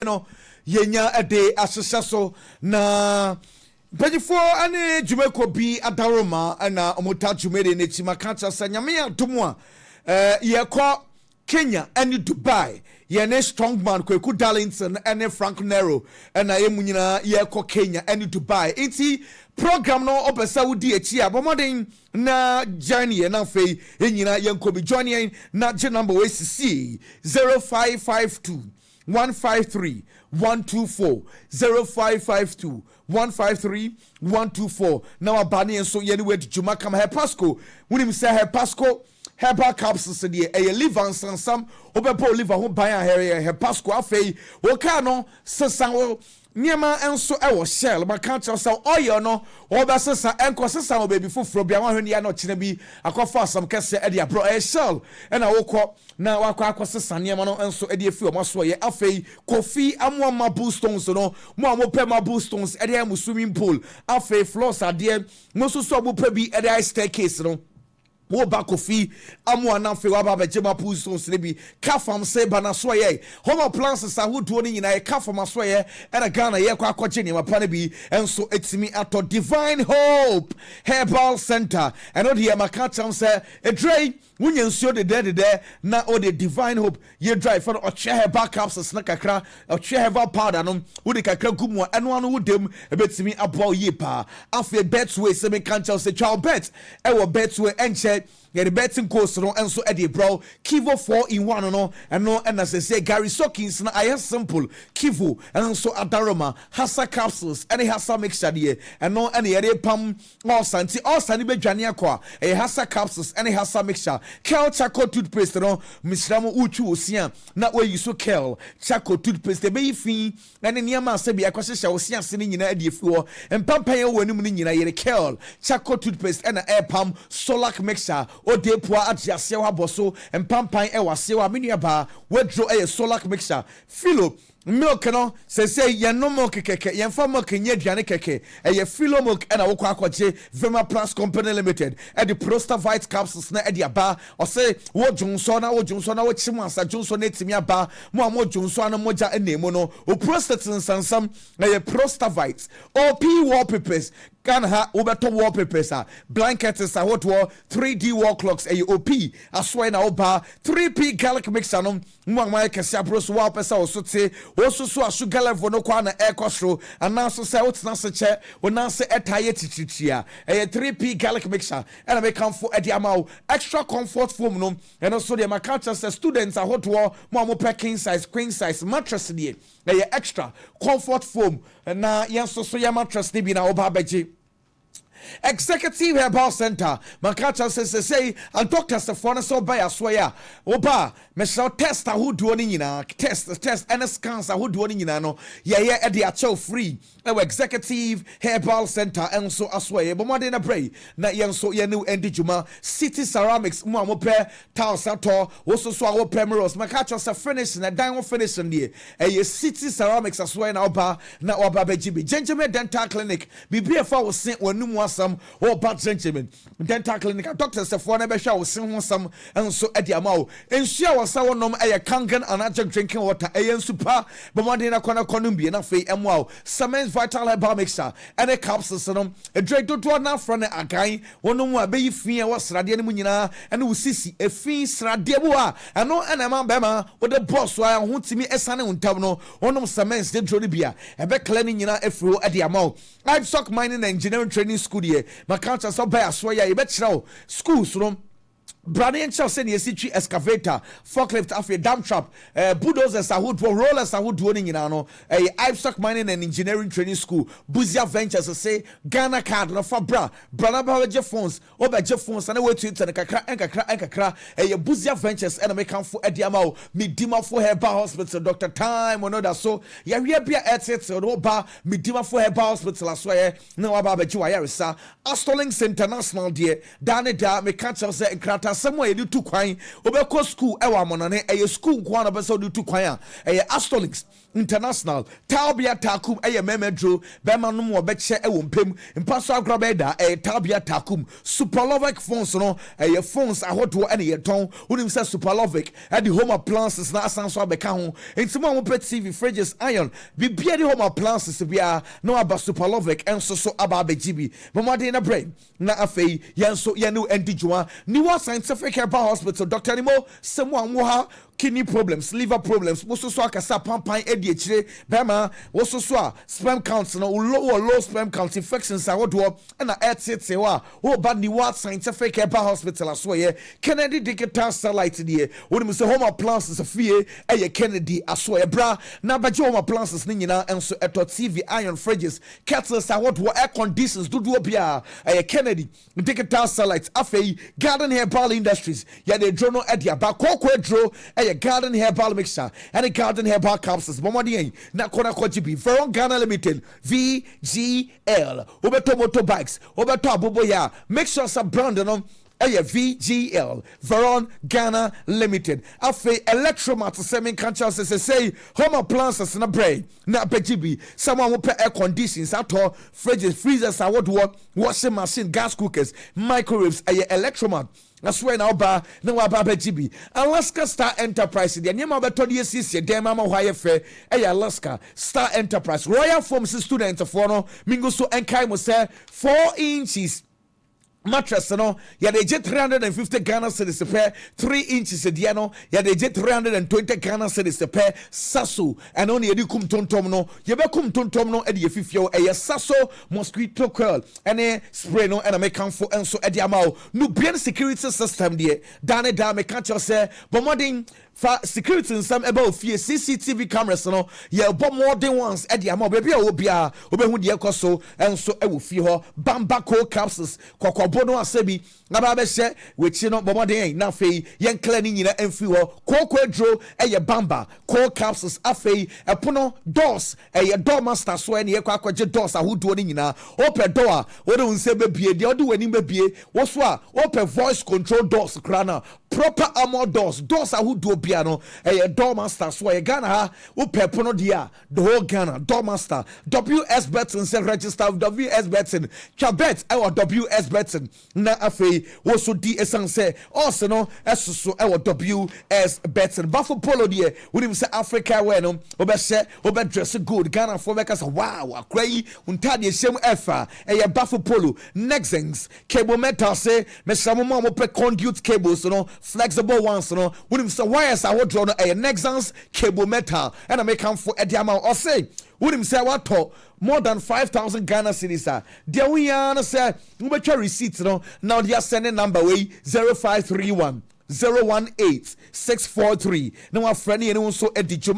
no yenya ade asesa so na before ane jumeko bi adaroma na omota jumere ne chimakacha sanyame adomwa yekọ Kenya and Dubai yene strongman Kweku Darlington and Frank Nero and emunyina yekọ Kenya and Dubai iti program no obesa wudi echi abomoden na journey na fei enyina yenko bi join na je number we cc 0552 153 124 0552 153 124 now abani enso yeni we juma kama he pasco wunim say he pasco herbal capsules de e liver sansam obepo liver ho ban he pasco afei wo ka no sesan wo niema enso e wo shell maka cha say oil no obesesa enko sesan obebi foforo bia wan hwene ya no kina bi akofa asam kese e de abro e shell e na wokọ na wakọ akosesa niema no enso e de afi o maso ye afei coffee amwa mabu stones no mo amope mabu stones e de swimming pool afei floors ade mo so so obo bi e de staircase no wo ba kofi amu anamfe wa ba bejema puso slebi kafam se bana so ye home plants sa hudo ni nyina ye kafam so ye era Ghana ye kwa akwaje ni mapa na bi enso etimi ato Divine Hope Herbal Center eno de maka cham se edrei wunye nsuo de na o de Divine Hope ye drive for o che herbal capsules na kakra o che herbal powder no wo de kakra gumu eno anu wudem ebetimi abo ye pa afi betway se me kan cham se child bet e wo betway enche yeah, the betting course no and so Eddie bro Kivo 4-in-1 no and no and as I say Gary Sockins na I simple Kivo and so Adaroma Hassa capsules and Hassa mixture there and no and the pam all santi be dwane akwa e Hassa capsules and Hassa mixture Kel Chaco toothpaste no misramo uchu osia na we use so Kel Chaco toothpaste be fin and niama se be akwahye osia se ni nyina adiefuo empampan ye wanum ni nyina ye Kel Chaco toothpaste and air pam Solac mixture o de poa atiase wa boso empampan e wase wa menuaba wedro e Solac mixture filo milk no say ye no milk keke ye fa milk nye aduane keke e ye filo milk e na wo kwa akwaje Vema Plus Company Limited e the Prostavite capsules na e di aba o say wo junso na wo chimu asa junso na etimi aba mo junso na moja enemu no o prostate sansam na ye Prostavite OP wallpapers can ha obeto wallpapers blankets are what 3D wall clocks a OP aswe na oba 3P garlic mixer no mo ma kese abro so wallpaper o so te o so sugar level no kwa na air costro and now so say what's se che o na se etaye tititia a 3P garlic mixer and I come for edi amao extra comfort foam no and also the macacha students are what mo king size queen size mattress die a extra comfort foam na yen so ya mattress ni bi na oba beji Executive Herbal Center Makacha says say and doctors the phone so by aswaya oba me shall test who do ni nyina test and scans who do ni nyina no ye e de acho free e Executive Herbal Center and so aswaya but more than a pray na yen so ye new endi juma City Ceramics mo amope tiles ato also so our primrose Makacha say finish na dan wo finish ndie e City Ceramics aswaya na oba bejibi Gentleman Dental Clinic bibia fa wo sen wanum or bad sentiment. Dental clinic doctors the phone never show some and so at the amount. And she was someone nom a kangan and adjunct drinking water a super, but one in a corner Columbia and fay and wow. Samens vital herbal mixer and a capsule sonum a drake to now from a guy one more baby fee was radian munina and who sissy a fee sradebua and no anama bema with the boss while who to me a son on tabno one of Samens de Jolibia a back cleaning in a fro at the amount. Livestock mining engineering training school here. My country so by aswaya you bet schools from Brady and Chelsea near City excavator, forklift after dump trap, bulldozers are wood rollers are wood winning in ano, a livestock mining and engineering training school, Buzia Ventures say Ghana card no for Brana Jeff phones, over Jeff phones and away to it and a cra, a Buzia Ventures and a make for Ediamo, Midima for her bar hospital, Dr. Time or no so, yeah, we are assets or no bar, Midima for her bar hospital, I swear, no about Juarisa, Astolings International dear, Danny Da, me catch us and crata asɛm a yɛde tu kwan obɛkɔ school ɛwɔ amonane ɛyɛ school nko na bɛsɛ ɔde tu kwan a ɛyɛ Astolix International Taubia Takum ɛyɛ memedro bɛma no mu ɔbɛkyɛ ɛwɔ mpem mpa so agorɔ bɛda ɛyɛ Taubia Takum Superlovic phones no ɛyɛ phones ahodoɔ ɛne yɛtɔn wonim sɛ Superlovic ɛde home appliances na asan so abɛka ho enti mo pɛ TV fridges iron bibia de home appliances bia na aba Superlovic enso so aba abɛgyibi bɔmɔden na brain na afei yɛnso yɛne ɛndi dwuma Niwa Scientific Herbal Hospital Dr. Nimo sɛmo anwo ha kidney problems, liver problems, woso so akasa pampan edi echire bema woso so a sperm count no low sperm count infections a wodo na etete wa wo ba Niwa Scientific Herbal Hospital aso ye Kennedy Digital Satellite die woni se home appliances afie eye Kennedy aso ye bra na ba home appliances ni nyina enso eto TV iron fridges kettles a wodo air conditions dudu bia eye Kennedy Digital Satellite afei Garden Herbal Industries ya de drono edia ba kokwe dro Garden Herbal Mixture and a Garden Herbal Capsules. Bomadi na kona kojibi. Veron Ghana Limited VGL. Obeto motorbikes. Obeto aboboya. Make sure some brand no. VGL Veron Ghana Limited. Afe electromat semen cancer say home appliances na brain na bejibi. Someone will pay air conditions at all fridges, freezers, I would washing machine, gas cookers, microwaves, electromat. I swear now ba no aba bejibi. Alaska Star Enterprise the nyama beto de sisi dem ama hwaye fe Alaska Star Enterprise Royal Forms student for no mingo so enkai mo say 4 inches mattress no ya de 350 Ghana cedis per 3 inches de no ya de 320 Ghana cedis per saso and only edi kum tontom no ye be kum tontom no e de fifio saso mosquito coil ene spray no and make am for enso e de amao no bien security system de dane da me catch you say bomodin fa security in some about fear CCTV cameras no ye bo modern ones e de amao baby obia obehu de ekoso enso e wo fie ho bamba co capsules bono asebi na ba be hye wechi no bomoden na afei yen kla ni nyina emfi ho kokwadro eye bamba co capsules afei epono doors eye door master so ene ye kwakwaje doors ahodo ni nyina open door wode unse bebie de ode wani bebie wo so a open voice control doors krana proper armor doors ahodo bia no eye door master so eye Ghana ha open pono dia the whole Ghana door master WS Betson say register WS Betson chabet WS Betson na afei wo so di esanse also no esoso e wo WS Betson bafo polo die wonim se Africa we no obe dress good Ghana for make us wow akrai untade ehyem efa e bafo polo Nexens cable metal say me samo mo pe conduit cables no flexible ones no wonim se wires a wo draw no e Nexens cable metal and I make am for e dia ma o say wonim say what more than 5,000 Ghana cedis. There we are, say, we better receipts no. Now they are sending number way 0531 018 643. Now our friend and also edijo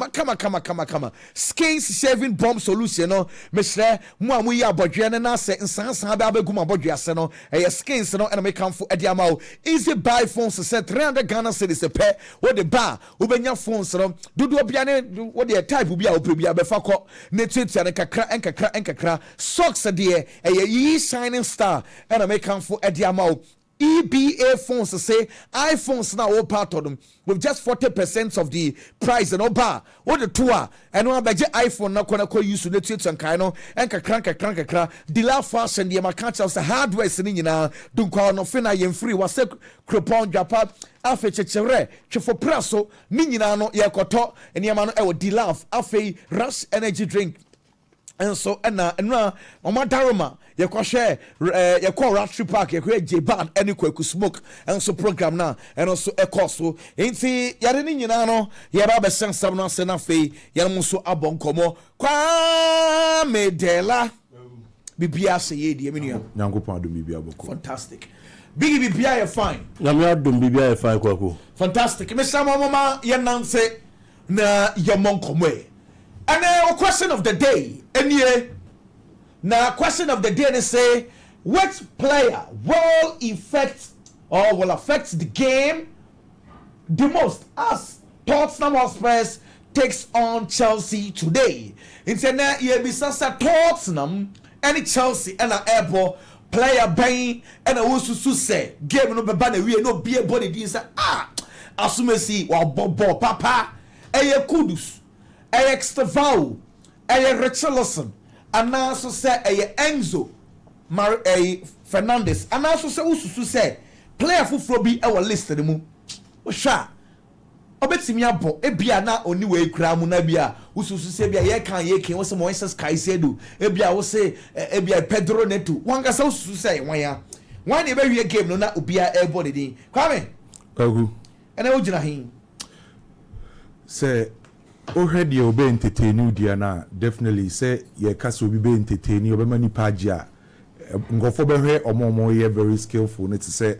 kama. Skins shaving bomb solution no. Mesre mo amu ya bodwe na se nsansan ba beguma bodwe ase no. Skins no and make come for ediamao. Easy buy phones say 300 Ghana cedis pe. What the bar ubenya phones no. Dudu obia ne what the type ubia oprebia be fakọ ne twetia ne kakra socks de ye shining star and make come for ediamao. EBA phones say iPhones now all part of them with just 40% of the price and oba what the tour and one by iPhone now kona ko use the tweet and kaino and kakra the last fashion the market of the hardware sini nyina dunkwa no fina yem free was coupon japa afe chechere chefo praso ni nyina no ye koto eniama no e wo dilaf afe rush energy drink and so na omadaroma ye ko share ye ko Ratri Park ye ko J-Bad any kwaku smoke and so program na and also e course so enti yare ni nyina no ye ba be sensam no se na fe ye mo so abonkomo kwa medela bibia se ye die menua nyankopon adom bibia boko fantastic big bibia ye fine na me adom bibia ye fine kwaku fantastic me sama mama ye nanse na ye monkomo and a question of the day any now question of the day they say which player will affect the game the most as Tottenham Hotspur takes on Chelsea today. It's na ye bisasa Tottenham and Chelsea and a airport player bang and I was to say game no beba na we no be a body din say asumesi wa bobo papa Kudus Extravao Richarlison and also say Enzo Fernandez and also say ususu say player fufuro bi our list the mu sha obetimi abo ebia na oni we kura mu na bia ususu say bia ye kan wo say Moises Caicedo ebia wo say ebia Pedro Neto wanga say ususu say wan e be wie game no na obia airborne din kwame Kagu and I ojina hin say already obe entertain dia na definitely say ye kasa obi be entertain obe mani pagia ngofo be hwe omomo ye very skillful ne to say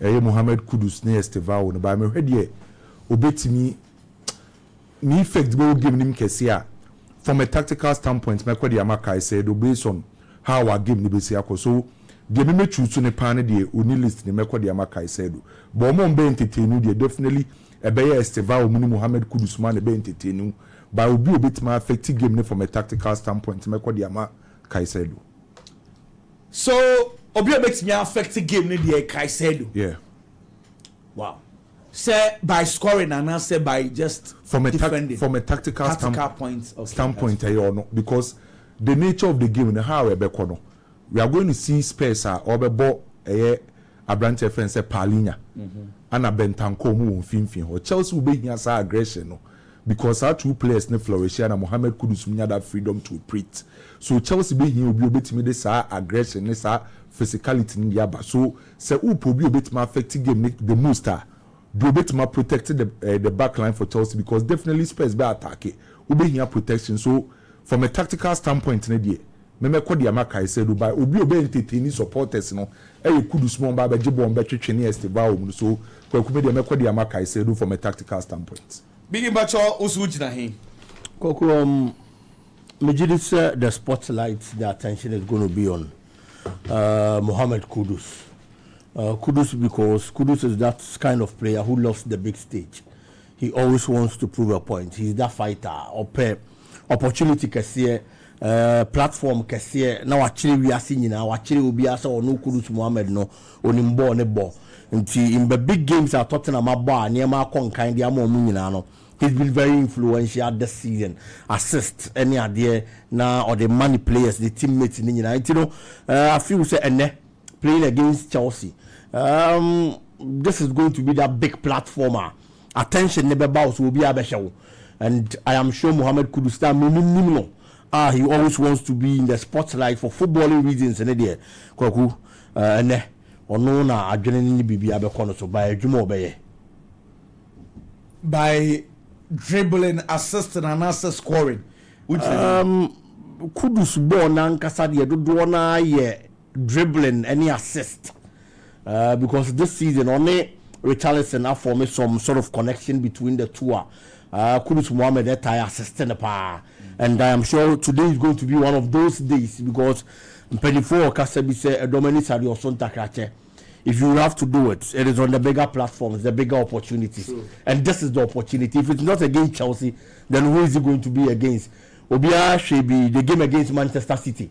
Mohamed Kudus ne Estevao no ba me hwe de obetimi ni effect go give him kesia from a tactical standpoint me kwadi amaka I said based on how our game ni be sia so de me choose ne pan de oni list ni me kwadi amaka I said but mo be entertain de definitely ebeye Estevao mu Mohamed Kudus man be entertain but obi obetima affect game ne from a tactical standpoint me kwadi amaka I said so obi obetima affect game ne de Caicedo yeah wow say by scoring and say by just from a tactical standpoint no, because the nature of the game and how we are going to see Spurs or Abrante friend say Paulinho and a Bentancur mu finfin or Chelsea will be here aggression no, because our two players ne flourish and Mohamed Kudus have that freedom to operate. So Chelsea be here will be able to make this aggression, this physicality in the aba. So say who probably a bit more affecting game the most do a bit more protected the back line for Chelsea because definitely Spurs be attack it. We be here protection. So from a tactical standpoint, me ko dia maka said by obi entertaining supporters no Kudus mo ba jibo on betwe ne Estevao so kwaku me ko dia maka said from a tactical standpoint. Big Bacho osu gina hin. Koku Majidis the spotlight, the attention is going to be on Mohamed Kudus. Kudus because Kudus is that kind of player who loves the big stage. He always wants to prove a point. He's that fighter. Opportunity kesiye, platform kesiye. Now actually we are seeing now. Actually we be asa onu Kudus Mohamed no onimbo ne bo. In the big games are Tottenham aba niyama kon kind ya mo munyina no. He's been very influential this season. Assist any idea now or the money players, the teammates in the I feel say playing against Chelsea. This is going to be that big platformer. Attention never bows will be a show. And I am sure Mohamed Kudus he always wants to be in the spotlight for footballing reasons and idea. Kwaku or no na adrenaline bibi abekono so by Jumo Beye. By dribbling, assisting, and also scoring. Which Kudus born and Kasadi do na dribbling any assist because this season only Richarlison have formed some sort of connection between the two. Kudus Mohamed assisting and I am sure today is going to be one of those days because 24 Kasabi say Dominic Sadio Sonta Krache. If you have to do it, it is on the bigger platforms, the bigger opportunities. True. And this is the opportunity. If it's not against Chelsea, then who is it going to be against? Obia should be the game against Manchester City.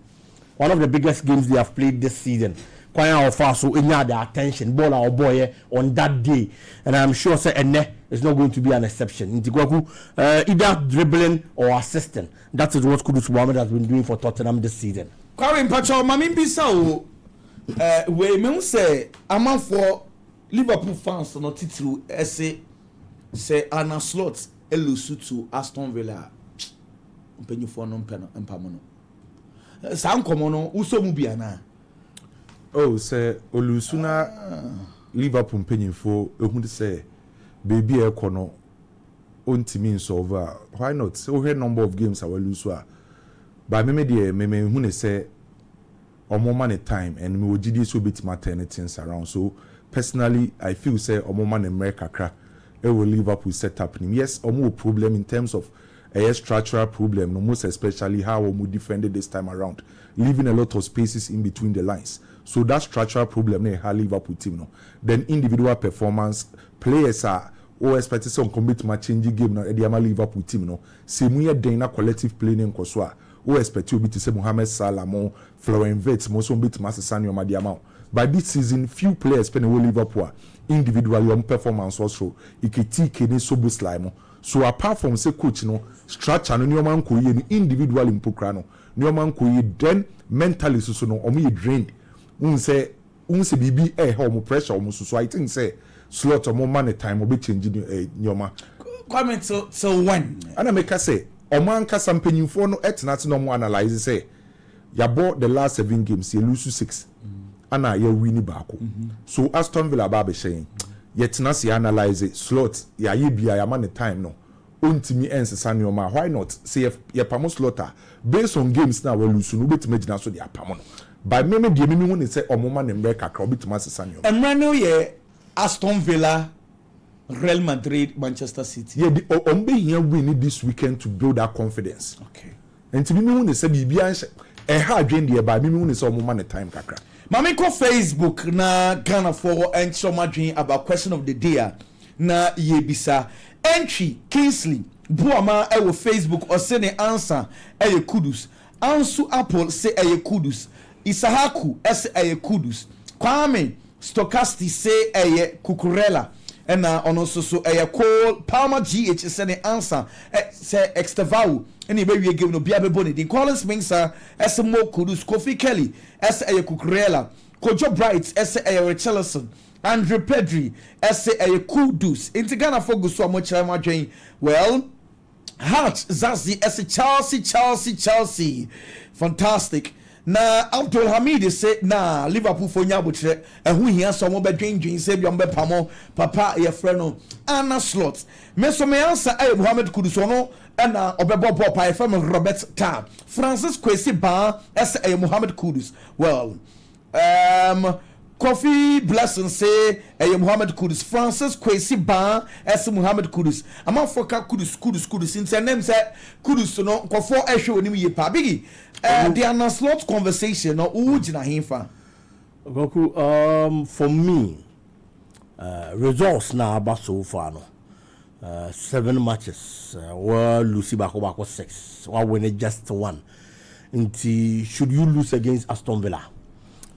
One of the biggest games they have played this season. Quite often, so in the attention, ball or boy on that day. And I'm sure it's not going to be an exception. Either dribbling or assisting. That is what Kudus Mohamed has been doing for Tottenham this season. Karim Pacho, Mami Bissau. We may say among for Liverpool fans no title say Anna Slot elusu to Aston Villa mpenyu for no mpamono san komono uso mu bia na say olusu na Liverpool mpenyu for ehun say baby e kono ontimi insolve why not so here number of games our lose but me hu say omo man time and me ogidi so bit matter things around so personally I feel say omo man America kra e will Liverpool set up him yes omo problem in terms of a structural problem no most especially how omo defended this time around leaving a lot of spaces in between the lines so that structural problem na ha Liverpool team no then individual performance players are expected some commit ma change game na e dey Liverpool team no say mu ye den na collective play name koso a who expect you to say Mohamed Salah mo Florian Wirtz mo so bit mass Sanyo Madiamao. But this season few players spend away Liverpool individually on performance also iketi kene so boost limo. So apart from say coach no structure no nyoman ko ye individual impokra no nyoman ko ye then mentally so no omo ye drained. Unse bibi home pressure almost so I think say slot or more money time will be changing nyoma. Comment so when and I make us say Oman Kasam penny for no etnat no more analyze say ya bought the last 7 games you lose 6 and now you win back. So Aston Villa Babe saying yet nasi analyze it slot ya be ya man the time no untimi ends sanyoma why not say if ya pamo slaughter based on games now we lose no bit imagine so the apamono by me the me when say omoma ne mbeka ka bit masa sanyoma emrano ye Aston Villa, Real Madrid, Manchester City. Yeah, the ombe here win this weekend to build that confidence. Okay. And to me when say bibia hard drain there by me when say omoma ne time kakra. Mami ko Facebook na Ghana for and so much about question of the day na yebisa entry Kingsley Buama ewo Facebook or say the answer eye kudus Ansu Apple say eye kudus Isahaku eye kudus Kwame Stokasti say eye Kukurela and ono so eye call Palmer GH say the answer say Extavau any baby we give no bia be boni the Collins Mingsa mo kudus Kofi Kelly eye Kukurela Kojo Bright eye Richarlison Andre Pedri eye kudus into Ghana for go so much well Hart Zazi Chelsea fantastic na Abdul Hamid say na Liverpool for nyabotre who here so mo be dwendwen say bi be pamo papa ye freno ana slot me so me answer Mohamed Kudus no na obebo papa ye freno Robert Tab Francis Kwesi Ba Mohamed Kudus well Kofi Blessing say Mohamed Kudus Francis Kwesi Ba Mohamed Kudus Amafoka Kudus since her name say Kudus no kofo ehwe onim ye pa bigi the ana slot conversation no ujina himfa Goku for me results na aba so far no 7 matches were Lucy Bako 6 or win just 1 nti should you lose against Aston Villa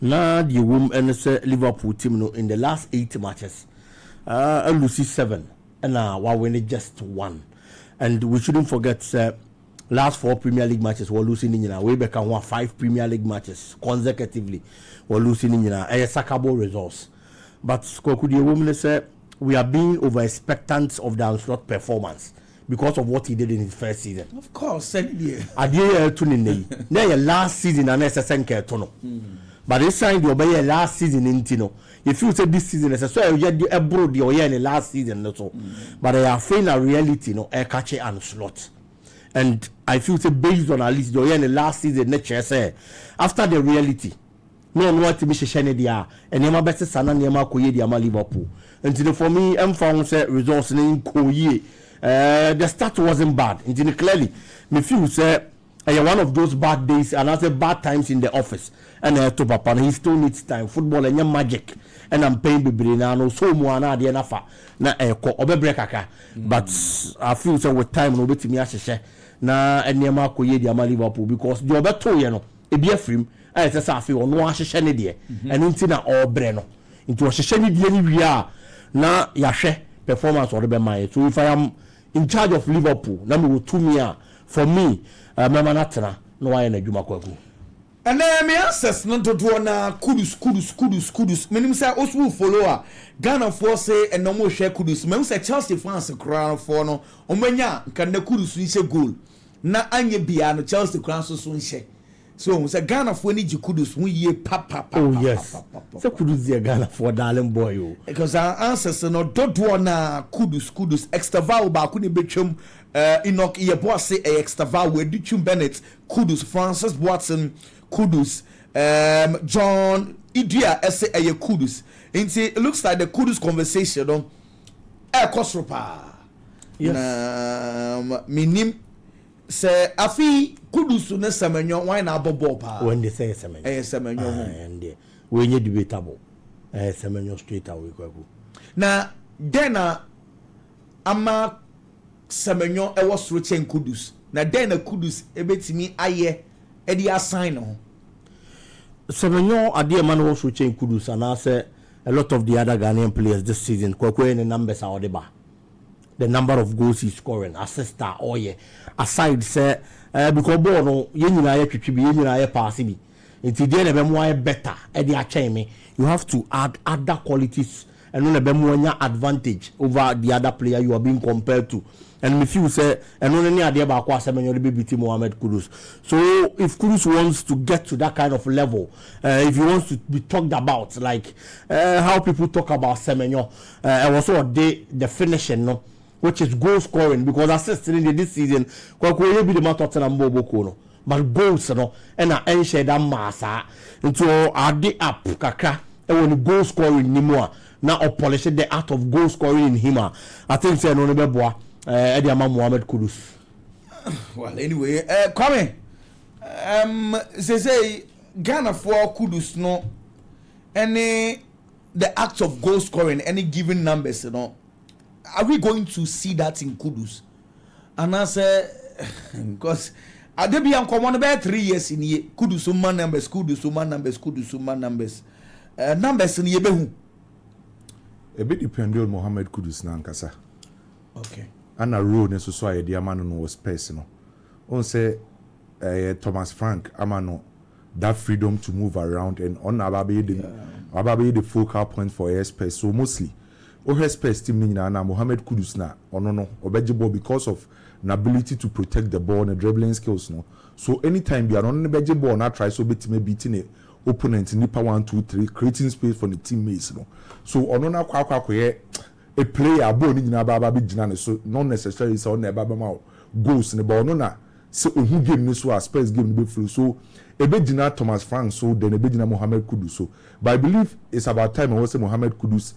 now the woman and say Liverpool team no in the last 8 matches Lucy 7 and now win just 1 and we shouldn't forget last 4 Premier League matches we're losing in way back and 5 Premier League matches consecutively we're losing in a sackable results but the woman say we are being over expectant of the Anslot performance because of what he did in his first season. Of course, yeah. Last season and but this time you obey last season in Tino. If you say this season, so you get the abroad the last season so. But I have found a reality no air catch and slot. And I feel say based on at least the last season nature say after the reality. No one want to be shene dia and yama best sana yama koye dia ma Liverpool. Until for me I'm found say results in koye. The start wasn't bad. Until clearly me feel say one of those bad days and I say bad times in the office. And to papa he still needs time. Football and magic. And I'm paying baby now so mo na de na fa na ko obebre kaka. But I feel say with time no betimi ahye na enema koye dia ma Liverpool because the obeto ye no e bia frim I say say ono ahye ne de and nti na obre no nti ohye ne de ni wi a na yahwe performance or be man. So if I am in charge of Liverpool na me to me for me mama natena no why na djuma kwaku and then me access no to na kudus menim say osu follower Ghana for say and no mo share kudus me say Chelsea fans crown for no omanya kan na kudus ni goal na anye bia no Chelsea crown so nhye so say Ghana for ni kudus hu ye papa oh yes say kudus ye Ghana for darling boy o because our ancestors no do na kudus extra val ba ku ni betwem Enoch ye boss say extra val we ditchum Bennett kudus Francis Watson kudus John Idia say kudus it looks like the kudus conversation no kosropa yes minim say afi kudus ne semenyo why na bobo pa when they say semenyo and we need debatable semenyo straight away kwaku na then ama semenyo was rochen kudus na den na Kudus ebetimi aye e dey assign no Semenyo ade man also change Kudus and I say a lot of the other Ghanaian players this season kwekwe the numbers are odeba the number of goals he's scoring assist oye aside say because ball no ye nyina ye twetwe bi ye nyina ye pass bi nti dey na be mo better e dey achen me you have to add other qualities and no be mo nya advantage over the other player you are being compared to. And if you say, and only idea about Semenyo beat Mohamed Kudus. So if Kudus wants to get to that kind of level, if he wants to be talked about, like how people talk about Semenyo, also the finishing, no, which is goal scoring, because assisting in this season, will be the matter of Bobo, but goals, no, and I ain't that massa into our day up, kaka, and when goal scoring anymore, now polish the art of goal scoring in him. I think say no boy. Ediama Mohamed Kudus. Well, anyway, come say Ghana for Kudus no any the act of goal scoring, any given numbers, you know. Are we going to see that in Kudus? And I say because I did be uncommon about 3 years in year Kudus man numbers, numbers in yebehu. A bit depend on Mohamed Kudus nankasa. Okay. And a road so I the amano was personal. On say Thomas Frank amano that freedom to move around and on ababe the focal point for airspace. So mostly airspace team na Mohamed Kudus na no obejibo because of an ability to protect the ball and dribbling skills no. So anytime you are on the bejibo na try so bit me beating it opponent nipa 1 2 3 creating space for the teammates no. So onona kwa a player born in Ababa Bijana, so not necessarily so on Ababa goals in the ball. No, na so who game this was space game be through. So a Bejina Thomas Frank, so then a Bejina Mohamed Kudus. So, but I believe it's about time I was say Mohamed Kudus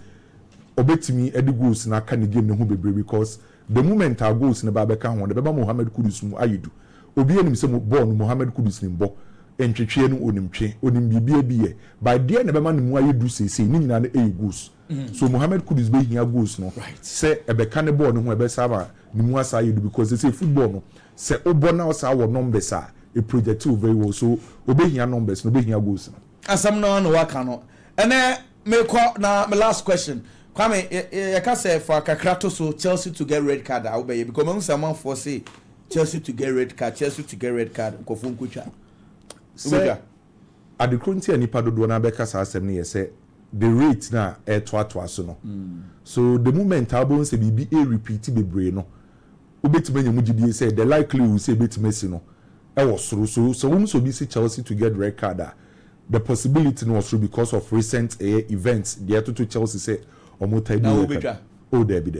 obey me Eddie goals in a kind of game who be because the moment our goals in the Babaka one, the Baba Mohamed Kudus mu ayidu. Obi enim say born Mohamed Kudus ni bo. Entwetwe no onim bibie by the end Baba mu ayidu say ni nyina na e goals. So Mohamed Kudus be here goals no right. Say ebe kan ball no ho ebe saba ni mu asa you because they say football no say obo na asa our numbers are a project very well so obe here numbers no be here goals no asam no waka no ene me kwa na my last question Kwame you can say for Kakrato so Chelsea to get red card obey because when someone for say Chelsea to get red card ko fun kucha say at the current nipa do na beka sa asem ne say the rate na to so no so the moment album say be a repeat be brain no obetime nyamugidie say the likely will say betime si no e was so when so be see Chelsea to get red card the possibility no was true because of recent events the to Chelsea say omotai be oh there be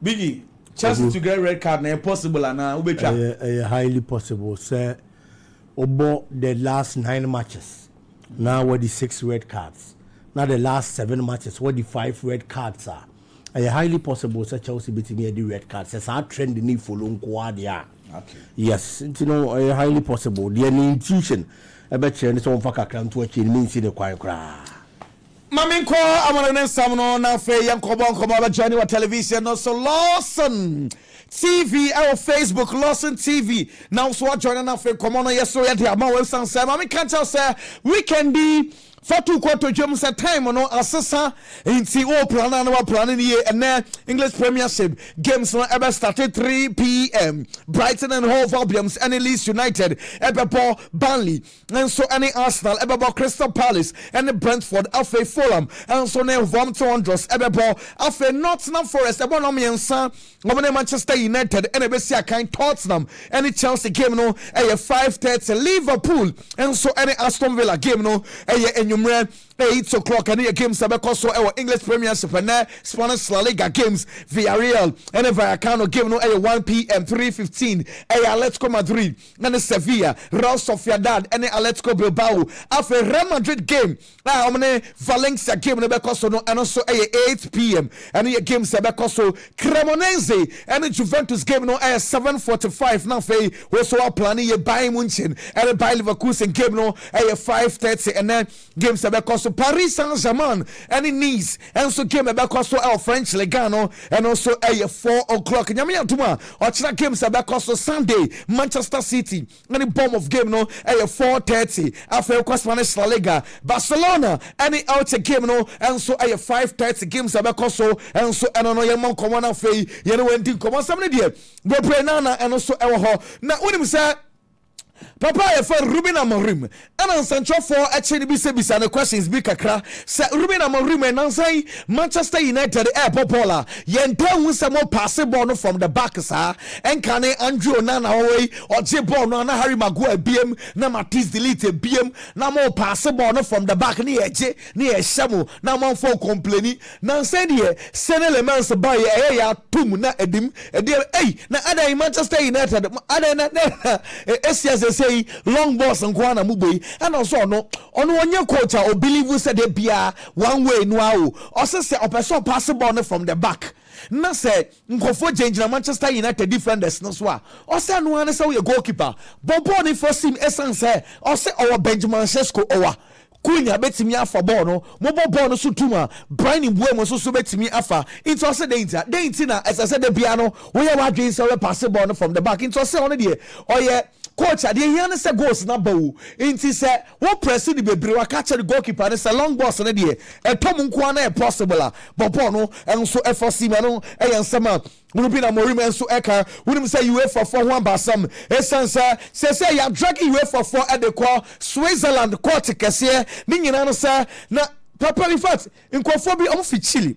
Biggie Chelsea to get red card na possible na ubetwa highly possible say obo the last 9 matches now what the 6 red cards. Now the last 7 matches, what the 5 red cards are. Highly possible that Chelsea beating me the red cards. It's our trend in the following quarter. Okay. Yes, you know, highly possible. The intuition. I bet you anyone for Kakram to watch it means in the quiet cry. Maminko, I'm on an example now for young Kobon journey with television. Also, Lawson TV, our Facebook, Lawson TV. Now, so I join enough for Common. Yes, so yet, I'm always saying, Mammy can't tell, sir, we can be. For 2 quarter James at time no assessa in planning here and then English Premiership games no ever started 3 p.m. Brighton and Hove Albion and Leeds United ever Burnley and so any Arsenal ever Crystal Palace and the Brentford FA Fulham and so now Wolverhampton Wanderers ever FA Nottingham Forest ever no miensa Manchester United and ever see a kind Tottenham any Chelsea game no 5:30 Liverpool and so any Aston Villa game no 8 o'clock and the games because so our English Premiership and Spanish La Liga games Villarreal and Vallecano game no 1 p.m. 3:15 Atletico Madrid and Sevilla Real Sociedad and Atletico Bilbao after Real Madrid game Valencia game no because so no and also 8 p.m. and the games because so Cremonese and Juventus game no 7:45 now we so planning Bayern Munich and Bayer Leverkusen game no 5:30 and then games because so Paris Saint-Germain any Nice and so game about so our French Legano and also a 4 o'clock nyame atuma or china games about so Sunday Manchester City any bomb of game no a 4:30 after Spanish La Liga Barcelona any out game no and so a 5:30 games about so and so and no yam common fee you know when do come somebody there go play nana and also our now when him say Papa for Ruben Amorim and on Sancho for actually bisa the questions be kakra say Ruben Amorim and say Manchester United air popola yenta hu some more pass ball from the back sir and can Andrew Nana away or J-Ball no na Harry Maguire BM na Matisse delete BM na more pass ball from the back ni eje ni ehyamu na man for complaining na say the Senel Mans by ya tum na edim na ada Manchester United ada na say long balls and kwana muboi and also no on one coach or believe we said they be one way no or say a person possible from the back na say nkofo change na Manchester United defenders no so or say no one say we goalkeeper bobo ni first team essence or say our Benjamin Sesko owa kunya betimi afa ball no mobo ball no so tuma Brian Mbuemo so betimi afa into say danger na as I said the piano we are doing so pass ball no from the back into say on there or yeah coach ade here na say goals na bawo inti say wo press the bebre wa catch the goalkeeper na say long balls na there etom nko na possible but ball no enso FOC ma no ensama Ruben Amorim enso eka wonim say UEFA for one basam esansa say ya drag UEFA for at the call Switzerland court kese ni nyina no say na papa in fact nkofo bi om fi Chile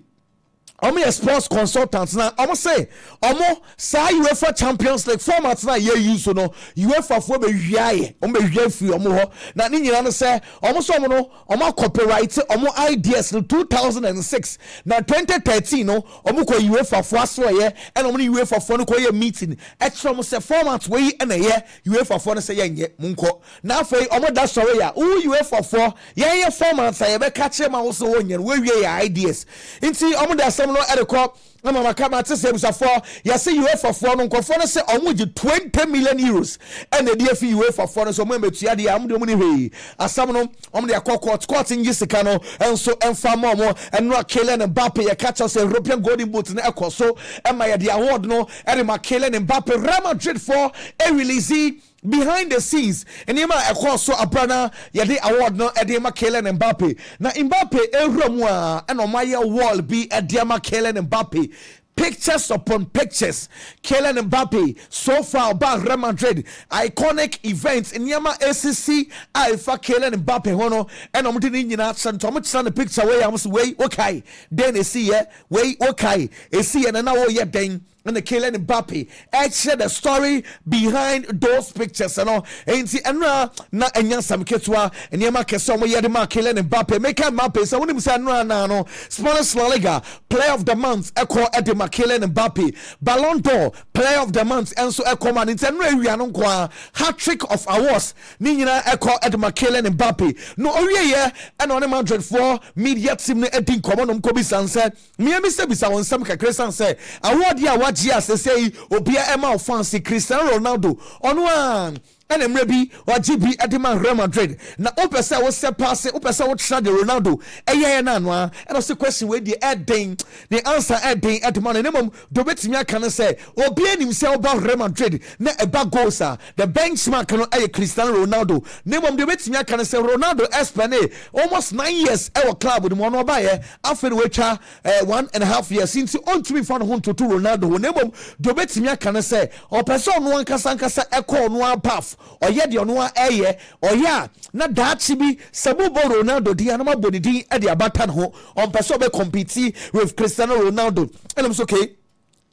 omo sports consultants na omo say omo sa UEFA Champions League format na ye use no UEFA for be hwiaye omo be hwia fi omo ho na ni nyina no say omo so omo no omo copyright omo ideas no 2006 na 2013 no omo ko UEFA for aso ye and omo ni UEFA for no ko ye meeting extra omo say format we na ye UEFA for no say ye nye munko na afei omo da sorry ya UEFA for ye format say be catch ma wo so wonye we hwie ya ideas inti omo da no edeko na mama kama tse for ya say UEFA for no nkofo no say omo gi 20 million euros and the DFE UEFA for no so mo metua de am de mo ni hwe asam no omo de court ngi sika no enso emfa mo and no Kylian Mbappe ya catch us European golden boot na ekoso e ma ya the award no e ma Kylian Mbappe Real Madrid for a release behind the scenes and yema ekoso abrana ya the award no e de ma Kylian Mbappe na Mbappe ehramu a na omaye wall be e de ma Kylian Mbappe pictures upon pictures Kylian Mbappe so far about Real Madrid iconic events in yama ACC alpha Kylian Mbappe hono and omdi ni nyina santo mo tsan the picture where am so wey okay then e see wey okay e see na wo ye den and the Kylian Mbappe share the story behind those pictures and all and na enya sam ketwa and yema kese omo ye de ma Kylian Mbappe make Mbappe so wonim say no Spanish La Liga player of the month echo ede ma Kylian Mbappe Ballon d'Or player of the month and so echo man nti no awia no kwa hat-trick of awards ni nyina echo ede ma Kylian Mbappe no owie ye and on Madrid for media team no edin komo no ko bi sanse me bisa won sam kakre sanse award ya Gia say obia Emma fancy Cristiano Ronaldo on and emrebi or GB Edman Real Madrid. Now, Opesa was set pass, Opesa was shot the Ronaldo, and also question where the the answer at the money. Name do bet me can say, Obia himself about Real Madrid, not about goalsa, the benchmark cannot a Cristiano Ronaldo. Name do bet me can say Ronaldo Espane almost 9 years our club with one buyer after which 1.5 years since on to be found home to Ronaldo. Name do bet me can say, or person one Casancasa echo one path. Or yet your no aye or ya na dachi bi sabubo Ronaldo di anama bonidi e de abatan ho on person be compete with Cristiano Ronaldo and I'm okay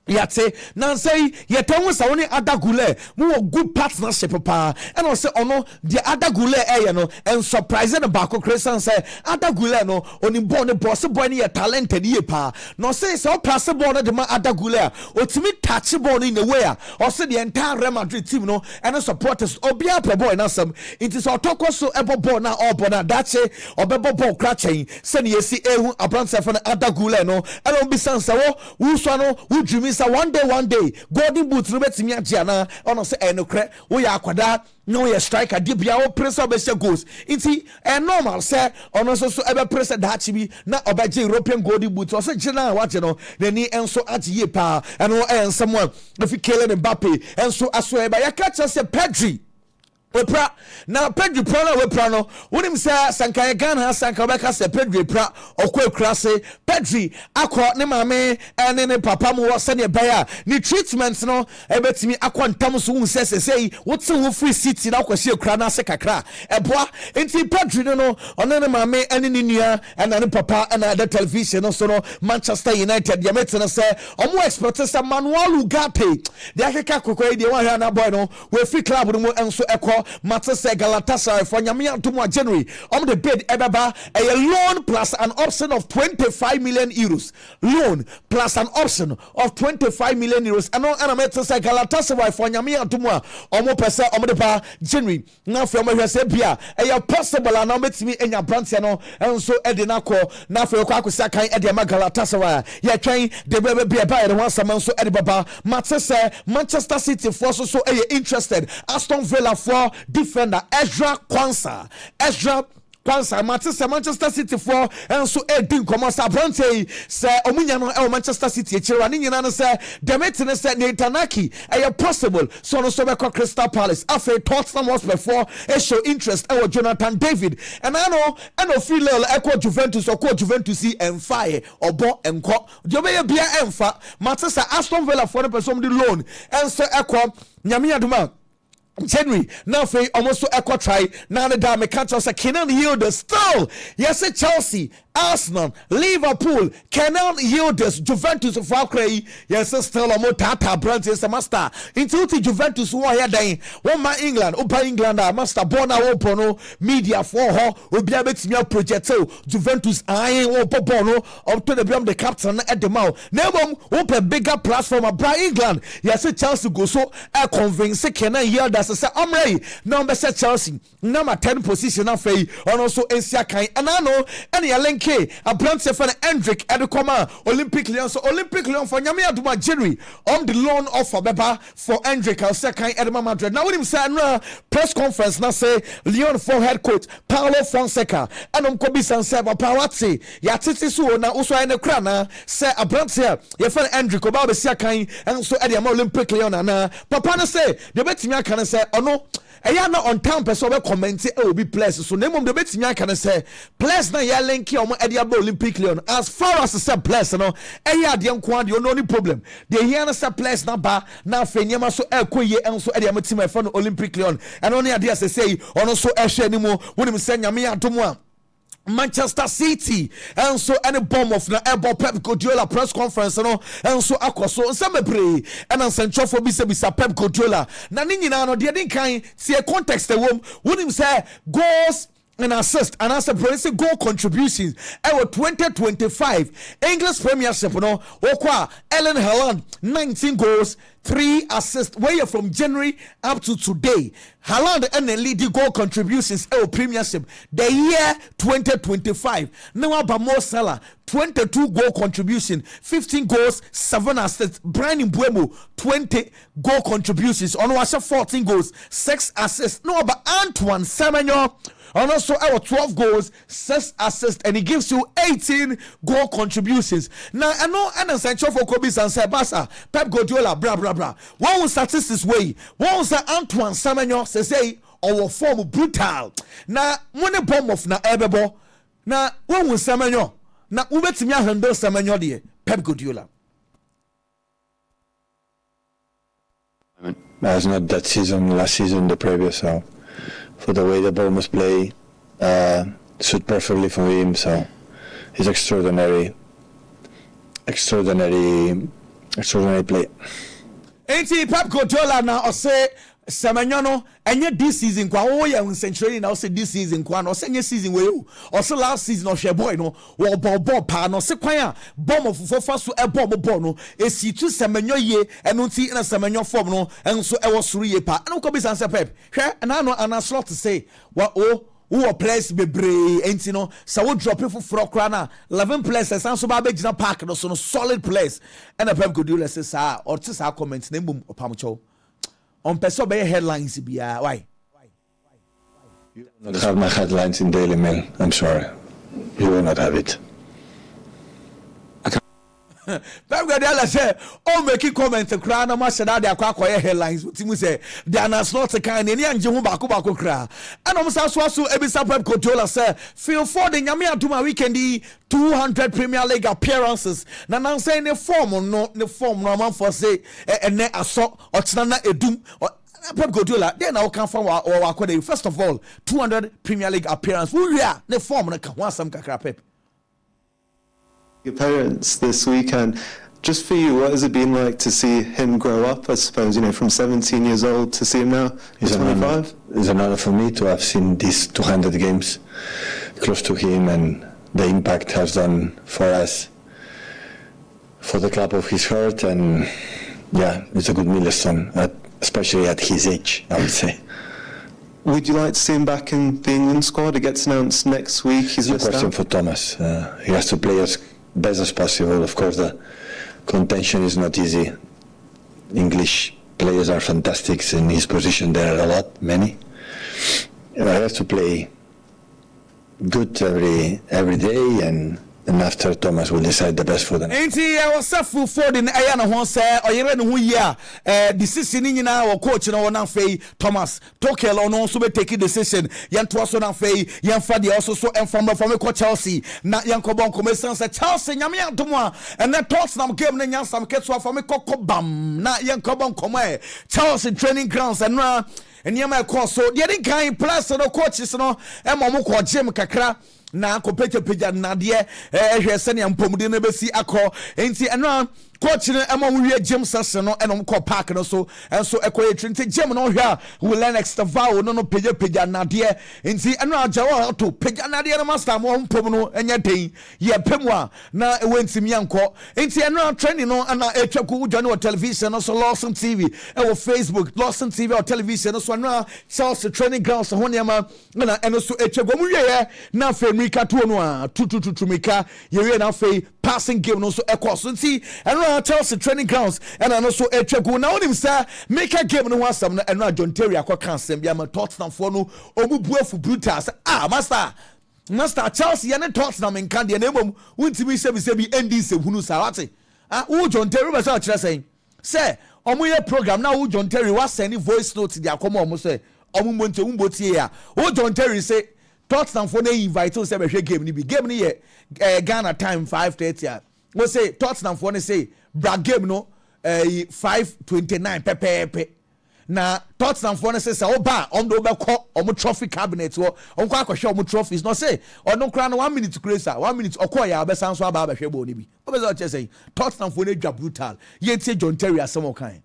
yate na say yetanwo sa woni adagule mo good partnership pa and I say ono the adagule no and surprising the back Christian say adagule no oni born boss boy ni talented ye pa no say so pass ball no de ma adagule otimi touch ball in the way or say the entire Real Madrid team no and supporters obia pe boy na some it is otoko so ebo ball na all ball na dache obebo ball cratching say ye see ehu abranse for adagule no and on be sansa wo so no wo dream say one day golden boot no betimi agye ana ono say enokre wo ya akwada no ye striker de bia wo press obese goals nti normal say ono so ebe press da chi bi na obegye European golden boot o say gina wache no nani enso agye ye pa eno ensemo if Kylian Mbappe enso aso eba ya catch say Pedri Opra na Pedri Prana we Prano wonim say sanka Ghana sanka beka say Pedri pra okwa krase Pedri akọ ne mame ene ne papa mu wo se ne baya ni treatment no ebetimi akọ ntam so hu say wotse wo free city na kwase kra na se kakra eboa enti Pedri no one ne mame ene ne nua ene ne papa ene the television no so no Manchester United ya metena say omo expect say Manuel Ugarte de akeka kokoi de wa hwa na boy no we free club no enso ekọ Matse Galatasaray for Nyamia to January. The bid ebeba a loan plus an option of 25 million euros. Loan plus an option of 25 million euros. And on Matse Galatasaray for Nyamia to pesa the ba January. Now from where say bia a possible and me in your branchiano and so Edinako now for Kwakusaka Edema Galatasaray. Ya train the baby be by the one summon so Edibaba Matse Manchester City for so interested. Aston Villa for defender Ezra Kwanzaa Manchester City for and so edin komosa brante say omunya no Manchester City chira ni nyina no say Demetri say Netanaki possible so no so be Crystal Palace after Tottenham was before show interest Jonathan David and I know feel Juventus or Juventus see and fire or bo enko Jobeye bia emfa Manchester Aston Villa for the person the loan and so nyame aduma January now for almost so equal try now the dame can't say Kenan Yildiz still yes Chelsea Arsenal Liverpool Kenan Yildiz Juventus for Ukraine yes still almost tata branch is a master into the Juventus who are dying one man England master born open media for her will be able to project Juventus I popono up to the captain at the mouth never open bigger platform about England yes Chelsea go so convince Kenan Yildiz say Omre number set Chelsea number 10 position of and also Asia Kai and I know any link a brand for Hendrick Edukoma Olympic Lyon so Olympic Lyon for Nyame Aduma January on the loan offer beba for Hendrick Kai Edema Madrid now when him say press conference now say Lyon for head coach Paulo Fonseca and Kobi Sanseba Pawati ya titi so na also ene kra na say a brand here ye for Hendrick Oba be sia kan and so Edema Olympic Lyon na papa na say the betimi aka na say ono eya na on time person be comment e obi players so na mom de betimi aka na say players na ya link omo Ediaba Olympic Lyon as far as say players no eya de nko ade no problem de here na say players na ba na afanyema so ekoye enso Ediaba team e for no Olympic Lyon and only ade say ono so ehwe ni mo wonim say nyame adomo a Manchester City and so any bomb of na airball Pep Guardiola press conference no and so akoso nsamebre and ansentro for bisa Pep Guardiola na ni nyina no de din kan see context wom wonim say goals and assist and as a progressive goal contributions our 2025 English Premiership no okwa Erling Haaland 19 goals 3 assists where from January up to today Haaland and the leading goal contributions our Premiership the year 2025 now about Mo Salah 22 goal contribution 15 goals 7 assists Brian Mbeumo 20 goal contributions on was 14 goals 6 assists no about Antoine Semenyo and also our 12 goals 6 assists and he gives you 18 goal contributions now I know an essential for Kobe and Sebasa Pep Guardiola bra one statistics way one say Antoine Semenyo say our form brutal na money bomb of na ebebo na one Semenyo na ubetimi handle Semenyo de Pep Guardiola as not that season last season the previous so for the way the Bournemouth play suit perfectly for him so he's extraordinary play. Ain't Pep Guardiola now or say Semenyo no enye this season kwa wo ya century na say this season kwa no say season we o say last season of boy no wo ball pa no say kwan a bomb of fofa so e bomb ball no esi tu Semenyo ye eno nti na Semenyo form no enso e wo suru ye pa eno ko bi san say Pep hwe na no ana slot say wa o who players bebree enti no sa wo drop for kra na 11 players san so ba be gina park no so no solid players and Pep Guardiola say sa or to sa comment na mbom opamcho on person be headlines bia why you will not have my headlines in Daily Mail. I'm sorry, you will not have it. Pep Guardiola say o make comment kra na ma sheda de akwa headlines timu say they are not kind any anje ho ba ko kra and o so ebisa Pep Guardiola say feel for the nyame aduma weekend 200 Premier League appearances na nan say ne form no man for say ene aso otena na edum Pep Guardiola then now can from our first of all 200 Premier League appearance we are the form na kan some kakra Pep your parents this weekend. Just for you, what has it been like to see him grow up? I suppose, from 17 years old to see him now, he's 25. It's an honor for me to have seen these 200 games close to him and the impact has done for us, for the club of his heart, and yeah, it's a good milestone, especially at his age, I would say. Would you like to see him back in the England squad? It gets announced next week. He's a question for Thomas. He has to play as best as possible. Of course, the contention is not easy. English players are fantastic in his position. There are a lot, many. I have to play good every day, and after Thomas will decide the best for them. Enti I was full for the aya na ho say oyere ne ho yia decision ni nyina wo coach na wona fei Thomas Tuchel ono so be take decision yanto so na fei yanfa de also so enfam from ko Chelsea na yankobon komesan say Chelsea nyame adom a and na Tottenham game na nyansam ketso from ko bam na yankobon komo Chelsea training grounds and na enyama ko so de den kan plus no coaches no e mo ko gym kakra na kopete na de ehwe sene ampomde na besi akọ enti eno coach no ema wo gym session no eno ko park no so enso ekoye trinte gym no hwa we learn extra vow no peja na de enti eno ajawa to peja na de no master mo mpom no enya den ye pemwa na ewentimi yanko enti eno training no ana etwaku udwane o television no so Lawson TV e wo Facebook Lawson TV o television no so na Chelsea training grounds ho niam na eno so etwagu mu ye na America to no a tututumika ye na fei passing game no so ekoso nti eno Chelsea training grounds and no so etwagu na onim sa make a game no wasam na eno John Terry akwakan bia ma Tottenham for no obubuafu brutal master Chelsea and Tottenham nkan de na emom untimi sebi ending se hunu sa wate wo John Terry be say kire say omoye program na wo John Terry was send voice note dia komo omo say omo mbontie ya wo John Terry say Tottenham for they invite us to game ni bi game ni Ghana time 5:30 we say Tottenham for they say bra game no 5:29 pepe na Tottenham for they say oba on do be call omo trophy cabinet wo on kwa kwhwe omo trophies no say ono kra no 1 minute crazy 1 minute okoya abesan so aba behwe bo ni bi obeza che say Tottenham for they dwa brutal ye tie John Terry asemo kan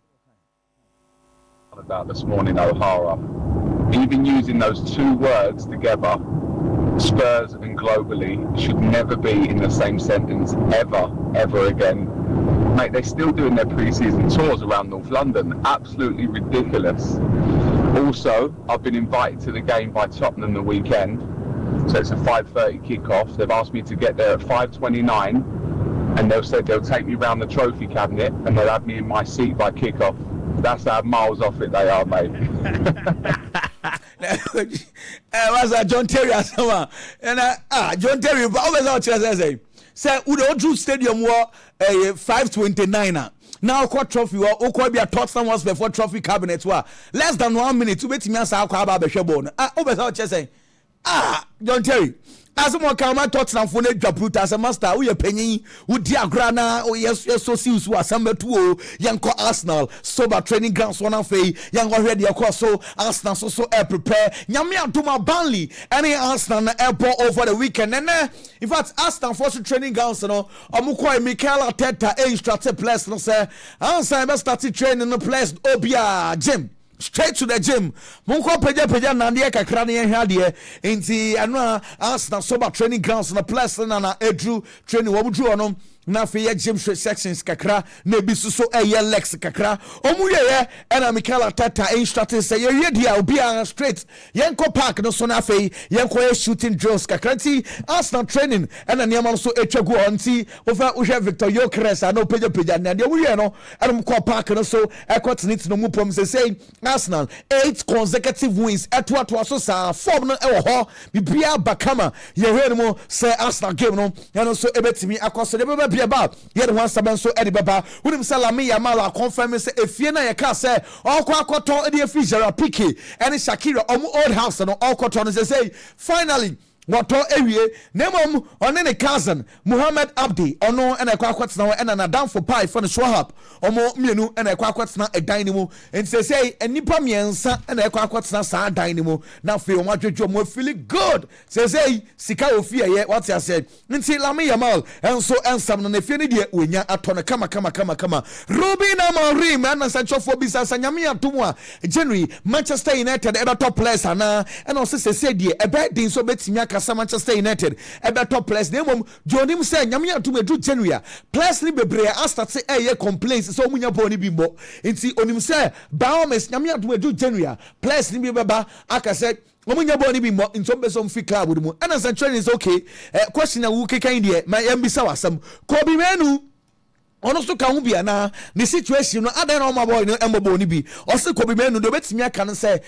about this morning O'Hara. Even using those two words together, Spurs and globally, should never be in the same sentence ever again. Mate, they're still doing their pre-season tours around North London. Absolutely ridiculous. Also, I've been invited to the game by Tottenham the weekend. So it's a 5:30 kickoff. They've asked me to get there at 5:29, and they'll say they'll take me round the trophy cabinet and they'll have me in my seat by kickoff. That's how miles off it they are, mate. Was John Terry asama and John Terry but always out say we don't do stadium war 5:29 now court trophy war o ko bia Tottenham was before trophy cabinet war less than 1 minute to betimi asa akwa aba behwe ball always out say John Terry as mo kama Tottenham for na dwa brutal as master we penyin we di agora na yes so serious we asamba to o yanko Arsenal sober training grounds one afei yango hwe de yakọ so Arsenal so prepare nyame adoma Burnley any Arsenal na airport over the weekend and in fact Arsenal for training grounds no omukọ Mikel Arteta instructed players no say answer be start training no players obia gym straight to the gym. Munko peja na de kakra na hwa de enti anu Arsenal sober training grounds na plus na edru training wo budru ono na fe ye gym sections kakra na bi so eye legs kakra omu ye na Mikel Arteta instructed say ye dia obi an straight yenko park no so na fe yenko shooting drills kakra ti Arsenal training na niam so etwagu onti over uhwe Victor Gyökeres na peja na de we no em ko park no so ekotnit no mu pom say Arsenal 8 consecutive wins eto so sa form no e wo ho bibia bakama ye hwe no say Arsenal game no no so ebetimi akoso de beba bia ba ye de 17 so e de beba wunim say Lamine Yamal confirm say efie na ye ka say akoto e de efi Gerard Piqué and Shakira omu old house no akoto no say finally Wato ewie nemom one ne cousin Muhammad Abdi ono ena kwakwatena ena na down for pie for the Schwab omo mienu ena kwakwatena edan ni mu enti say enipa miensa ena kwakwatena sa dan ni mu na fe o madwedwo mo feel good say sika ofie ye what I said nti Lamine Yamal enso ensam no na fie ne de onya atone kama Ruben Amorim na sanchofo bisa sanyame atomwa January Manchester United at top place ana and also say de ebe din so betimi kasa Manchester United ebe top place nemom jonim say nyame atum edu January place ni bebre asta say eye complaints so munya boni bi mbo nti onim say Baomes nyame atum edu January place ni bi beba aka say omunya boni bi mbo nti ombeso mfi club mu and as training is okay question na wu kekan de ma yambisa wasam Kobe Menu ono so ka hu bia na the situation no adan na my boy no embo ni bi o se Kobe Menu do betimi aka no say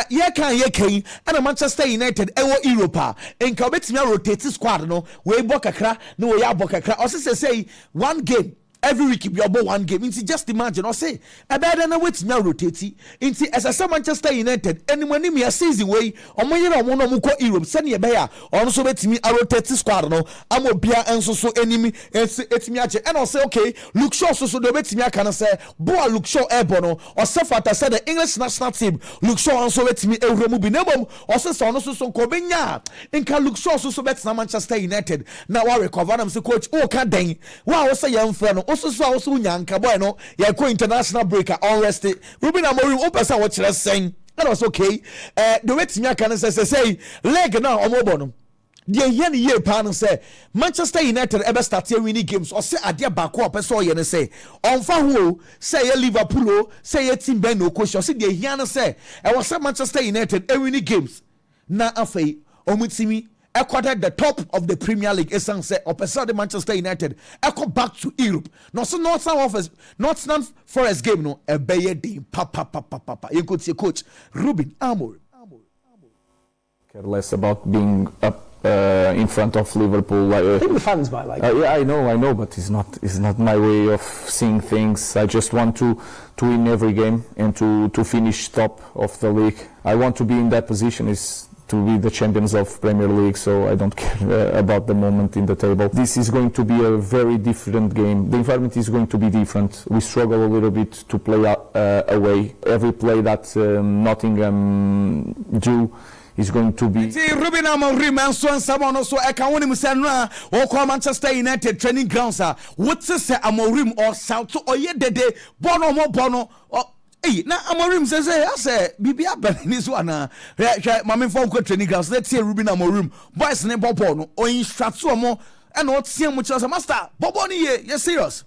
ye kan and Manchester United ewo Europa enka betimi rotate squad no we bo kakra no we abo kakra o se say one game every week you about one game into just imagine or say about na wait me rotate into as a Manchester United anyone me a season way or my year one no ko Europe send ye bear on so bet me a rotate squad no am obia enso so enemy etimi ache and I say okay look sure so do bet me aka say boy look sure airborne no or Safata said the English national team look sure on so bet me ewremu bi nebom or say so no so ko benya nka look sure so bet na Manchester United now we recover am say coach o ka den wa say yam friend no also nyanka boy no ya ko international break on rest Ruben Amorim o pesa wo kire sen that was okay the way timia kan say leg na omobo no de ye ne ye pa no say Manchester United ever start winning games or say ade ba ko pesa o ye ne say onfa ho say ye Liverpool o say ye team ben no coach say de here no say e was Manchester United winning games na afei omutimi accorded the top of the Premier League esan say opesa the Manchester United echo back to Europe no so Nottingham Forest game no ebeye din papa you could see coach Ruben Amorim care less about being up in front of Liverpool. I think the fans might like yeah, I know, but it's not my way of seeing things. I just want to win every game and to finish top of the league. I want to be in that position is to be the champions of Premier League, so I don't care about the moment in the table. This is going to be a very different game. The environment is going to be different. We struggle a little bit to play away. Every play that Nottingham do is going to be. See, Ruben Amorim and so and someone also I can win him or call Manchester United training grounds. What's say Amorim or South or ye de Bono or hey, now Amorim says, I say, Bibia Ben this one. Mammy folk training grounds. Let's see Ruben Amorim, boys name Bobono, or in Stratsomo, and what see much as a master. Boboni, yes, serious.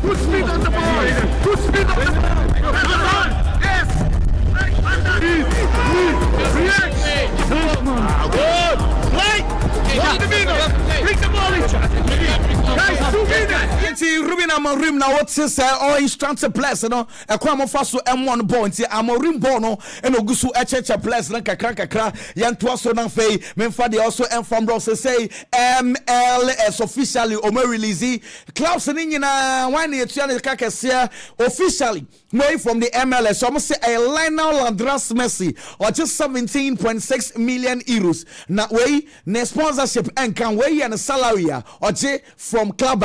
Put speed on the ball! Put speed on the ball! Yes! Good! Play! One minute! Bring the ball in! Guys, 2 minutes! Ruben Amorim now what says or is transfer place no e kwa mo fa so M1 ball nti Amorim ball no e no gusu echeche place na kakra yanto so na fei memfa de also inform bro say MLS officially o me release clubs ni nyina wan e tua ne kakese officially way from the MLS so say a Lionel Andres Messi or just 17.6 million euros na way ne sponsorship and can way and salary or J from club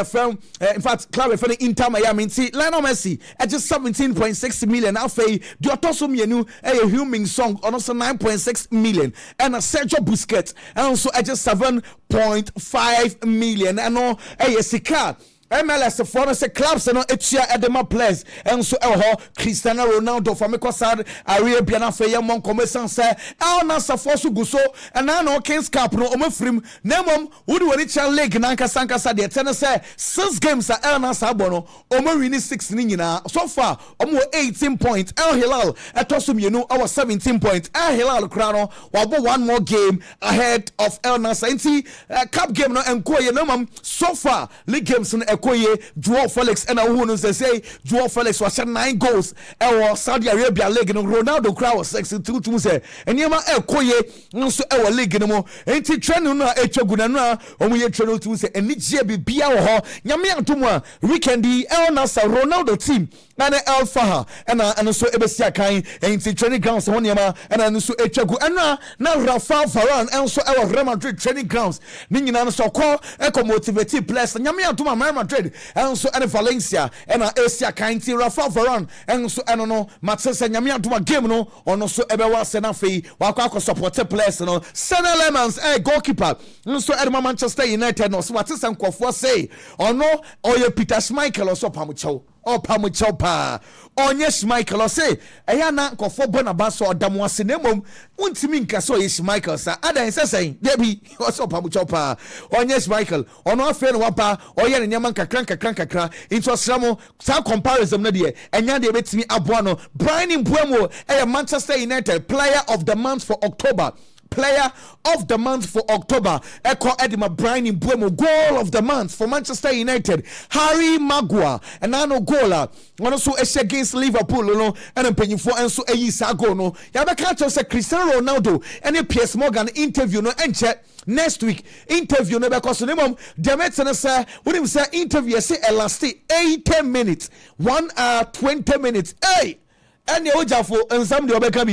from in fact club for the Inter Miami see Lionel Messi at just 17.6 million afei the otoso mienu a humming song on also 9.6 million and a Sergio Busquets and also at just 7.5 million and no a sika MLS for no say clubs no etua edema players enso ho Cristiano Ronaldo for me kwasad Arabia na fe yamon komesan say el nasa for so guso and na no Kings Cup no omafrim nemom wodi woni chan league na nkasa de ten say 6 games a el nasa bono omawini 6 ni nyina so far omo 18 points El Hilal etoso mienu our 17 points El Hilal krano wabo one more game ahead of El Nasa inti cup game no enkoye nemom so far league games no Koye, Joao Felix, and I want to say Joao Felix was 9 goals. Our Saudi Arabia league, and Ronaldo crowd was 62 to say. And Yama Koye, also our league no more. Ain't it training na Echoguna, or we train to say, and it's here be Biao, Yamia Tumwa, weekendy, El Nasa, Ronaldo team. And El Faha and so Ebesia Kain and the training grounds on Yama and so Echagu and now Rafael Varane and so our Real Madrid training grounds. Ningina so call eco motivated players and Yamia to my Madrid and so and Valencia and Asia Kain Rafael Varane and so I don't know Matses and Yamia to my game no or no so Ebewa Senafi Waka supported players no Senna Lemans goalkeeper and so at Manchester United no so Matses and Kwafo say or no or your Peter Schmeichel or so Pamucho. O pamuchopa onye Schmeichel o say eya na nkofo bonaba so odamo ase nemom untimi nka so ye Schmeichel sa adan sesen debi o so pamuchopa onye Schmeichel ono afa no wapa oye ne nyama kakra into asramo sa comparison na de enya de betimi aboa no Brian Mbuemo Manchester United player of the month for October. Player of the month for October. Echo Edima Brian Mbuemo goal of the month for Manchester United. Harry Maguire and Ano goaler. One also against Liverpool no and penny for and so sago no. Yabaka say Cristiano Ronaldo and PS Morgan interview no and check next week interview no because minimum Demetana say what him say interview say elastic 80 minutes 1 hour 20 minutes. Hey, and you jafo and some the obeka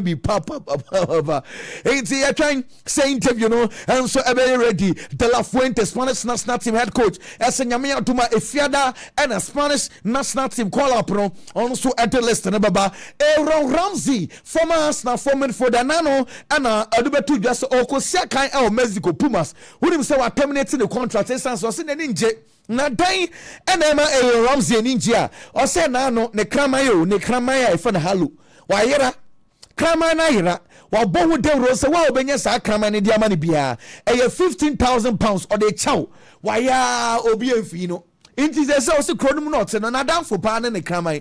be papa ain't he trying say interview no and so ready De La Fuente Spanish national team head coach as nyamia tuma efiada and a Spanish national team call up no also at the list na baba Aaron Ramsey former Arsenal former for Danano and adubetu just okosia kan Mexico Pumas who him say wa terminating the contract essence so say ninje na dan enema Ramsey ninja o say na no ne kramaya ifa na halu wa yera krama na yera wa bohu de rose wa obenya sa krama ne dia mane bia 15,000 pounds or the chow wa ya obi enfi no inti ze se o se kronum not no na dan fo pa ne krama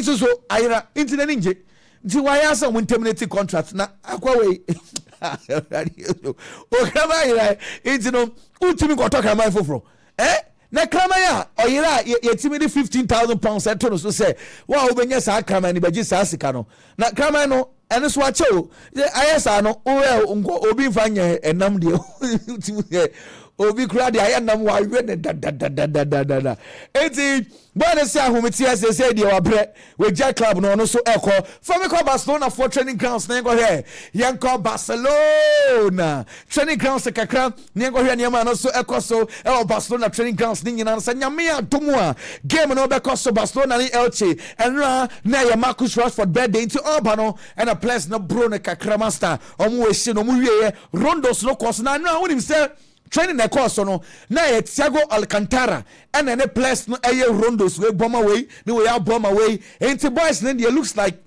so ayera inti ne ninje nti wa ya sa mun terminate contract na akwa we o krama yera inti no ultimi ko to krama foforo na kramaya oyira yetimi di 15,000 pounds eto no so say wa obenya sa krama ni baji sa sika no na krama no ene so ache o ayesa no o obi mfanye enam de obi kura de ayanam wa we da enti bwana se ahometi ase de wa bre we ja club no so eko for me call Barcelona for training grounds na go here yan call Barcelona training grounds kakra na go here niam no so eko so Barcelona training grounds ni nyina sa nyame adomu a game no be call so Barcelona ni Elche and na ya Marcus Rashford birthday into Urbano and a place no bro na kakra master omo we shi no mu wie rondos no course na won him say training na course no na Thiago Alcantara and any place no rondos we bomber way no we are bomber way and boys then it looks like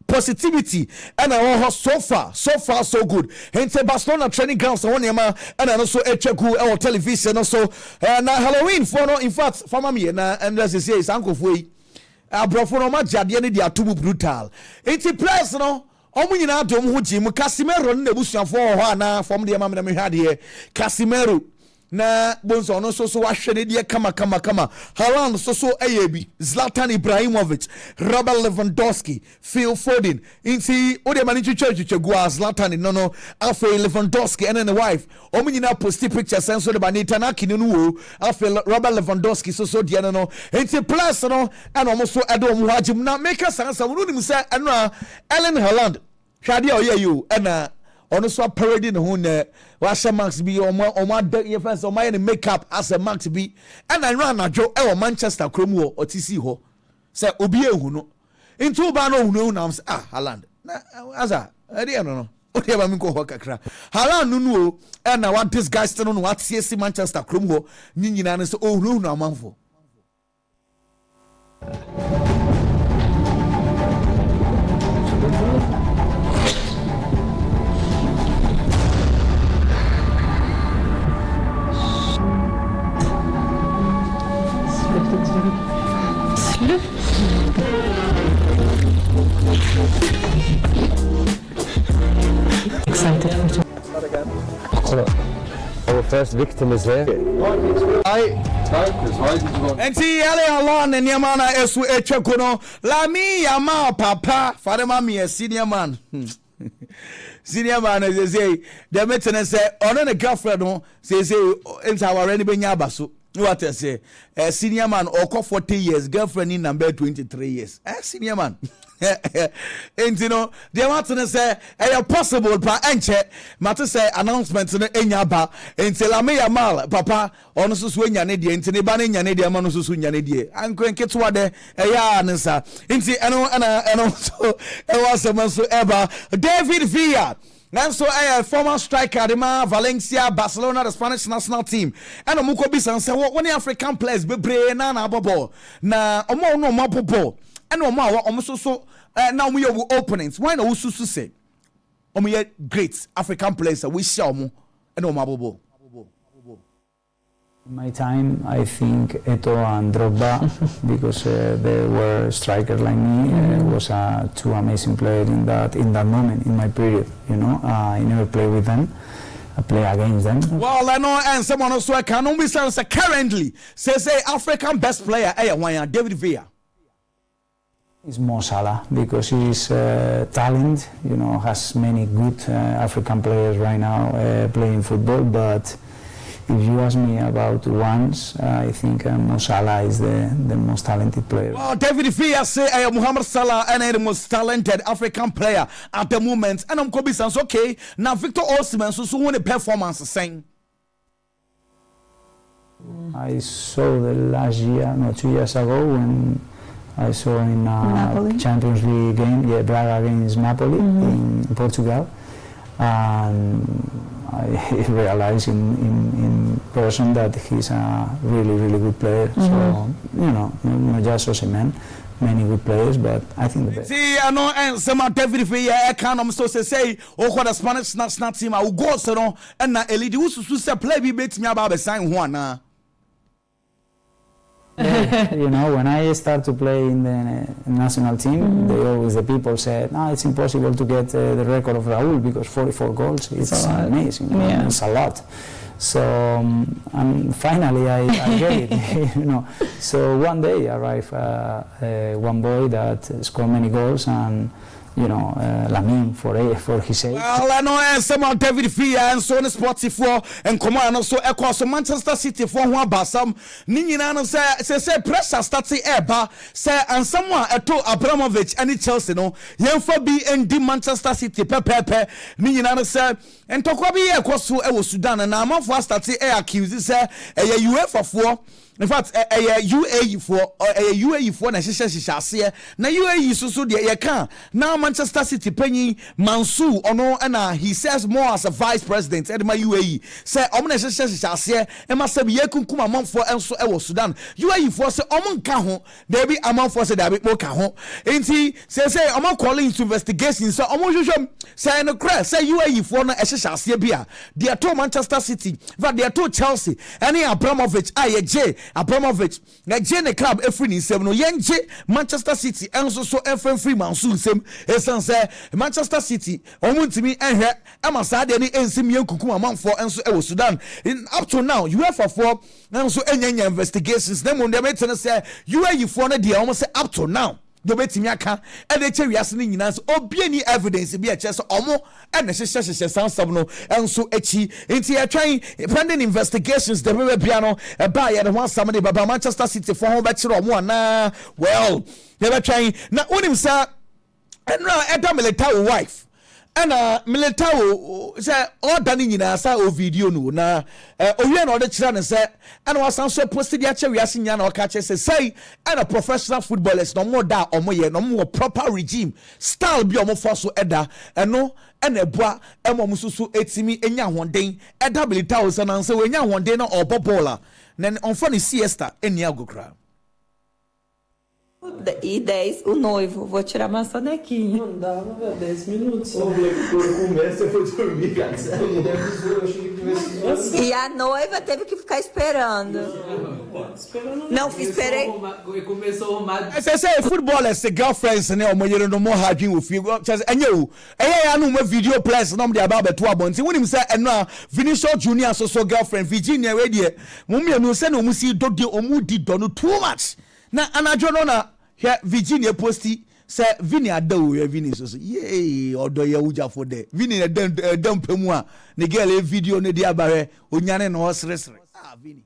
positivity and so far so good and Barcelona training grounds one yama and also echeku our television also na Halloween for no in fact for me na and as say is uncle foi abrofo no ma jade ne dia tubu brutal and place no omu nyina dom ho jim Casemiro na busuafo ho ana fom de ma me hade Casemiro na bonso no so wahwe ne de kama Haaland so ayebi Zlatan Ibrahimovic Robert Lewandowski Phil Foden inti ode mani chuchegua Zlatan no afa Lewandowski and the wife omu nyina posti pictures and so de banita na kinu wo afa Robert Lewandowski so de no inti plus no and almost adom ho agim na make sense wonu nim say eno Erling Haaland hwade oyeyu and ono so parade no ho na wa max bi omo ye fans omo ye makeup as a max bi and I run adwo e Manchester krom wo otisi ho say obi ehu no into ba no hu no na Haaland na asa ade no okay ba mi ko ho kakra hala nunu o na what this guy still no what CSC Manchester krom ho nyina no so ohunu amanfo Our first victim is here. And see, alone and Yamana Esu Echekono, Lami Yama Papa, Father Mammy, a senior man. Senior man, as they say, the maintenance say, on a girlfriend, say, into our enemy Yabasu. What I say, a senior man, or 40 years, girlfriend in number 23 years. A senior man. And you know, they want to say, possible, but enche, matter say announcement in Yaba, and tell me a mal, papa, on Suswin Yanidi, and Tinibani Yanidi, Manusun Yanidi, and Queen Kitwade, a yarn, and also, it was a month ever, David Villa. And so former striker Dema Valencia Barcelona the Spanish national team and omuko bisa say one African players be bre na abobo na omo no mapopo and omo so now we have openings why no susu say omo great African players we share omo and omo abobo. In my time, I think Eto'o and Drogba, because they were strikers like me, was two amazing players in that moment in my period. You know, I never played with them. I play against them. Well, I know, and someone also can only say currently says African best player, David Villa. It's Mo Salah because he's talent. You know, has many good African players right now playing football, but. If you ask me about ones, I think Mo Salah is the most talented player. Well, David Villa say Muhammad Salah and the most talented African player at the moment. And I'm Kobe sounds okay. Now Victor Osimhen so won the performance saying. I saw the last year, no 2 years ago when I saw in Champions League game, Braga against Napoli in Portugal. And I realized in person that he's a really good player. So, you know, not just Osimhen, many good players, but I think the best. See, I know, and some David Villa, I can't so say, what the Spanish national team, I will go so and now Elidi who say play be beat me about the sign one. You know, when I start to play in the national team, the people said, no, it's impossible to get the record of Raúl because 44 goals, it's amazing, it's a lot. So, and finally I get it, you know. So one day arrived one boy that scored many goals and, you know, Lamine for his age. Well, I know some David Villa and so on sports for and come on also across Manchester City for one basam. Nina say pressure starts eba say and someone to Abramovich and Chelsea no yemfa be and Manchester City pepe Nina say and to be across Sudan and I'm for start accuse say UEFA for. In fact, UAE for na shishase na UAE so de ye kan now Manchester City penny Mansour ono and he says more as a vice president at my UAE say omo na shishase e ma say ye kunkum amanfo enso e wo Sudan UAE for say omo nka ho there be amanfo say there be mo ka ho enti say omo calling to investigation so omo hwehwem say no crash say UAE for na shishase bia they to Manchester City but they to Chelsea any Abramovich Abramovich na jene club every ni sem no yenje Manchester City enso so every free Mansour sem esan say Manchester City omuntimi enhwe amasa de ni ensim yenkukum amanfo enso e wo Sudan up to now UEFA for enso enyanya investigations dem on dem etene say UAE for na dia almost say up to now do betimi aka e de che wiase ni nyina so obi any evidence bi a che so omo e na hyehyehye sansam no enso echi enti e twan pending investigations de be bia no e ba ye de ho asam de baba Manchester City for ho be kire omo ana well they be twan na unim sa enra eda military wife ana militao say order ni nyina sa o video no na owie na ode kira ne say ana wasan so post dia che wiase nya na oka che say ana professional footballers no more da omoye no more proper regime style bi omo for so eda eno ana ebua emo mususu etimi enya honden eda militao say na say we nya honden na obobola na onfo ne siesta eni agokra. E 10, o noivo. Vou tirar uma sonequinha. Não dava, velho, 10 minutos. O começo foi dormir, cara. E a noiva teve que ficar esperando. Não, esperei. Começou a arrumar. Você say football as girlfriends né o moyero no more hardin o fio. Enye ya no uma video plus no de aba beto abonti. Wonim say eno a Vinicius Junior so girlfriend Virginia we de. Mo mienu say no mu si dodi omu di do no too much. Na anajo no na here Virginia posti say Vini adawo ya Vini so ye odo ya uja for there Vini dem pemu a ne girl e video ne dia bare onyane no sresre Vini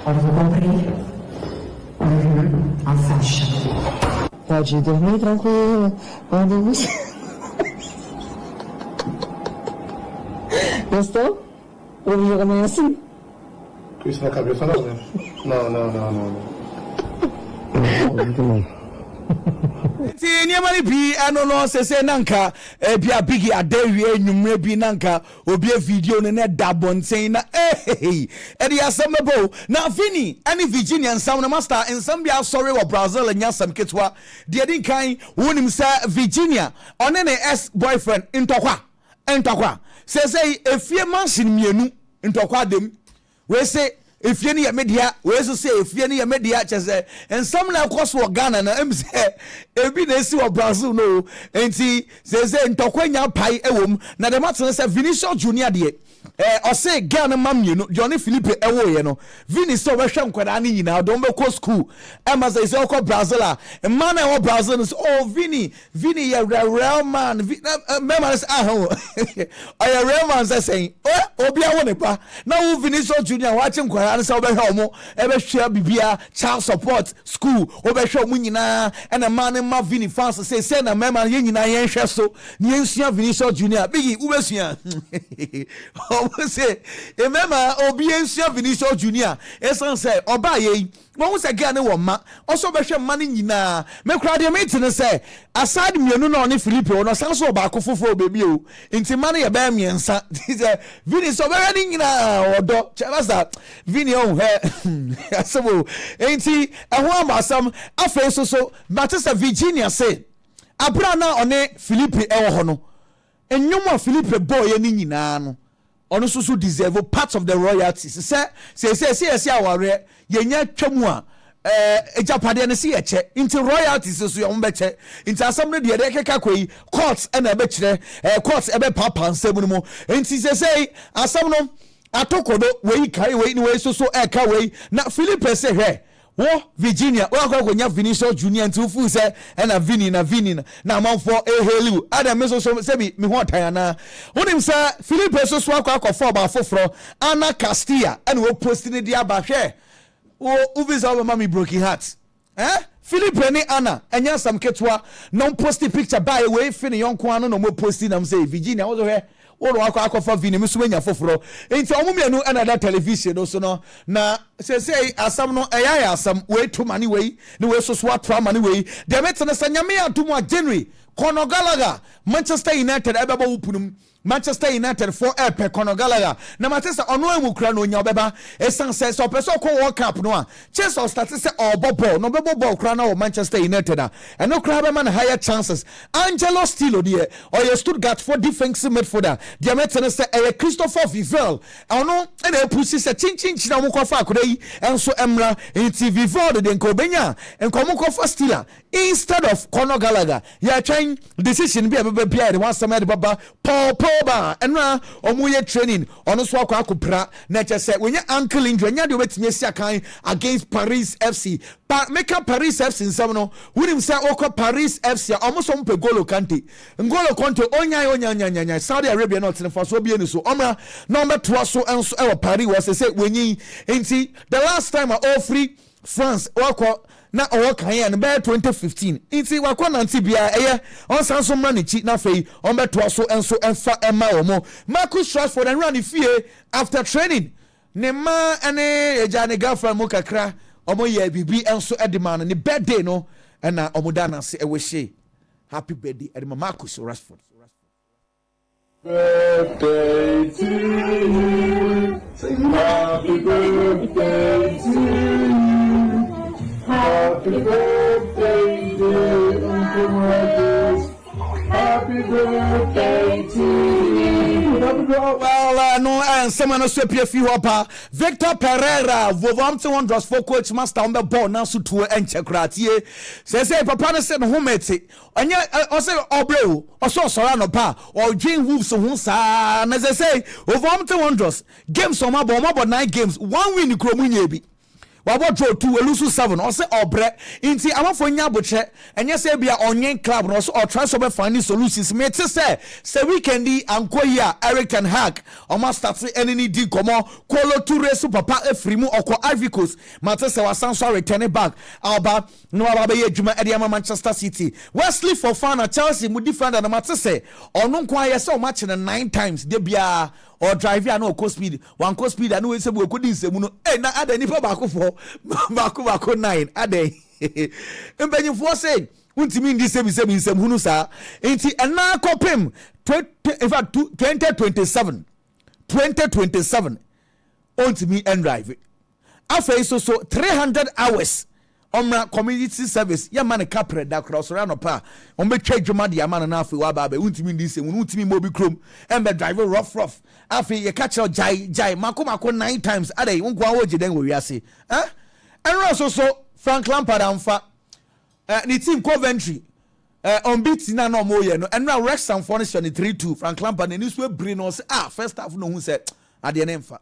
Ora vou cumprir. A faixa. Pode dormir tranquilo quando você gostou? Vamos jogar amanhã assim? Isso na cabeça não, né? Não. Ti niamani bi no se nanka bia bigi adewie nwumre bi nanka obi video ne na dabonten na edi asamebo na Vini ani Virginia nsam na master nsam bia sorry wa Brazil nya sam ketwa de din kan wonim sa Virginia one ne ex boyfriend ntokwa say efie mansion mienu ntokwa dem we say efie ne ya media we so say efie ne ya media chese ensam na koso wo Ghana na em say ebi na esi wo Brazil no enti say ntokwanya pai ewom na de maten say Vinicius Junior de o say Ghana mamienu Johnny Philippe ewo ye no Vini so we hwe nkwada ne nyina don be ko school e ma say ko Brazil a man e wo Brazil no oh Vini ya real man mema say oh ya real man say obi a wo ne pa na wo Vinicius Junior wa che nkwada ne say wo be hwe omo e be hwe bibia child support school wo be hwe omo nyina e na man ma Vini fans say na mema ye nyina ye hwe so ne nsua Vinicius Junior bigi wo be sua say remember obi ensua Vinicius Junior esan say oba ye won say girl ne wo ma also be hwe ma ne nyina me kra de me tin say aside mienu na oni Philippe no san so ba akofofo baby o nti ma ne ye ba miensa say Vini so be ne nyina odo chelasa Vini o he asebo nti ehwo amasam afa so Batista Virginia say abra na oni Philippe ewo ho no enyum Philippe boy ye ni nyina no ono so deserve part of the royalties say aware yenya twam a ejapade ne se ye che into royalties so yo mbeche into asam ne de keka koi courts e na be kire courts e be papa nsem no mo into say asam no atokodo we kai we ni we so e ka we na Philippe say he wo Virginia wo akwa nya Vinicius Junior nti fu se na Vini na amanfo ehelu ada me so se bi me ho tan na wonim sa Philippe so akwa for ba foforo Ana Castilla and wo post ni dia ba hwe wo uvisa wo mami broken heart Philippe ni Ana enya sam ketwa non post picture by we fini yonko anu no mo post na say Virginia wo hwe wo akwa for Vini me so nya foforo enti omumienu na da television no so no na say asam no eya asam we to money we no we so atra money we de metene sanyame adumu a January Conor Gallagher Manchester United ebeba wupunum Manchester United for Conor Gallagher na matesa ono emukura no nya obeba esan say so person ko World Cup no a Chelsea start say ball no bebo ball kura na Manchester United a eno kura be man higher chances Angelo Stilo de or your Stuttgart for defensive midfielder de metene say Christopher Vivel ono e na push say chin na mo kofa akura yi enso emra enti Vivel de nko benya enko mo kofa Stiller instead of Conor Gallagher ya train decision be bia de one some de baba Paul ba enra omuye training ono so akwa akopra na chese wenye ankle injury nya de obetime sia kan against Paris FC make up Paris FC nsam no wunim say okwa Paris FC omoso mpe Golo Kante onya Saudi Arabia not in for so bi eni so omra number 2 so enso e Paris was say wenyi enti the last time all free France wakwa na owo kan ya no be 2015 inti wakwa nanti bia eye on san so mra ne chi na fei on be to so enso enfa ema omo Marcus Rashford and run fie after training ne ma ene eja ne girlfriend mo kakra omo ye bibi enso edman ne birthday no na omo da na se e we she happy birthday edman Marcus Rashford. Birthday to you. Happy birthday to you. Happy birthday, dear Uncle Marcus. Happy birthday to you. Well, no, and someone else appear few up. Victor Pereira, Wolverhampton Wanderers for coach master on the ball now so to enter kratie. Say papa said home mate. And yeah, also Obreu, also Sorano pa or Jane Wolves so sa. And as I say, Wolverhampton Wanderers games on my ball, about 9 games, 1 win in Kromunyebi. Wabo draw 2 elusu 7 or say obre inti amafo nya boche enye say bia onyen club no so or try so be find solutions me te say weekendi anko ya Eric Ten Hag o ma start enemy di komo Kolo Toure so papa efrimu okọ Ivory Coast mate say wasan so return back alba no aba be adwuma e dey Manchester City Wesley Fofana Chelsea mu defender na mate say onu nko aye say o match na 9 times de bia or drive ya no coast speed one coast speed and we say we could nsemu no na ada nipa baako for baako 9 ada embanyi for say untimi ndi sebi nsem hunu sa enti na kopem in fact 2027 untimi and drive afei so 300 hours omra community service ya man capre da cross run pa on be twa dwuma de man na afi wa ba ba untimi ndi nsem untimi mo bi krom embe drive rough afi ye catch jai mako 9 times adai wonko awo giden we wiase enro so Frank Lampard amfa ni team Coventry unbeaten na no mo ye no enro Wrexham for 3-2 Frank Lampard ni so bri no say first half no hu say ade na emfa.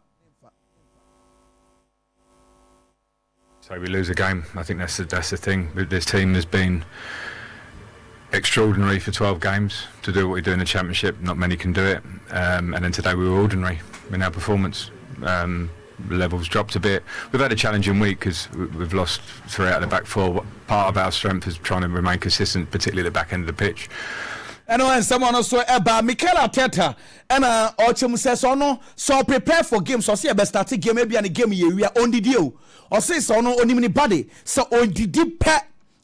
So we lose a game. I think that's the thing. This team has been extraordinary for 12 games to do what we do in the Championship. Not many can do it. And then today we were ordinary in our performance. Levels dropped a bit. We've had a challenging week because we've lost 3 out of the back 4. Part of our strength is trying to remain consistent, particularly at the back end of the pitch. And when someone also about Mikel Arteta and Ochum says so prepare for games so see a best start game maybe and a game we are on the deal or say so no only anybody so on the deep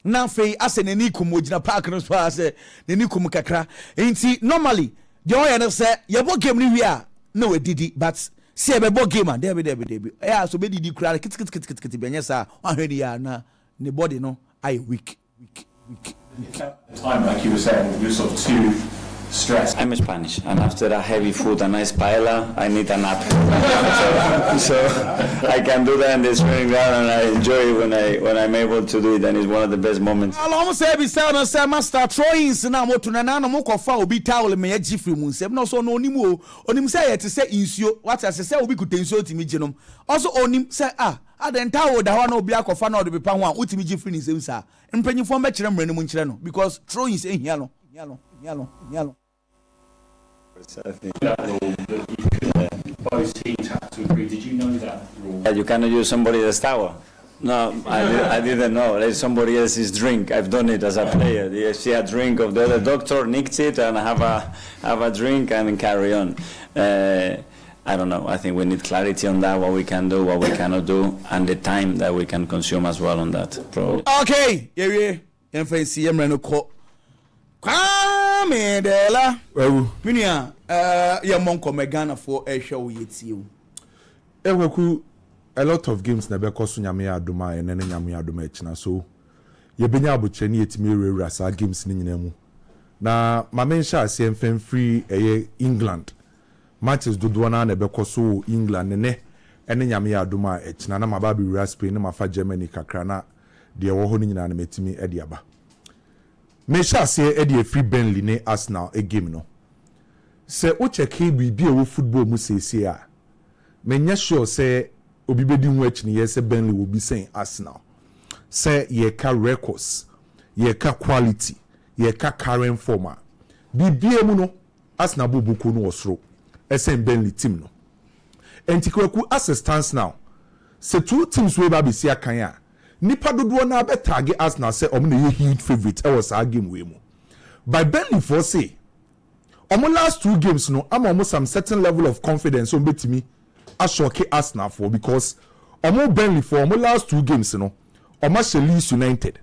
na fei ase neni kumo gina park no so ase neni kumo kakra enti normally the oya no say ye bo game ni we a no we didi but see e be bo game and there be so be didi kura kit benye sa ahwedi ya na ne body no I weak. Time, like you were saying, you're sort of too stressed. I'm Spanish, and after a heavy food, a nice paella, I need a nap. so I can do that in the training ground, and I enjoy it when I'm able to do it, and it's one of the best moments. I'll almost say, say, master, throwing now, what to Nana Mokofa will be towel, me a Jeffrey Moonsem, no so no nimo, on him say to say insure, what I say, we could insult him, genome. Also on him say, adenta da ho na obi akofa na obi pa ho a utimi gifri ni sem sa empanyifo me kire mrenu mu nkire no because throwing is ehia no Both teams have to agree. Did you know that rule? You cannot use somebody else's towel. No, I didn't know. It's somebody else's drink. I've done it as a player. You see a drink of the other doctor, nicked it, and have a drink and carry on. I don't know. I think we need clarity on that, what we can do, what we cannot do, and the time that we can consume as well on that. Probably. Okay. Yeah. Fancy Emreno ko. Kwame dela. Minia ya monko megana for a show yetiu. Eweku a lot of games na be koso nyame adoma ene ne nyame adoma echina so ye benya abuche ni etimi rewura sa games ni nyina mu. Na ma mensha ase mfem free England. Matches dodo na be koso England ne ene nyame adoma echina na mababi rewura Spain na mafa Germany kakra na de wo ho ni nyina na metimi ede aba. Mesha se ede free Burnley ne Arsenal a game no. Se o check bi e wo football mu sese a menya sure say obi bedi hu achi ne yese Burnley will be saying Arsenal. Say ye ka records, ye ka quality, ye ka current form. Bibie mu no Arsenal bobuku no osro. Esen Burnley team no. Enti kwaku as it stands now. Se two teams we ba be sia kan a nipa dodoɔ na be target Arsenal say omo na huge favorite e was our game we mu by Burnley for say omo last 2 games no am omo some certain level of confidence on betimi ashoke Arsenal for because omo Burnley for omo last 2 games no omo she Leeds United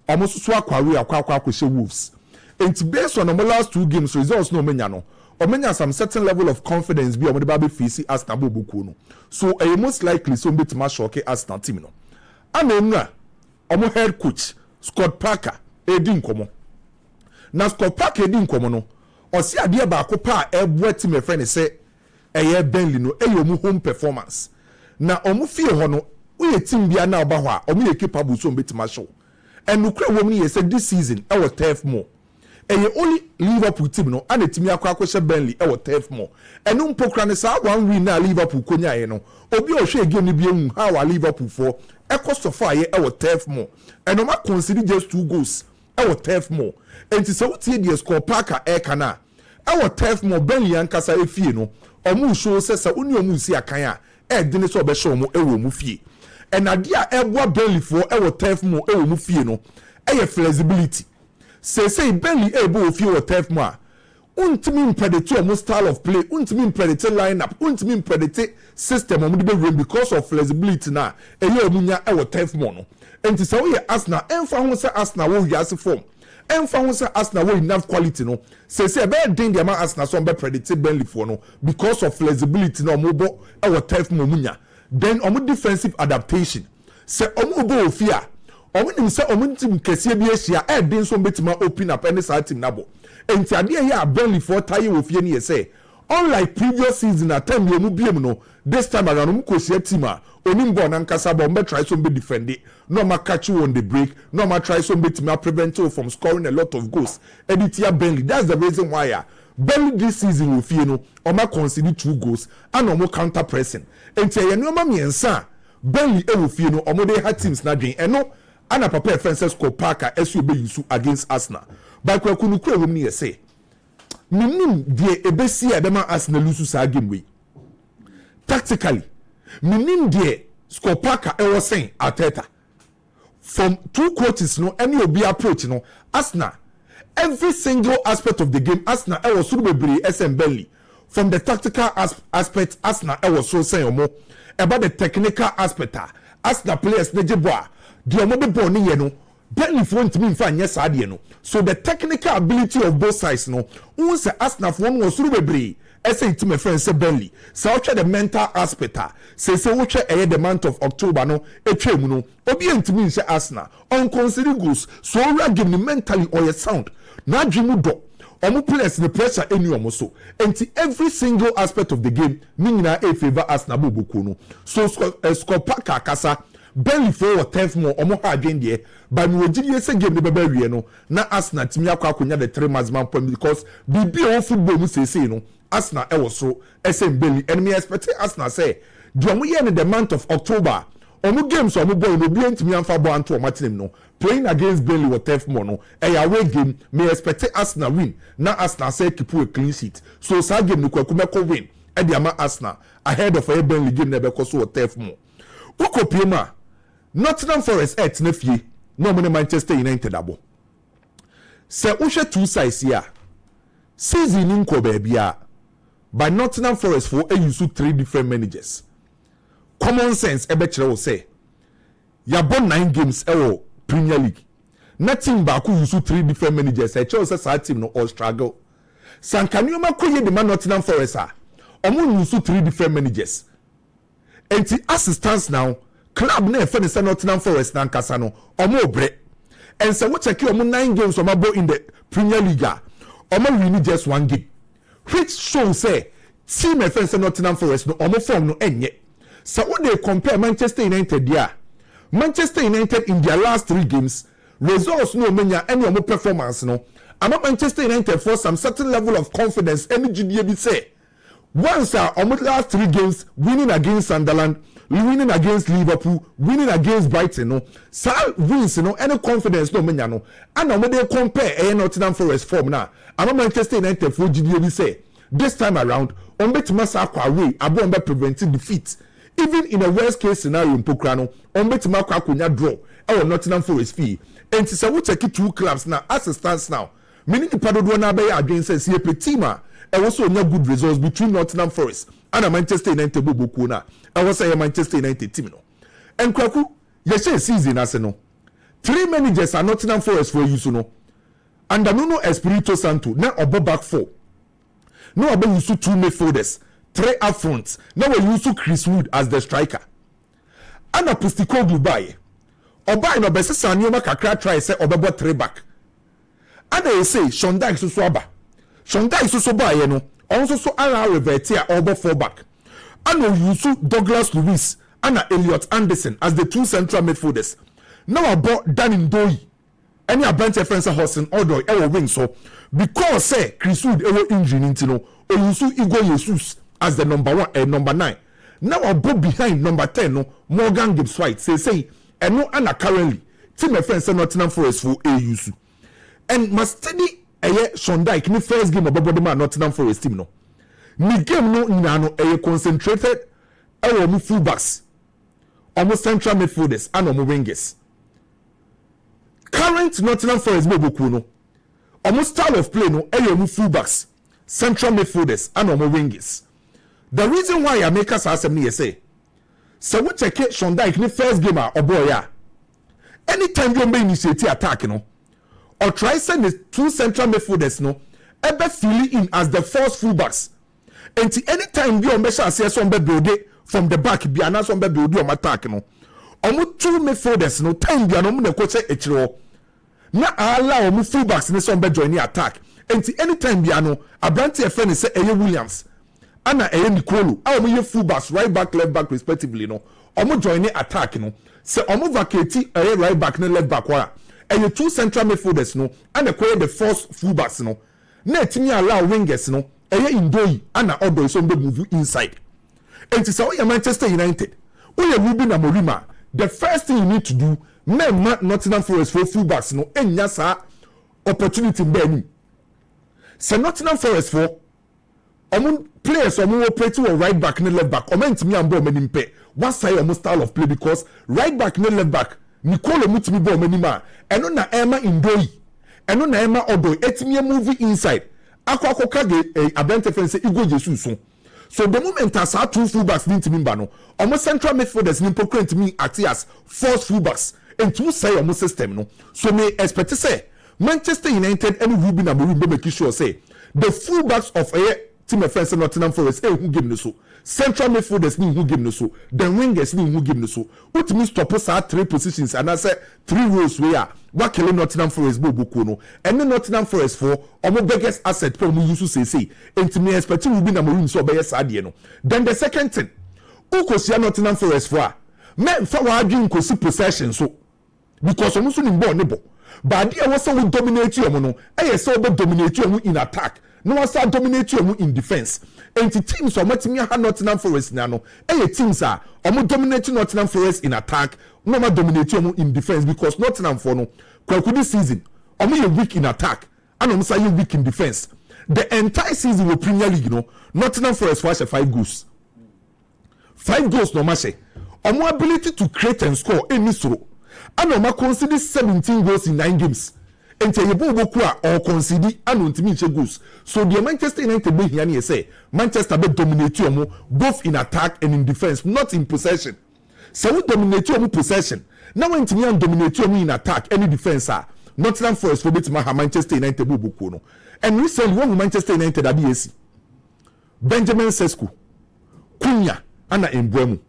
omo so akwa she Wolves and based on omo last 2 games results no menya no omenya some certain level of confidence bi omo de ba be face Arsenal bobuku no so most likely so betima ashoke Arsenal team no amena omo head coach Scott Parker edi nkomo na Scott Parker edi nkomo no osi ade ba akopa ebo team e friend say eye Burnley no omu home performance na omu fie ho no we team bia na oba ho a omu ye capable so betima show and nukre wo mu ye say this season e was tough more only Liverpool team no and team akwa she Burnley e was tough more enu mpokra ne sa one win na Liverpool konya ye no obi o hwe game ni bia hu how our Liverpool for e cost of fire e was tough more and ma consider just 2 goals e was tough more and ti so tie the score Parker e kana e was tough more Burnley ankasa e fie no omu show say sa oni omu si akan a e de ne so be show mo e wo mu fie and adia e bo Burnley for e was tough more e wo mu fie no e flexibility say Burnley able feel what tough more untimi predict your style of play untimi predict lineup untimi predict system on the room because of flexibility na omunya e what tough more no enti say we Arsenal emfa ho say Arsenal wo yase form emfa ho say Arsenal wo enough quality no say be den the man Arsenal so be predict Burnley for no because of flexibility na omubo e what tough more munya then omu defensive adaptation say omubo ofia omu nim say omu team kese bi ahia e den so betima open up any side team nabo enti ade here Burnley for tie wo fie ne say unlike previous season at time you mu biem no this time around mu kosia team a onim ball na nkasa ball me try so be defend it no ma catch you on the break no ma try so betima prevent you from scoring a lot of goals editia Burnley that's the reason why Burnley this season wo fie no o ma concede 2 goals and o mo counter pressing enti ye no ma miensa Burnley e wo fie no o mo dey hard teams na dwen eno ana papa defense score Parker esu be use against Arsenal by kwakunu kura wom ne say minim die ebesi e be ma Arsenal lose sa game we tactically minim die score Parker e was saying Arteta from 2 coaches no any obi approach no Arsenal every single aspect of the game Arsenal e was so bebre SM Burnley from the tactical aspect Arsenal e was so saying omo about the technical aspect Arsenal players nejeboa the omo ball ni ye no Burnley for ntimi mfa anya saade no so the technical ability of both sides no won say Arsenal for no so bebre say team friends say Burnley so watch the mental aspect say watch the month of October no etwem no obi ntimi say Arsenal on consider goals so we game mentally or your sound na dwemu do omo players the pressure eni omo so enti every single aspect of the game ni nyina e favor Arsenal boboku no so score Parker kasa Burnley for what 10th more omo ha adwen de but we gidi say game the baba wie no na Arsenal timi akwa akonya the 3 maximum point because bibi on football mu say no Arsenal e was so SM Burnley and me expect Arsenal say do omo ye in the month of October omo games omo boy no bi ntimi amfa bo anto omo team no playing against Burnley what 10th more no e away game me expect Arsenal win na Arsenal say keep a clean sheet so sa game no kwaku meko win e dey ama Arsenal ahead of a Burnley game na be ko so what 10th more ukopima Nottingham Forest at Nefie, no money Manchester United abo. Se ushe 2 sides here. Season in Kobebia. By Nottingham Forest for a use 3 different managers. Common sense ebechere will say. Ya born 9 games ewo Premier League. Nothing baku use 3 different managers. I chose a team no all struggle. Sankanyoma koye the man Nottingham Forest are. Omo use 3 different managers. And the assistants now. Club na efe ne Nottingham Forest na nkasa no omo obre and so what check omo 9 games omo bo in the Premier League omo win just 1 game which shows say team efe Nottingham Forest no omo form no enye so when they compare Manchester United there Manchester United in their last 3 games results no menya any omo performance no ama Manchester United for some certain level of confidence energy be say once omo last 3 games winning against Sunderland winning against Liverpool, winning against Brighton, no. So wins, no, any confidence, no menya no. And now when they compare Nottingham Forest form now, I'm Manchester United for GDB say this time around, on bet massa away, abo on preventing defeat even in a worst case scenario mpokra no on betima kwa akonya draw e Nottingham Forest fee enti se wo check two clubs now as it stands now meaning the padodo na be adwen say see a team a e wo so onya good results between Nottingham Forest and Manchester United boboku na e wo say Manchester United team no enkwaku ye say season ase no 3 managers are Nottingham Forest for you so no and Nuno Espirito Santo na obo back 4 no obo use 2 midfielders 3 up front now we use Chris Wood as the striker ana Postecoglou buy oba no bese sanioma kakra try say obebo 3 back ana you say Shondai so aba Shondai so buy no also so ara revert here obo 4 back ana use Douglas Luiz ana Elliot Anderson as the 2 central midfielders now about Danny Ndoye any abante friends Hudson Odoi e win so because say Chris Wood e injury ntino o use Igor Jesus as the number 1 and number 9 now about behind number 10 no Morgan Gibbs White say and no ana currently team my friends Nottingham Forest for use and must study Shondai ni first game about the Nottingham Forest team no ni game no nyano concentrated mu fullbacks almost central midfielders and mu wingers. Current Nottingham Forest boboku no almost style of play no mu fullbacks central midfielders and mu wingers. The reason why I make us asem ni say so we check Shondai ni first game or boy ya anytime you may initiate attack no or try send the 2 central midfielders no ebe fill in as the first fullbacks and anytime you measure say some be build from the back bi ana some be build on attack no omo 2 midfielders no time bi ana mo na coach echiro na allow omo fullbacks ni some be join the attack and anytime bi ano abranti e friend say Eye Williams ana Nicolo omo ye fullbacks right back left back respectively no omo join the attack no say omo vacate right back and left back wara and 2 central midfielders no and the first fullbacks no na etimi allow wingers no Ndoye ana Odoi so move inside and to say Manchester United we Ruben Amorim the first thing you need to do Nottingham Forest for fullbacks no enya sa opportunity be say Nottingham Forest for players operate or right back and left back ntimi ambo menimpe one side almost style of play because right back and left back Nicolo mutimi bo menima eno na Emma Ndoye eno na Emma Odoi etimi move inside akwa kage abente fence Igor Jesus so the moment as 2 fullbacks ntimi mba no almost central midfielders ni pokra ntimi as first fullbacks and 2 say almost system no so me expect say Manchester United and Ruben Amorim be make sure say the fullbacks of team offense Nottingham Forest who give no so central midfielders ni who give no so the wingers ni who give no so what means stop us at 3 positions and I say 3 rows where what killing Nottingham Forest boboku no and Nottingham Forest for omo biggest asset for mu use say and me expect will be na Amorim so be sadie no then the second thing who kosia Nottingham Forest for men fa wa adwin kosi possession so because omo so ni ball ne bo but there was so dominate you no say obo dominate you in attack no one start dominate you in defense and the teams are matching Nottingham Forest now teams are dominating Nottingham Forest in attack no more dominate you in defense because Nottingham for no this season you weak in attack and say you weak in defense the entire season of Premier League Nottingham Forest was 5 goals no match ability to create and score any so and consider 17 goals in 9 games and you or concede and untimi goals. So the Manchester United be here say Manchester be dominate you both in attack and in defense, not in possession. So we dominate you possession. Now when Timian dominate you in attack any defense Nottingham Forest for bit Manchester United boboku no. And recently when Manchester United abc Benjamin Sesko Cunha and Mbeumo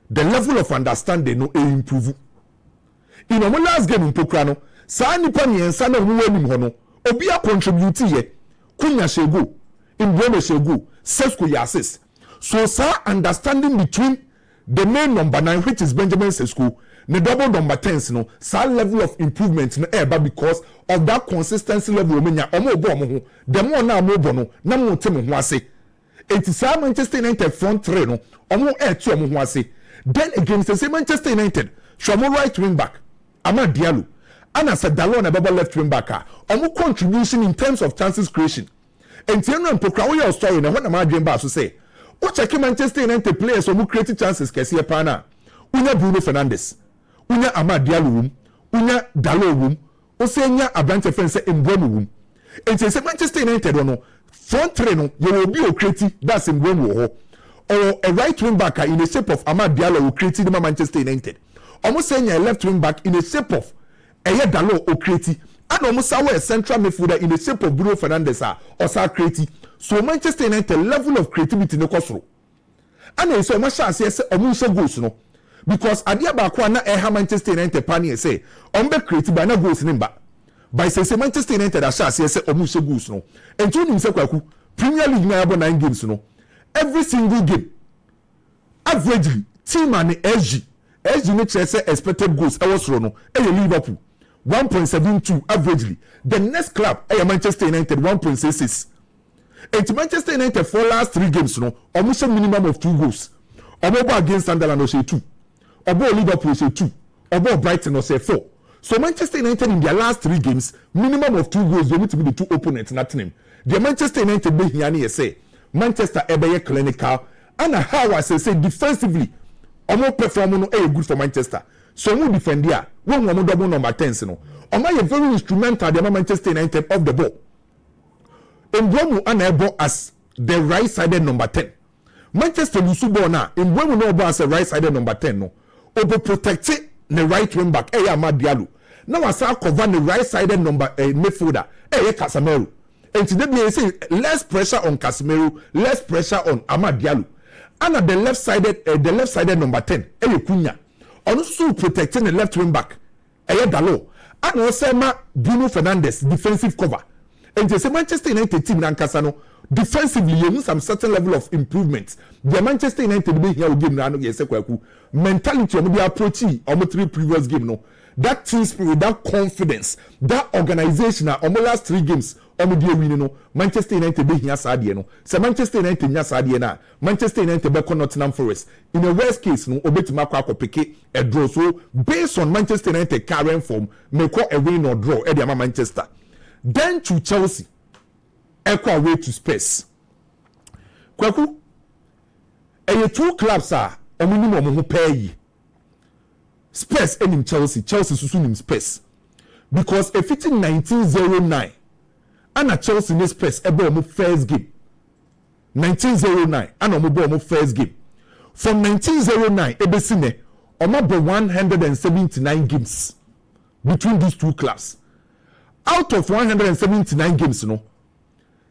the level of understanding no improve. In our last game in Pokrano saa nipa miensa na wo anim ho no obi a contribute ye Cunha shego Mbeumo shego Sesko ya assist so saa understanding between the main number 9 which is Benjamin Sesko the double number 10 no saa level of improvement no eba because of that consistency level omenya omo bo omo ho the more na omo bo no na mo tem ho ase enti saa Manchester United front 3 no omo tu omo ho ase then against the Manchester United shomo right wing back Amad Diallo and as a Dalon a left wing back contribution in terms of chances creation and Tiano and Pokrawa story now what am I doing back to say o check Manchester United players who create chances kesi pana unya Bruno Fernandes unya Amad Diallo wum unya Dalot wum o se nya Abrante Fence Mbeumo wum enti se Manchester United no front three no you will be o create that's Mbeumo ho or a right wing back in the shape of Amad Diallo who created Manchester United almost saying a left wing back in the shape of Dalot who created and almost a central midfielder in the shape of Bruno Fernandes or Sa created. So Manchester United level of creativity no kosro. And then so much say almost goals no because adia ba kwa na Manchester United pani say be creative by na goals nimba. By say Manchester United asha say almost goals no. And to nim say kwaku Premier League na abo 9 games no. Every single game averagely team and SG no say expected goals e was no Liverpool 1.72 averagely. The next club Manchester United 1.66. And Manchester United for last 3 games no almost a minimum of 2 goals. Obo against Sunderland no say 2. Obo Liverpool say 2. Obo Brighton no say 4. So Manchester United in their last 3 games minimum of 2 goals they need to be the 2 opponents nothing. The Manchester United be here say Manchester ebe clinical and how I say defensively omo perform no good for Manchester. So who defend here when we double number 10 no. Omo very instrumental the Manchester United off the ball. Mbeumo unable as the right-sided number 10. Manchester Lusubo na Mbeumo no as a right-sided number 10 no. Obo protect the right wing back Amad Diallo. Now as I cover the right-sided number midfielder Casemiro. And today we say less pressure on Casemiro, less pressure on Amad Diallo. And at the left-sided number 10 Cunha. Also protecting the left wing back Dalot. And also Bruno Fernandes defensive cover. And the Manchester United team Nankasano defensively you need some certain level of improvement. The Manchester United be here game na no yesekwaku mentality omo be approaching omo 3 previous game no. That team spirit, that confidence, that organization omo last 3 games omo dey win no. Manchester United be here saade no. Se Manchester United nya saade na Manchester United be Nottingham Forest. In a worst case no obetima kwa akopeke a draw. So based on Manchester United current form make a win or draw e dey Manchester. Then to Chelsea, equal way to Spurs. Kwaku, and 2 clubs are a minimum who pay. Spurs and in Chelsea susun in Spurs. Because if it's in 1909, and a Chelsea in Spurs ebo first game. 1909, and omo first game. From 1909, ebesine, omo 179 games between these 2 clubs. Out of 179 games no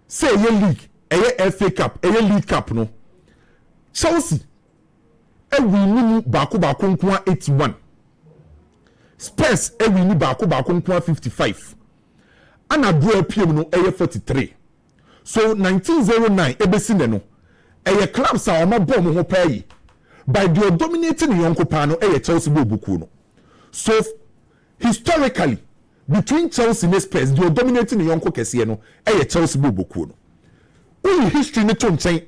say a league FA Cup League Cup no Chelsea win baako nko 81 Spurs win baako nko 55 ana draw PM no 43 so 1909 ebesine no clubs are on ball ho pay by the dominating yonko pa no Chelsea bobuku no so historically between Chelsea and Spurs, they are dominating the Yonko Kesiye no. Chelsea boboku no. Only history ne to nchen.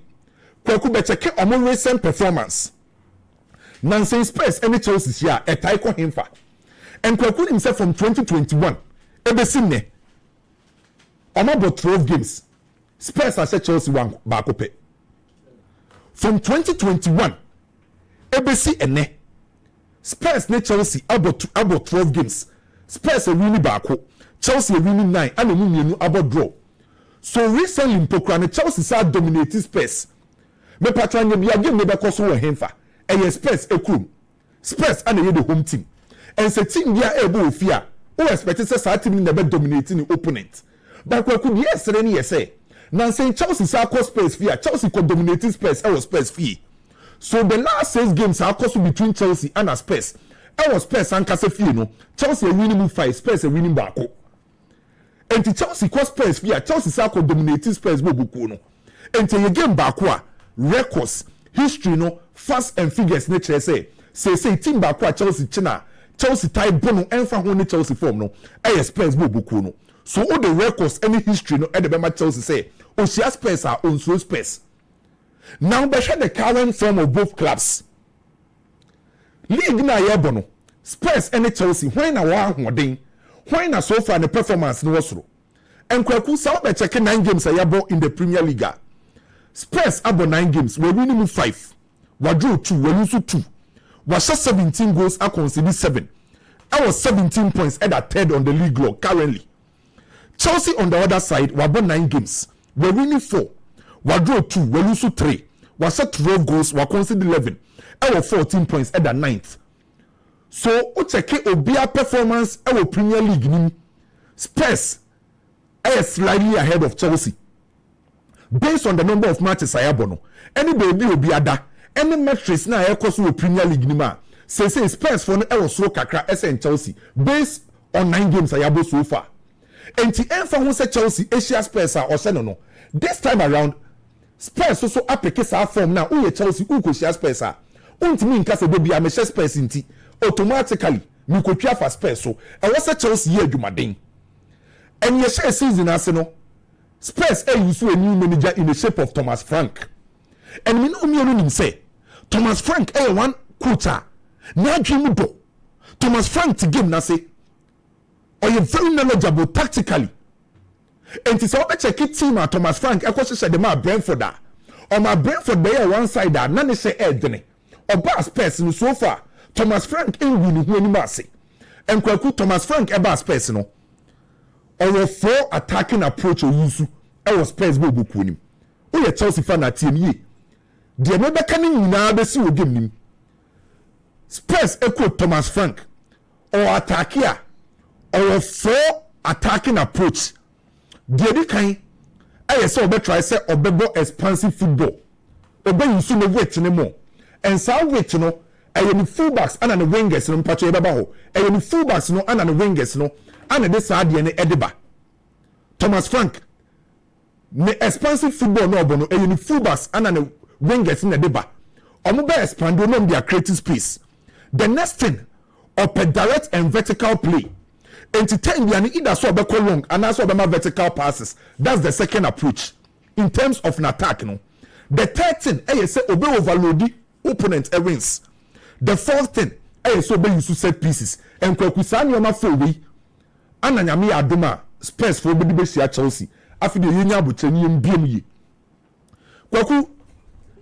Kwaku be check omo recent performance. Nansen Spurs and Chelsea here etai ko himfa. And Kwaku himself from 2021. Ebesim ne. Omo about 12 games. Spurs has Chelsea one back up. From 2021, ebesi ene. Spurs ne Chelsea about 12 games. Spurs are winning back, Chelsea are winning 9, and a about draw. So recently, in Pokrane, Chelsea started dominating Spurs. Me patron, we are giving the cost of a hemfa. And Spurs a crew. Spurs and the home team. And the team we are able to fear. Who expected us to never dominating the opponent. But we could yesterday say. Now saying Chelsea saw Spurs fear. Chelsea could dominating Spurs. I was Spurs fear. So the last 6 games are cost between Chelsea and Spurs. I was Spurs and Casefie no. Chelsea are winning 5, Spurs are winning back. And the Chelsea cost Spurs fear. Chelsea saw dominating Spurs bobuku no. And the game back records, history no, facts and figures nature say team back Chelsea China. Chelsea tie bono enfa ho ne Chelsea form no. Spurs bobuku no. So all the records any history no the Bema Chelsea say Osia Spurs are on so Spurs. Now be the current form of both clubs. League na yebo no Spurs and Chelsea when na wa hoden when na so far the performance no wasro. And Kwaku say we check 9 games yebo in the Premier League. Spurs abo 9 games we win 5 we draw 2 we lose 2 we shot 17 goals I conceded 7 I was 17 points at that third on the league log currently. Chelsea on the other side we won 9 games we win 4 we draw 2 we lose 3 we shot 12 goals we conceded 11 I was 14 points at that 9th. So o check obia performance our Premier League nim Spurs are slightly ahead of Chelsea based on the number of matches I have no any baby obiada any metrics na ekoso Premier League nim a say Spurs for no e so kakra SN Chelsea based on 9 games I have so far enti enfa ho say Chelsea Asia Spurs are or say no this time around Spurs so apeke sa form na o ye Chelsea u ko Asia Spurs a untimi nka se bia me Spurs nti automatically me ko twa fa Spurs so e wo say Chelsea ye adwumaden and ye share season as no Spurs use a new manager in the shape of Thomas Frank and me no me nim say Thomas Frank one coacher na dream do Thomas Frank to game na say or you very knowledgeable tactically and it's all check team at Thomas Frank e ko se de ma Brentford da or my Brentford be one side da na ne say edene or bass Spurs so far Thomas Frank in win who any masse and kwaku Thomas Frank e bass Spurs no or 4 attacking approach or use e was Spurs go book nim o ye Chelsea fan na team ye de me be kan nyina be si o game nim Spurs equal Thomas Frank or attack here or 4 attacking approach de kan I say obe try say obebo expansive football obe use no weight ni mo and so weight no ayeni fullbacks and the wingers no mpacho eba ho ayeni fullbacks no and the wingers no and the side ne edeba Thomas Frank ne expansive football no obo no ayeni fullbacks and the wingers ne edeba omo be expand no their creative space the next thing up direct and vertical play entertain the either so be call long and also be vertical passes. That's the second approach in terms of an attack no. The third thing say obe overload opponent wins. The fourth thing so be use set pieces and kwakusani oma for we ananyame adoma Spurs for be sia Chelsea afi de yenya abuchani mbiem yi kwaku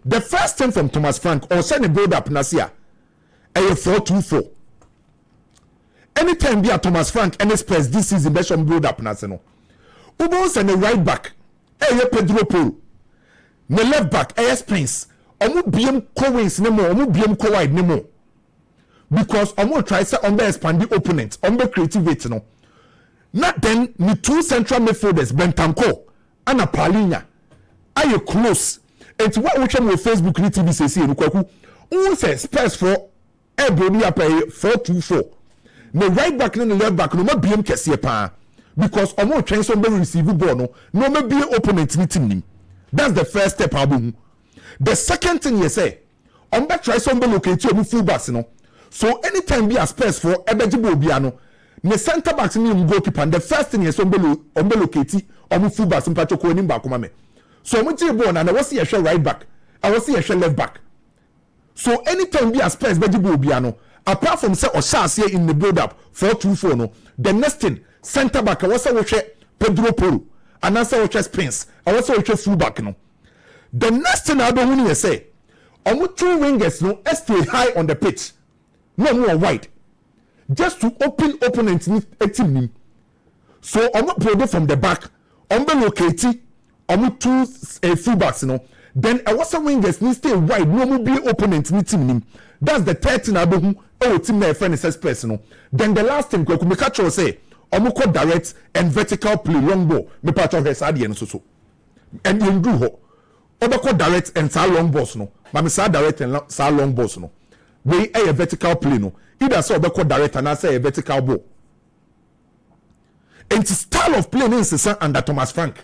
the first thing from Thomas Frank or send a build up nasia 4-2-4. Anytime be a Thomas Frank and Spurs this season be some build up na se no ubo send a right back Pedro Porro ne left back Spence omo biem ko wings ne mo omo biem ko wide ne mo because omo try say on be expand the opponent on be creativity no not then the 2 central midfielders Bentancur and Paulinho are close and what we on Facebook ni TV say no kwaku who say Spurs for every up 4-2-4. The right back and the left back no ma biem kese pa because omo try so be receive ball no ma be opponent ni team nim. That's the first step abu. The second thing you say on be try so be locate you full backs no. So anytime be a Spurs for ebejibo obia no the center backs ni goalkeeper and the first thing you so be locate omo full backs mpacho ko nim ba kuma me. So omo tie ball na was see a right back I was see a left back. So anytime be a Spurs ebejibo obia no apart from say Osase in the build up 4-2-4 no the next thing center back I was say Pedro Porro and answer we Spence I was say full back no the next thing I don't want to say omo 2 wingers no stay high on the pitch no more wide just to open opponent team so omo play from the back omo locate omo 2 full backs no then I was say wingers need stay wide no more be opponent team that's the third thing I do team na friend is personal. Then the last thing we make sure say omo direct and vertical play long ball me patch of his ade no so and you do ho omo direct and sa long balls no ma me sa direct and sa long balls no we a vertical play no either so omo direct and say a vertical ball and style of play is under Thomas Frank.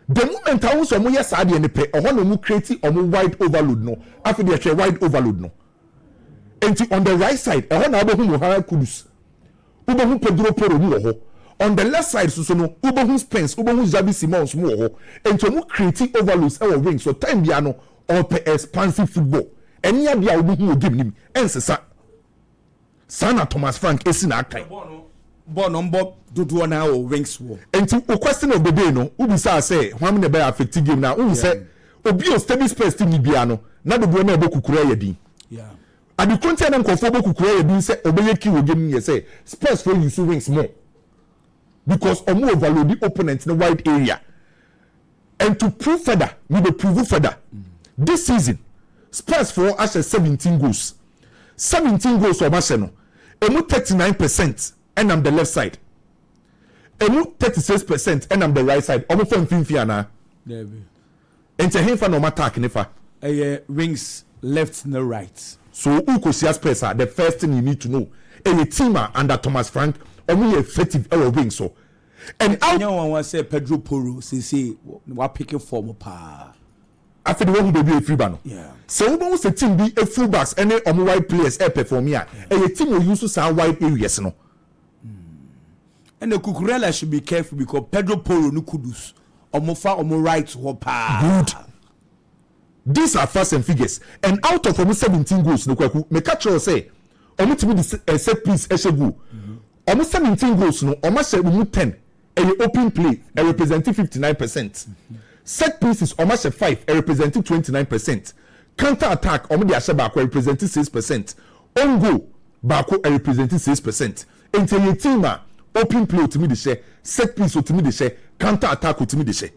The moment I was omo yes ade ne pe oho no mu create omo wide overload no after the wide overload no. And on the right side, Kudus, Pedro Porro, on the left side, so Spence, Zabi Simons, and to create overloads our wings, so time piano or expansive football. And ya be a who give him, and Sana Thomas Frank is in our time. ball number do na o wings wo. Enti o question of the day no, who be say how many be affect game now? Who say obi o steady space team ni bia no, na do na ebo kukura yedin. Yeah. And the content and confirm kukura yedin say obeye ki wo game ye say space for use wings more. Because omo overload the opponent in the wide area. And to prove further, we will prove further. This season, Spurs for us 17 goals. 17 goals for Marcelo. Emu 39% and I'm the left side. Emu 36% and I'm the right side. Omo from Finfiana. And to him for no attack nefa. Wings left no right. So who could see Spurs the first thing you need to know. A teamer under Thomas Frank, omo effective our wings so. And out one was say Pedro Porro say what picking form pa. After the one who be a free ban. Yeah. So we want the team be a fullbacks and on wide players perform here. And a team will use to some wide areas no. And the Cucurella should be careful because Pedro Porro no kudus. Omofa omo right pa. Good. These are facts and figures. And out of almost 17 goals no kwaku me catch you say omo to be the set piece eshegu. Almost 17 goals no almost 10 a open play representing 59%. Set pieces almost 5 representing 29%. Counter attack almost the ashaba representing 6%. On goal bako representing 6%. Until your team open play to me the share, set piece to me the share, counter attack to me the share.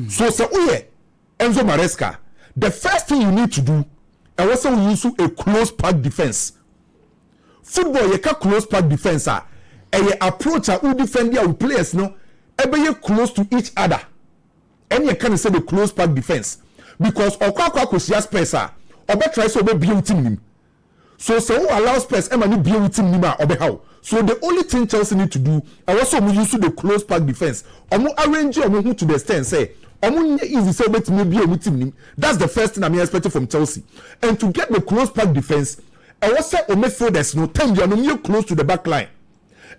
So Enzo Maresca, the first thing you need to do, I was also use a close pack defense. Football you can close pack defense and you approach who defend your players no you close to each other and you can say the close pack defense because okwa kosia space obe try so obe build team nim so who allow space e mani build team nim obe how so the only thing Chelsea need to do I also use the close pack defense omo arrange omo to the extent say omo easy say bet me build team nim. That's the first thing I'm expecting from Chelsea. And to get the close pack defense I was say o midfielders no time you are close to the back line.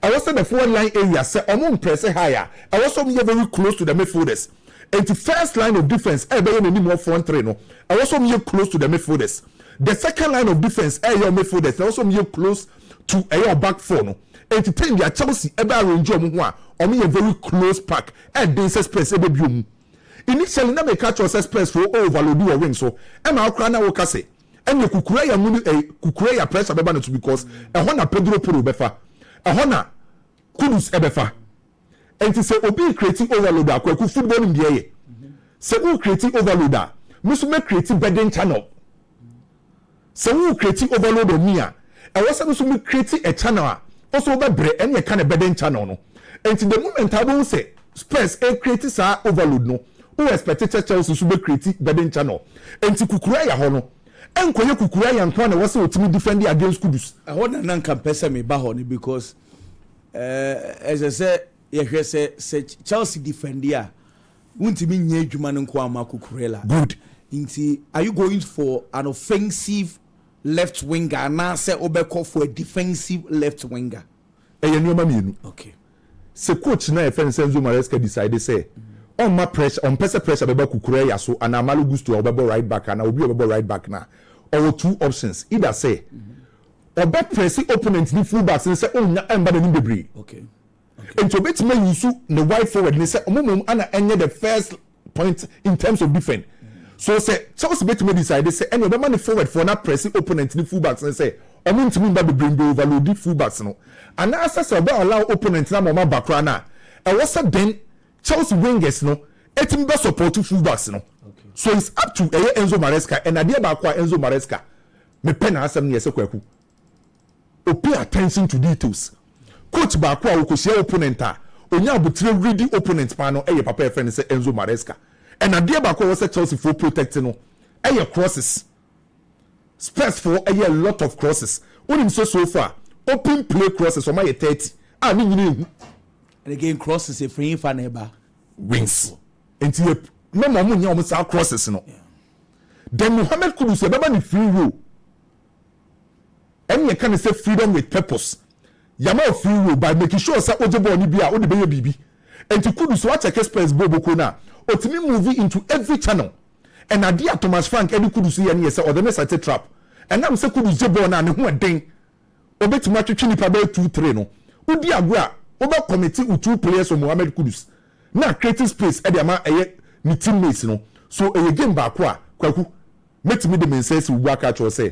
I was say the forward line area say omo press higher. I was so very close to the midfielders. And the first line of defense be any more front three no. I was so close to the midfielders. The second line of defense your midfielders. I was so close to your back four no. And the time you Chelsea be arrange omo ho a omo very close pack and dense space be biom. Initially na me catch us space for overload your wing so e ma akra na wo ka say and you kukura ya munu kukura ya pressure beba no to because na Pedro Porro befa na Kudus ebefa and to say obi creating overload akwaku football in the say who creating overloader musu me creating burden channel say who creating overload on me a was musu me creating a channel also be bre and you can a burden channel no and the moment I will say space and creating sa overload no who expect Chelsea to be creating burden channel and to kukura ya ho no enkoye kukura ya Antoine was so to defend against Kudus. I want nan kan pesa me ba ho because as I say you say Chelsea defend ya wuntimi nya adwuma nko ama kukurela. Good. Are you going for an offensive left winger na say obeko for a defensive left winger? Okay. Se coach na Enzo Maresca decide say on my pressure on pressure beba kukure ya so and Amalu Gusto obebo right back and obi obebo right back na or two options either say obe press opponent ni full back say nya emba na bebre. Okay. And to bet me use the wide forward ni say omom ana enye the first point in terms of defense. So say Chelsea bet me decide say any obema ni forward for na press opponent ni full back say omom ntimi mba bebre be overload the full backs no and as say obe allow opponent na mama bakra na e was then Chelsea wingers no etim be support full backs no. Okay. So it's up to Enzo Maresca and idea ba kwa Enzo Maresca me pen asem ne kwaku o pay attention to details. Coach ba kwa wo kosia opponent a onya abutire ready opponent pa no papa friend say Enzo Maresca and idea ba kwa was Chelsea for protect no crosses space for a lot of crosses onim so far open play crosses o ma 30 me nyine and again crosses a free fan eba wings enti me mo nya o sa crosses no then Mohamed Kudus e beba ni free roll and you can say freedom with purpose yama free roll by making sure say oje ball ni bia o de be bibi enti Kudus wa check space boboko na otimi move into every channel and adia Thomas Frank edi Kudus ye na say o de me set trap and am say Kudus je ball na ne ho den obetuma twetwe nipa be 2-3 no udi agwa oba committee with 2 players of Mohamed Kudus na creating space e dey ma eye ni teammates no so eye game ba kwa kwaku metimi de menses wu aka cho say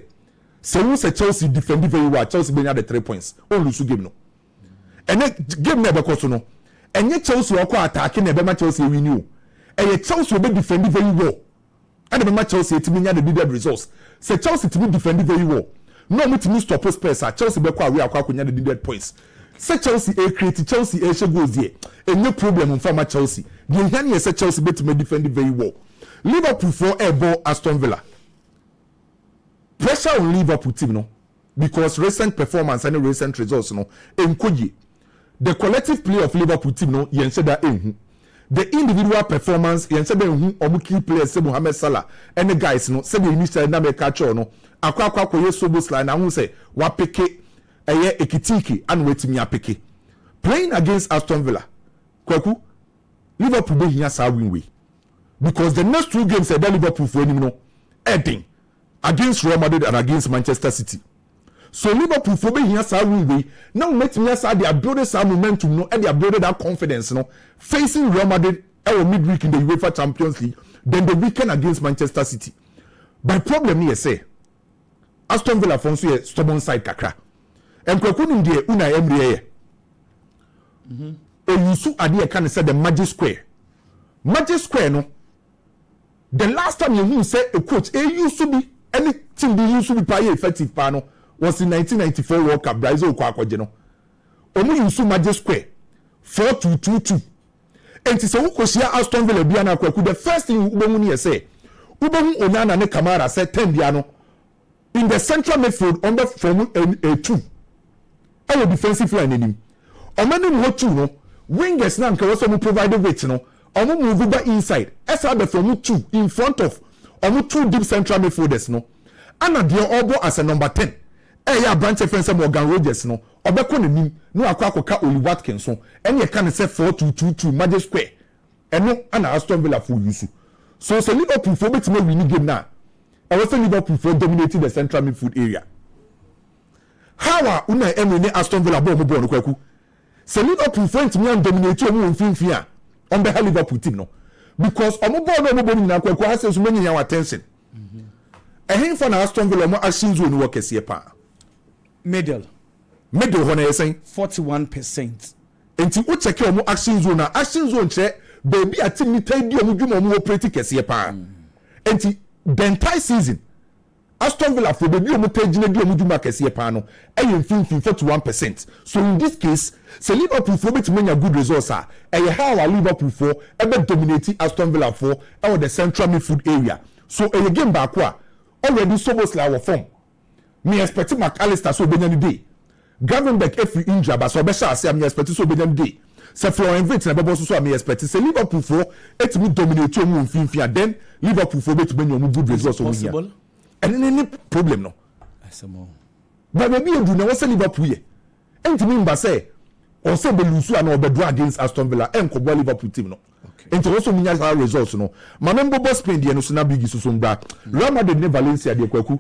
wo se Chelsea defend very well Chelsea benya the 3 points on lose game no ene game na be koso no enye Chelsea okwa attack na be ma Chelsea win you eye Chelsea be defend very well and be ma Chelsea timi nya the needed results se Chelsea timi defend very well no mutimi stop Spurs Chelsea be kwa we akwa konya the needed points se Chelsea create Chelsea she goals here enye problem for ma Chelsea the here say Chelsea bet me defend very well Liverpool for ball Aston Villa pressure on Liverpool team no because recent performance and recent results no enkoye the collective play of Liverpool team no yen say that the individual performance yen say be omu key players say Mohamed Salah and the guys no say the initial na make catch no akwa koye Soboslai na hu say wa peke eye ekitiki and wetimi apeke playing against Aston Villa kwaku Liverpool be here sa win way because the next 2 games that Liverpool for him no heading against Real Madrid and against Manchester City so Liverpool for be here sa win way now metimi sa they build some momentum no and they build that confidence no facing Real Madrid midweek in the UEFA Champions League then the weekend against Manchester City by problem here say Aston Villa for so stubborn side kakra enkwaku nim de una emriye oyusu ade kan say the magic square no the last time you say a coach used to be any team be used to be play effective pa no was in 1994 World Cup Brazil kwa akwaje no omu yusu magic square 4-2-2-2 enti se ukosia Aston Villa bia na kwaku the first thing ubomu ni say ubomu Onana ne Kamara say 10 bia no in the central midfield under from a 2 our defensive line in him. Omani what you know, wingers now can also provide the weight, no. Omo move back inside. SR from 2 in front of Omo 2 deep central midfielders, no. Anna dear Obo as a number 10. Ya branch defense Morgan Rogers, no. Obeko ni no akwa Oli Watkins, no. And you can say 4-2-2-2 magic square. And no Anna Aston Villa for you. So Liverpool for bet me win game now. I was Liverpool for dominating the central midfield area. How una emene Aston Villa bo no kwaku se Liverpool front me and dominate omo mfinfia on the Liverpool team no because omo bo ni na kwaku has so many your attention ehin for na Aston Villa mo action zone work ese pa middle ho na yesen 41% enti wo check omo action zone che baby atim ni tai di omo dwuma omo operate kese pa enti the entire season Aston Villa for baby omo pagine di omo dwuma kese pa no eye mfimfim 41%. So in this case, say Liverpool for bet many good results are how Liverpool for ebe dominate Aston Villa for the central midfield area. So a game back already Soboslai our form. Me expect McAllister so benya day. Gravenberch every injury but so be sure say me expect so benya day. Say Florian Wirtz na bebo so me expect say Liverpool for etimi dominate omo mfimfim then Liverpool for bet many good results possible. And any problem no. But maybe you do na wase Liverpool ye. Enti me mba say or say be lose and obedo against Aston Villa and ko Liverpool team no. Enti also minya results no. Ma member boss Spain dey no so na big so mbra. Real Madrid ne Valencia dey kwaku.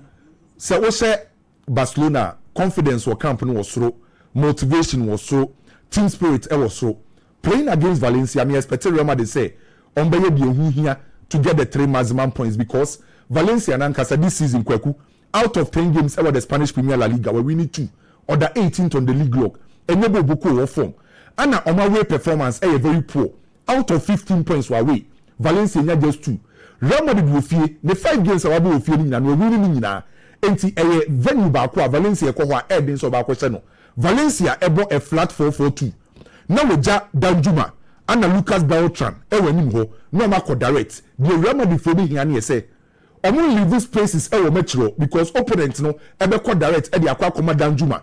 Say wo say Barcelona confidence or camp no was so, motivation was so, team spirit was so. Playing against Valencia me expect Real Madrid say on be here to get the 3 maximum points because Valencia and Ankasa this season kwaku out of 10 games ever the Spanish Premier La Liga we're winning 2 or the 18th on the league log and never boko form and on my way performance very poor out of 15 points were away Valencia just 2 Real Madrid will fear the 5 games are will fear and we're winning na enti venue back Valencia ko ho Eden so back no Valencia ebo a flat 4-4-2 now we ja Danjuma and Lucas Beltran nim ho no ma ko direct the Real Madrid for be here na say omo leave these places metro because opponent no ebe direct e dey akwa koma Danjuma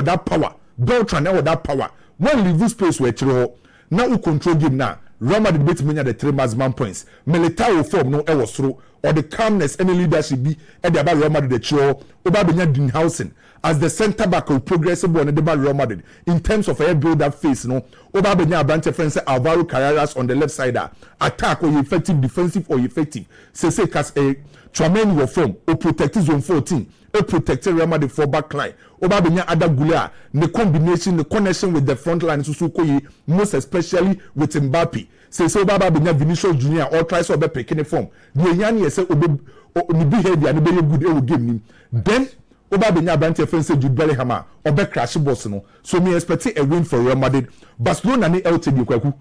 that power Beltran that power when leave this place we chiro now we control game now Real Madrid bet menya the 3 maximum points Militao form no e was through or the calmness any leadership be e dey about Real Madrid the chiro oba benya Dinhausen as the center back of progressive one the Real Madrid in terms of a build up phase no oba benya branch friends Alvaro Carreras on the left side attack or effective defensive or effective say cast a Tchouaméni your form or protect zone 14 or protect Real Madrid for back line oba benya ada gule the combination the connection with the front line so koyi most especially with Mbappe say oba benya Vinicius Junior or try so be picking form the yan say obe ni behavior ni be good e game ni then oba benya Brante friend say Jude Bellingham obe crash boss no so me expect a win for Real Madrid. Barcelona ni LTD kwaku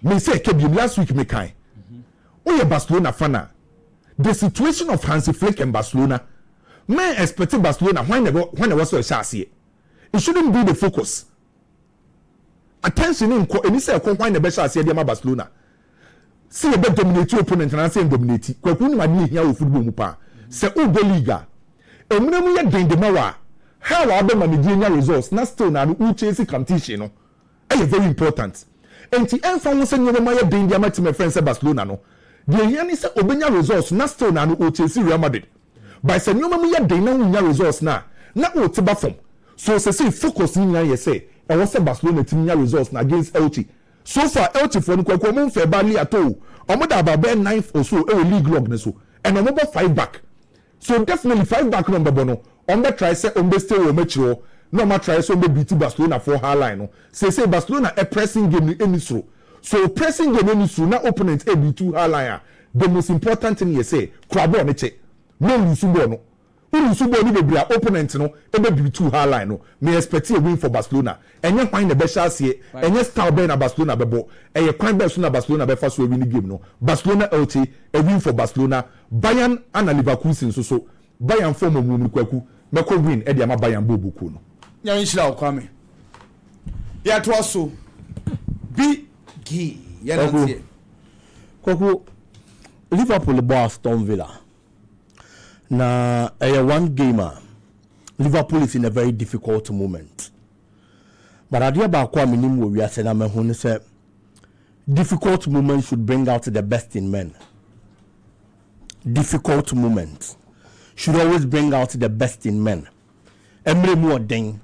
me say kebi last week me kai oye Barcelona fana the situation of Hansi Flick and Barcelona men expect Barcelona when they was so chassis it shouldn't be the focus attention in any say when the best chassis dey Barcelona see a bit dominate opponent and say dominate kwaku ni mani here football mu pa say o go liga emunemu ye den de mawa how are the managerial results na still na no chase competition no e very important enti enfa wo se nyoma ye den dia match my friends Barcelona no the here say obenya results na still na no chase Real Madrid by say nyoma mu ye den na nya results na o tiba form so say focus ni nya ye say e wo say Barcelona team nya results na against Elche so far Elche for nkwa mo mfe ba li ato omo da ba be 9th or so e league log ne so and omo 5 back so definitely 5 back number bono on the try say on the stay o match no ma try so be beat Barcelona for high line no say Barcelona a pressing game any so pressing game any so na opponent a be too high line the most important thing you say crabo on check no lusubo no lusubo ni be opponent no e be too high line no me expect a win for Barcelona enye kwan na be chance enye style be na Barcelona be bo eye kwan be so na Barcelona be fa so win game no Barcelona LT a win for Barcelona Bayern and Leverkusen so Bayern form mu kwaku meko win e dia ma Bayern bobuku no nya nshira okwame ya to so big ya nantie kwaku Liverpool bo Aston Villa na one gamer Liverpool is in a very difficult moment but adia ba kwa minim wo wiase na me hu say difficult moments should bring out the best in men. Difficult moments should always bring out the best in men. Emre mu oden,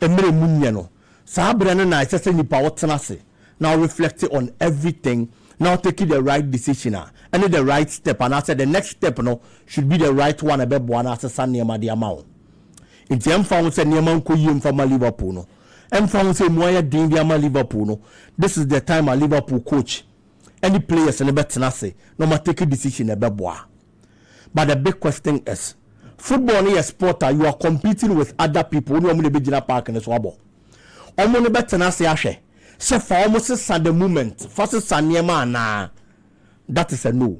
emre mu nyeno. Sa brane na isese nipa wotenase. Now reflecting on everything, now taking the right decision and the right step, and I said the next step no should be the right one ebe bwana asesa niema di amao. Inti emfa say niema nko yim for Liverpool no. Emfa say moya din di ama Liverpool no. This is the time a Liverpool coach any players and betenase no ma take a decision ebe bwa. But the big question is, football is a sport that you are competing with other people. You only be in a park and so on. Only better na say ashe. Say for almost the moment, first Sanyema na that is a no.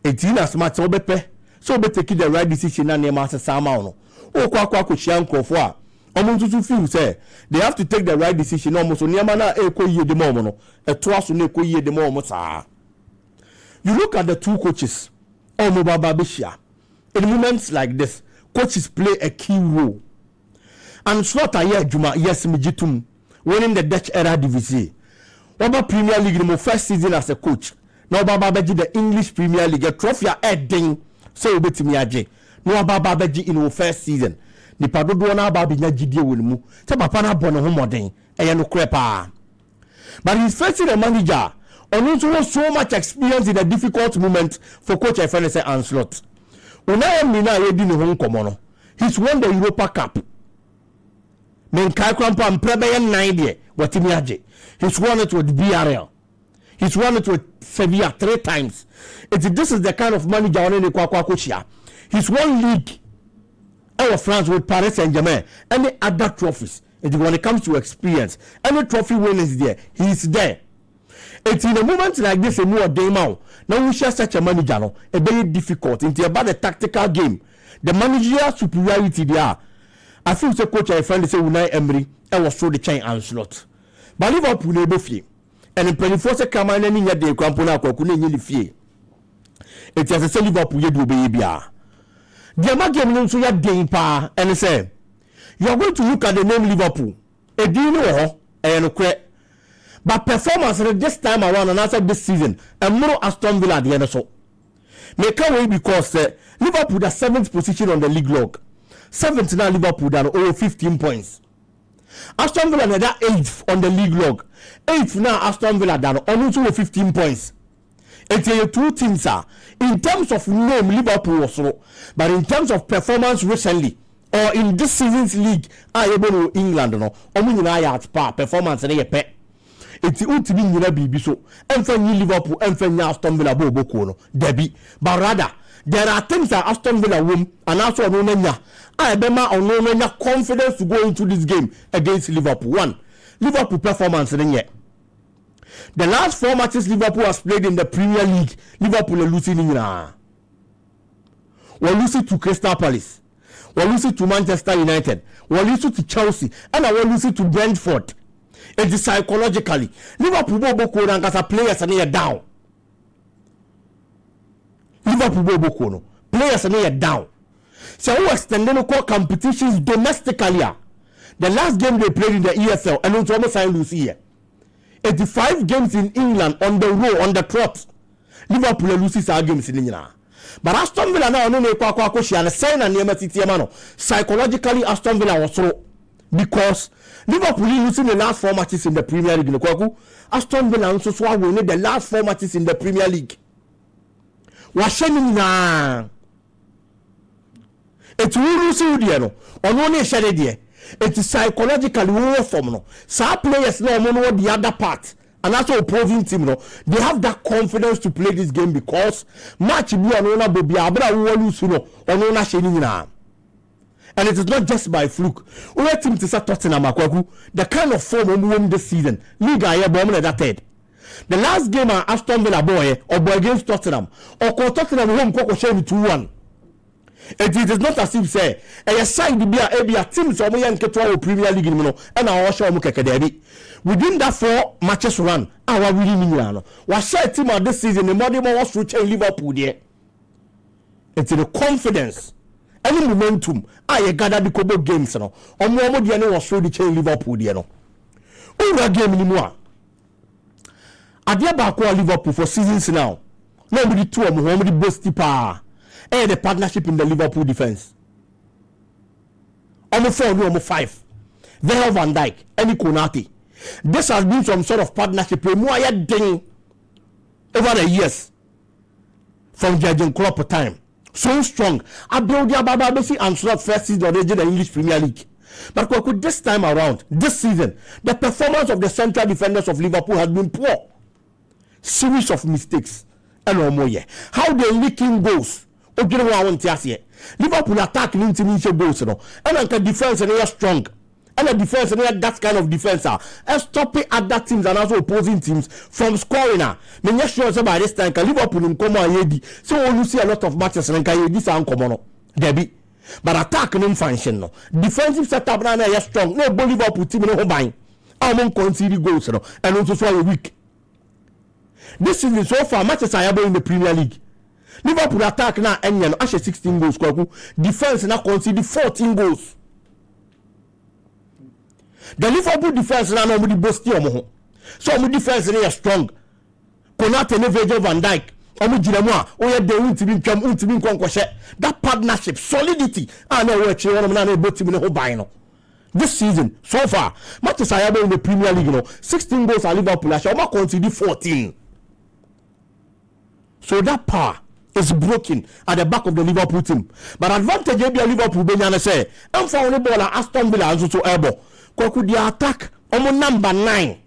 It's in as much obepe. So be taking the right decision na Nema say sama no. O kwa kuchia nkofo. Almost to feel say they have to take the right decision. Almost Nema na ekoye de mo no. Etwa no ekoye de mo sa. You look at the two coaches. In moments like this, coaches play a key role. And Slaughter Juma, yes, Mijitum, winning the Dutch era division. Oba Premier League, my first season as a coach. Now Baba Beji the English Premier League, a trophy heading, so bit me aje. No Baba Beji in our first season. The Padodo na Babi Najidi will move. So Papa Bono Homoding, and no crepa. But he's facing a manager. And also so much experience in a difficult moment for Coach FNS and Slot. Unai Mina ready no home common. He's won the Europa Cup. Men kai krampa mprebeyen 9 what imiaje. He's won it with BRL. He's won it with Sevilla 3 times. This is the kind of manager on any kwa coachia. He's won league of France with Paris Saint-Germain. Any other trophies. When it comes to experience, any trophy win is there. He's there. It's in a moment like this, a more day now. Now we share such a manager, no, a very difficult. It's about the tactical game, the managerial superiority there. I feel the coach I friend say Unai Emery, I was through the chain and slot. But Liverpool never fee, and in 24 seconds, I need the Crampona Kokuni fee. It has a Liverpool you do baby. The American so ya day pa and say you are going to look at the name Liverpool. A do you know and but performance this time around and after this season, and more Aston Villa at the end so. Make away because Liverpool the 7th position on the league log. 7th now Liverpool down over 15 points. Aston Villa are that 8th on the league log. 8th now Aston Villa down only 15 points. It's two teams are in terms of name Liverpool also, but in terms of performance recently, or in this season's league able no England no omo nyina ya at par performance na ye pe enti ultimi nyina bibi so emfa nyi Liverpool emfa nyi Aston Villa boboko no debi but rather there are things that Aston Villa won and also ono nya ebema ono nya confidence to go into this game against Liverpool. One, Liverpool performance nye. The last 4 matches Liverpool has played in the Premier League, Liverpool are losing in we're losing to Crystal Palace, we're losing to Manchester United, we're losing to Chelsea, and we're losing to Brentford. It is psychologically Liverpool boko na nkasa players are down. Liverpool boko no players are down. So who extended no competitions domestically? The last game they played in the ESL and it's almost signed Lucia. 85 games in England on the row, on the trot. Liverpool loses our games in England. But Aston Villa now no kwa she and sign and near City mano. Psychologically Aston Villa was so because Liverpool losing the last 4 matches in the Premier League. Aston Villa also winning the last 4 matches in the Premier League. Washening na. It will lose you there no. Only share there. It is psychologically war from no. Some players no know the other part. And also opposing team no. They have that confidence to play this game because match be anona bobi abra wo lose no. Onona sheni na. And it is not just by fluke. We team to say Tottenham akwaku. The kind of form we won this season. League aye bomb na that third. The last game Aston Villa boy against Tottenham. Or Tottenham home kwako sheni 2-1. It is not as if say a side be a team so mo yanke to Premier League no and our show mo keke debi within that 4 matches run our winning no wa share team this season the more was to change Liverpool there. It's the confidence any momentum I gather the couple games no omo there no was to change Liverpool there no ura game ni mo adia ba ko Liverpool for seasons now no be the two of mo the boasty pa and the partnership in the Liverpool defense. Almost 4, almost 5. Virgil van Dijk, any Konate. This has been some sort of partnership. Over the years from Jurgen Klopp time. So strong. I build the Bababesi and slot first season of the English Premier League. But this time around, this season, the performance of the central defenders of Liverpool has been poor. Series of mistakes. And how they leaking goals. Liverpool attack into goals no and the defense and they are strong and the defense and that kind of defense stopping other teams and also opposing teams from scoring me sure say by this time Liverpool in come yedi so we see a lot of matches and can this and come on debi but attack no function no defensive setup na is strong no Liverpool team no ban am concede goals no and also so weak this season so far matches are in the Premier League. Liverpool attack now and actually 16 goals kwaku defense now concede 14 goals. The Liverpool defense now no boasty omo so omo defense is strong. Konate ne Virgil van Dijk omo jiramo a oye de untimi twam untimi nkonkoshe that partnership solidity and we actually one na both team ne ho ban no. This season so far matches are in the Premier League no 16 goals at Liverpool actually omo concede 14. So that power is broken at the back of the Liverpool team. But advantage of Liverpool Benyana say, and for only ball Aston Villa and also elbow. Koku the attack on number 9.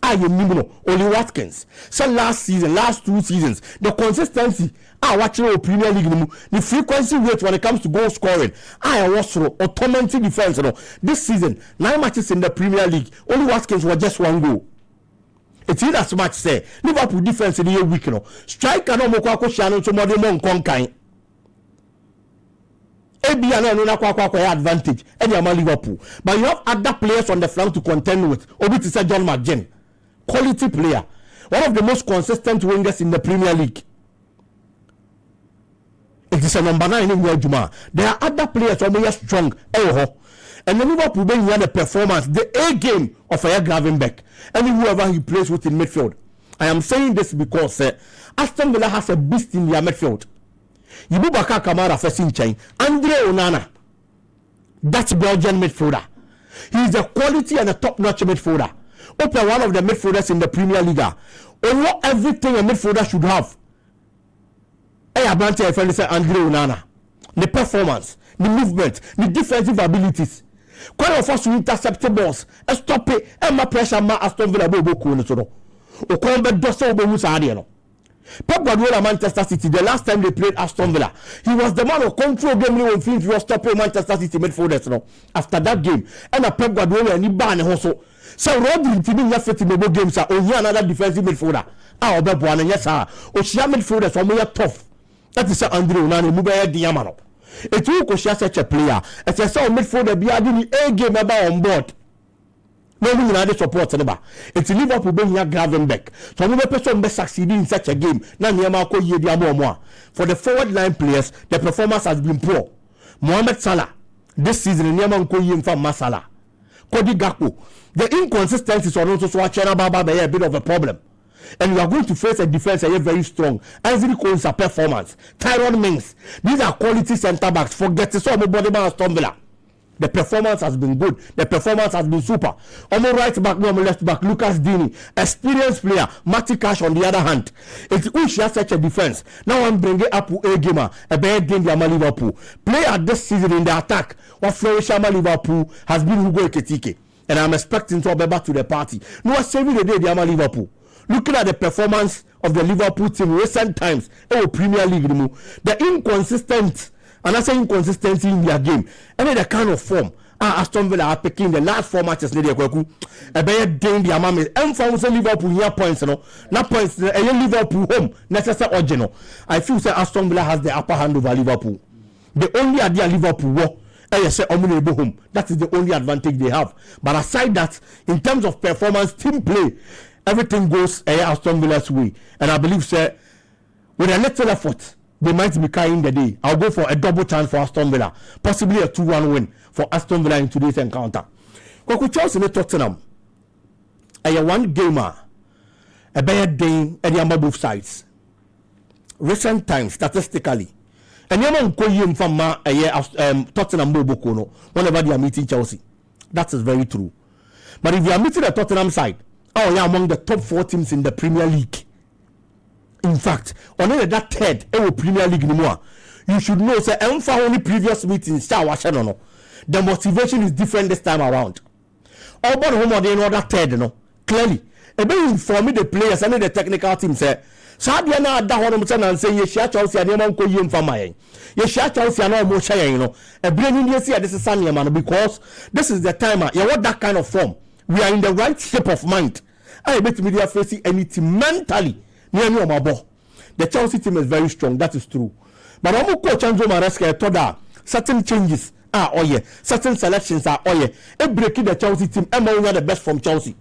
Only Watkins. So last season, last 2 seasons, the consistency watching the Premier League, the frequency rate when it comes to goal scoring, was automatic defense. This season, 9 matches in the Premier League, only Watkins was just 1 goal. It's in as much say Liverpool defense in the week no striker no mokwa shano so modern mon konkan ebia no na kwa advantage and you Liverpool but you have other players on the flank to contend with obi to say John McGinn quality player one of the most consistent wingers in the Premier League. It is a number 9 in Juma. There are other players who are strong and then Liverpool bring the performance the A game of Gravenberch and whoever he plays with in midfield. I am saying this because Aston Villa has a beast in their midfield. Yibubaka Kamara facing chain. Andre Onana, that's Belgian midfielder. He is a quality and a top-notch midfielder. Open one of the midfielders in the Premier League. Almost everything a midfielder should have. Hey, Abrante, I say Andre Onana. The performance, the movement, the defensive abilities. Quite of us to intercept the balls, stop it, and my pressure ma Aston Villa bobo cool so no. O come doso obo musadi no. Pep Guardiola Manchester City, the last time they played Aston Villa, he was the man who control game when things were stopping Manchester City midfielders no. After that game, and a Pep Guardiola and he ban also. So Rodri team ya fit mebo games are only another defensive midfielder. Ah obe bo an yes sir. O shia midfielders so more tough. That is Andre Onana mu be diamano. It will go such a player. As I saw midfielder be adding a game about on board. No one had support. It's Liverpool being here Gravenberch. So no person be succeeding in such a game. Now Niamako Yediamo. For the forward line players, the performance has been poor. Mohamed Salah this season Niamako Yim from Masala. Cody Gakpo. The inconsistencies are also watching about a bit of a problem. And you are going to face a defense that is very strong. Anthony Cole's performance, Tyrone Mings, these are quality centre backs. Forget it, so body man Aston Villa. The performance has been good. The performance has been super. On the right back, no, on the left back, Lucas Dini, experienced player. Matty Cash on the other hand. It's which has such a defense. Now I'm bringing up a gamer, a bad game to Liverpool. Player this season in the attack, what flourish Liverpool has been Hugo Ekitike. And I'm expecting to be back to the party. No, saving the day, the Liverpool. Looking at the performance of the Liverpool team in recent times, Premier League, the inconsistent, and I say inconsistency in their game, and the kind of form Aston Villa are picking the last 4 matches. A bad day, the Amami, and found Liverpool here points, not points, Liverpool home, necessary original. I feel that Aston Villa has the upper hand over Liverpool. The only idea Liverpool war. Home. That is the only advantage they have. But aside that, in terms of performance, team play, everything goes Aston Villa's way. And I believe, sir, with a little effort, they might be carrying the day. I'll go for a double chance for Aston Villa. Possibly a 2-1 win for Aston Villa in today's encounter. Kwaku Chelsea in Tottenham. A one gamer, a bad day, and both sides. Recent times, statistically, and you man call him from Tottenham Bobokono whenever they are meeting Chelsea. That is very true. But if you are meeting the Tottenham side, you are among the top 4 teams in the Premier League. In fact, on that third Premier League anymore, you should know say for only previous meetings, the motivation is different this time around. All about home or the other third, clearly. Ebe inform the players and the technical team say. Sadia na da hono mutsa na say ye shia Chelsea na man ko yim fama yen ye shia Chelsea na mo shia yen no e bre ni dey see this is Sanya man because this is the time you want that kind of form. We are in the right shape of mind. I bet media facing anything mentally near me omabo. The Chelsea team is very strong, that is true. But Omo coach Enzo Maresca told that certain changes certain selections are e breaking the Chelsea team and one the best from Chelsea.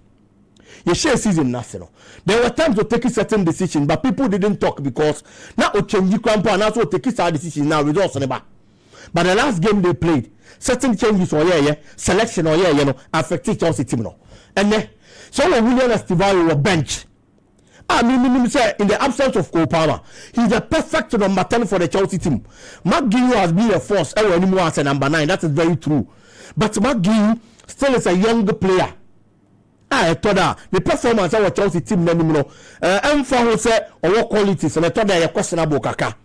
You share season national. There were times to take certain decisions, but people didn't talk because now change Krampo and also take a decision now results on the back. But the last game they played, certain changes selection affected Chelsea team no. And then so when William Estival were bench. I mean, say in the absence of Cole Palmer, he's a perfect number 10 for the Chelsea team. McGinn has been a force anymore as a number 9. That is very true. But McGinn still is a young player. I thought that the performance of our Chelsea team and for who say our qualities and I thought that a questionable kaka.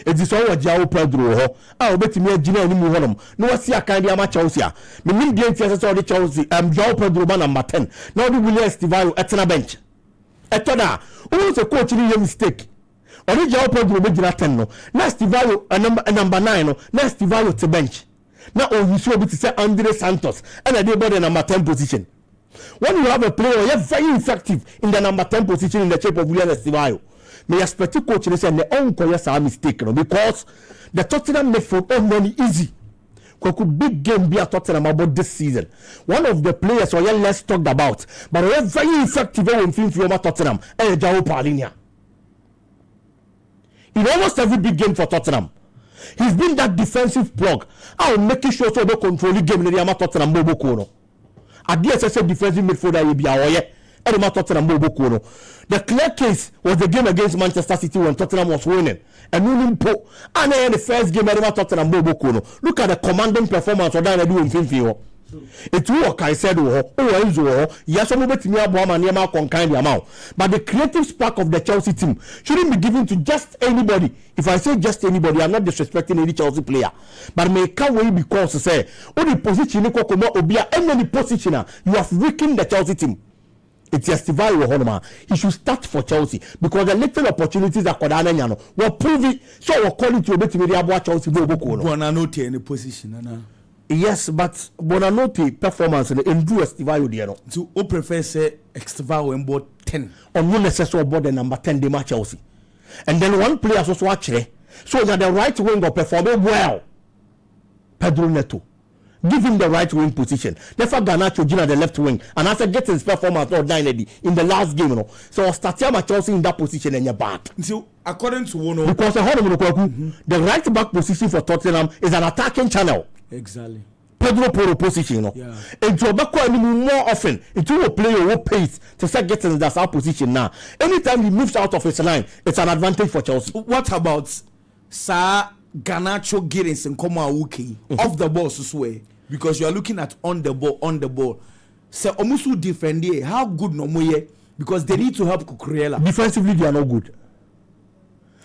It is all Jao Pedro. I bet me a Gina and Muhammad. No, I see a kind of Chelsea. The main game is the Chelsea. Jao Pedro number 10. Now the William Estival at a bench. I thought that who was a coach in a mistake. Only Jao Pedro made 10 no. Now Estival a number 9 no. Now Estival to bench. Now you should be to say Andre Santos and I did about the number 10 position. When you have a player you're very effective in the number 10 position in the shape of William Estival, may expect the coach to say the own yes are mistaken because the Tottenham midfield only easy. Could big game be a Tottenham about this season. One of the players we less talked about, but we're very effective in from Tottenham and Joao Paulinho. In almost every big game for Tottenham, he's been that defensive plug. I'll make sure so they control the game in the Tottenham Bobo. At the SSA defensive midfielder will be the clear case was the game against Manchester City when Tottenham was winning. And the first game Tottenham Look at the commanding performance of that do in Finfield. It work, I said, yes, I'm about to me about my name kind amount. But the creative spark of the Chelsea team shouldn't be given to just anybody. If I say just anybody, I'm not disrespecting any Chelsea player. But may can't wait because say, only position any positioner, you have weakened the Chelsea team. It's justify Honoma. He should start for Chelsea because the little opportunities that Kodana will prove it. So we'll call it to a bit with the Chelsea. Bonanote in a position. Yes, but Bonanote performance in do Estivayo Diano. So who prefer say Estivayo and board 10 on one necessary board the number 10 de match Chelsea. And then one player also actually so that the right wing will perform well. Pedro Neto. Give him the right wing position. Never Garnacho Gina the left wing. And after getting his performance or 9 in the last game, So start your Chelsea in that position and you're back. So according to one because the right back position for Tottenham is an attacking channel. Exactly. Pedro Poro position, Yeah. And to back more often, it will play your pace to start getting that our position now. Anytime he moves out of his line, it's an advantage for Chelsea. What about Sir Garnacho Giddens and Koma Awuki off the ball so because you are looking at on the ball. So Omusu defend how good no more because they need to help Kukurela. Defensively they are not good.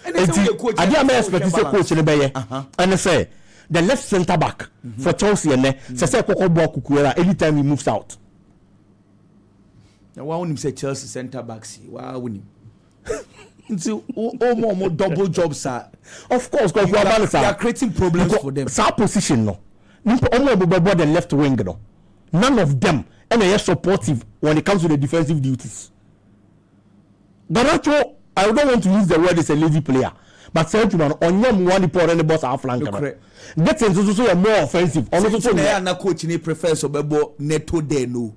And I didn't expect to say coach in the and I say the left centre back for Chelsea and say Koko ball Kukurela anytime he moves out. Now why wouldn't say Chelsea centre back see? Why wouldn't so more double jobs are of course they are creating problems for them. Sa position no. The left wing no. None of them and they are supportive when it comes to the defensive duties. Garnacho, I don't want to use the word is a lazy player, but Sergio on your one report and the boss are flank. That's also more offensive. Also, they are not coaching prefers Obebo Neto de no.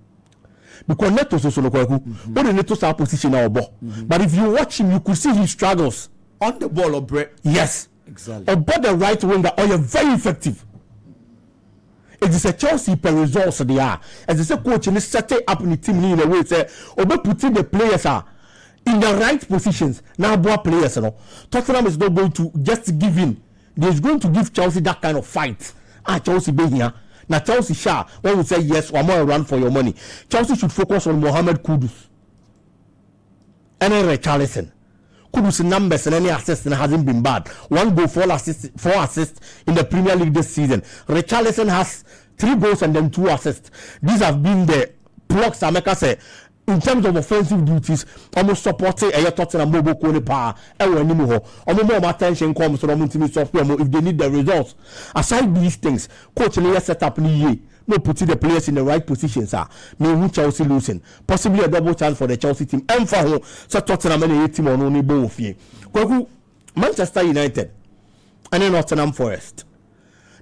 Because Neto so no kwaku. Only Neto sa position now but if you watch him, you could see he struggles on the ball of Brett. Yes, exactly. About the right winger, or you're very effective. It is a Chelsea per results they are. As I say, coach in set up in the team in a way say, Obe putting the players are in the right positions. Now, boy players, Tottenham is not going to just give in. They're going to give Chelsea that kind of fight. Chelsea being here. Now Chelsea sure when we say yes, one more run for your money. Chelsea should focus on Mohamed Kudus and Richarlison. Kudus numbers and any assists hasn't been bad. 1 goal, 4 assists in the Premier League this season. Richarlison has 3 goals and then 2 assists. These have been the plugs Ameka say in terms of offensive duties, almost supporting a Tottenham Bobo Kone power. More attention comes from the software if they need the results. Aside these things, coach set up no putting the players in the right positions. May Chelsea losing, possibly a double chance for the Chelsea team. And for who, so Tottenham and a team on only both here. Manchester United and then Nottingham Forest.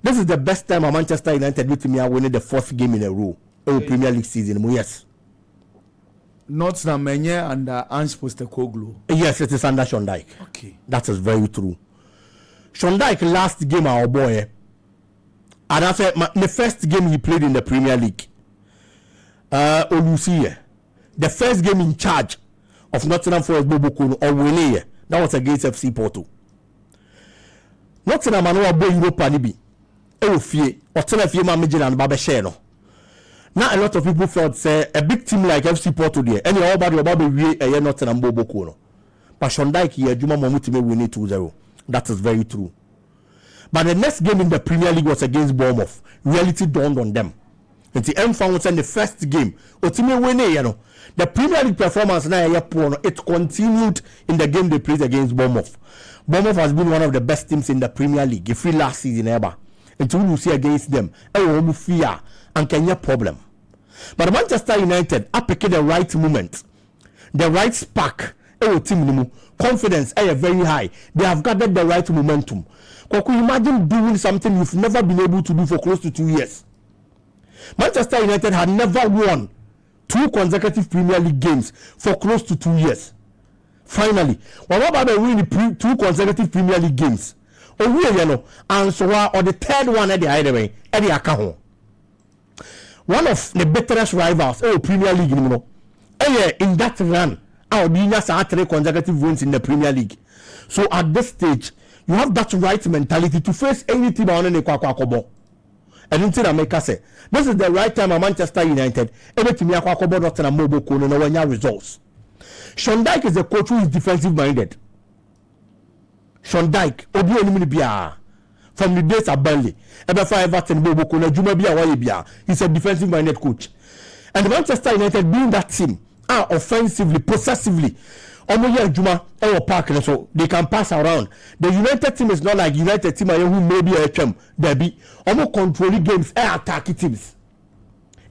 This is the best time a Manchester United with me are winning the 4th game in a row in Premier League season. Yes. Nottingham under Ange Postecoglou. Yes, it is under Sean Dyche. Okay, that is very true. Sean Dyche last game our boy, and I said the first game he played in the Premier League. Olusi, the first game in charge of Nottingham Forest Bobo or winning that was against FC Porto. Nottingham and our boy Europa nibi. Efie, or tell if you manage and Babesheno. Now a lot of people felt say a big team like FC Porto there, and all about we a year Nottingham Bobo Kono. But Sean Dyche here, Juma Momutime winning 2-0. That is very true. But the next game in the Premier League was against Bournemouth. Reality dawned on them. And the M found in the first game. Otime winning, the Premier League performance now it continued in the game they played against Bournemouth. Bournemouth has been one of the best teams in the Premier League. If we last season ever, until you see against them, fear and Kenya problem. But Manchester United are picking the right moment, the right spark. Team confidence very high. They have gathered the right momentum. Could you imagine doing something you've never been able to do for close to 2 years? Manchester United had never won 2 consecutive Premier League games for close to 2 years. Finally, what about the winning 2 consecutive Premier League games? And so or the 3rd one at the either way, at the account. One of the bitterest rivals, Premier League, in that run, our winners are 3 consecutive wins in the Premier League. So at this stage, you have that right mentality to face any team on any kwakobo. and until I make us say this is the right time at Manchester United. Everything we are about Nottingham Mobile no one results. Sean Dyche is a coach who is defensive minded. Sean Dyche, Obi Onimini Bia, from the days at Burnley, ever for Everton Mobile Kuna Juma Bia Wayebia, he's a defensive minded coach. And Manchester United being that team are offensively, possessively. Juma Park, so they can pass around. The United team is not like United team who maybe a champ. They be almost controlling games, attacking teams.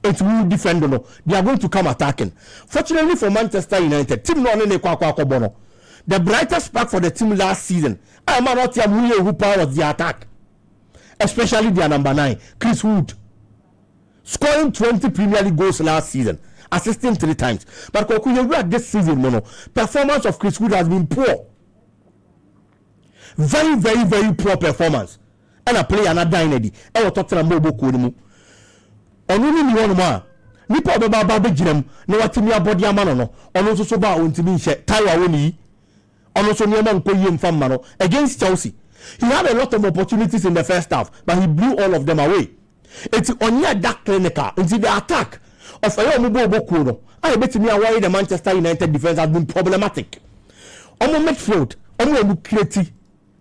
It will defend. No, they are going to come attacking. Fortunately for Manchester United, team not only the brightest spark for the team last season. I am not who powers the attack, especially their number 9, Chris Wood, scoring 20 Premier League goals last season. Assisting 3 times, but this season, performance of Chris Wood has been poor. Very, very, very poor performance. And a player another Dynedy. I was talking about Boku. Only me one more. Nipa baba baba jirem. No watimi abodi amano no. Ono so ba ontimi she. Taiwa woni. Ono so niema nko yem fam mano against Chelsea. He had a lot of opportunities in the first half, but he blew all of them away. It's only that clinical into the attack. Of a young I bet me why the Manchester United defense has been problematic. Omo midfield, Omo creative,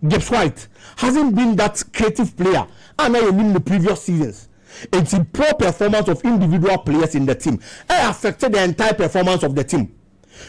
Gibbs White hasn't been that creative player. And I mean the previous seasons. It's the poor performance of individual players in the team. It affected the entire performance of the team.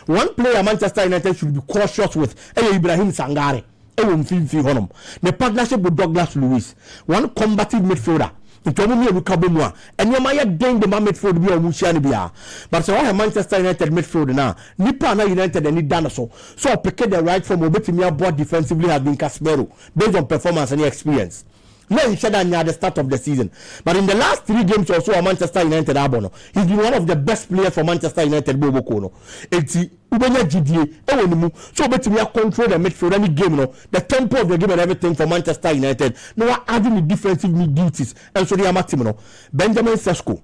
One player Manchester United should be cautious with Ibrahim Sangare. The partnership with Douglas Luiz, one combative midfielder. Itomo mi eruka bomu and you might gain the midfield be omushia bia but so why Manchester United midfield now nipa na United and dinosaur so pick the right from obetimi aboard defensively has been Casemiro based on performance and experience. No, he said at the start of the season, but in the last 3 games or so, Manchester United abono, he's been one of the best players for Manchester United. Bobo Kono, eti ubenya GDA, so bet we control the midfield any game, no, the tempo of the game and everything for Manchester United. No, we're adding the defensive duties, and so they are maximum. Benjamin Sesko,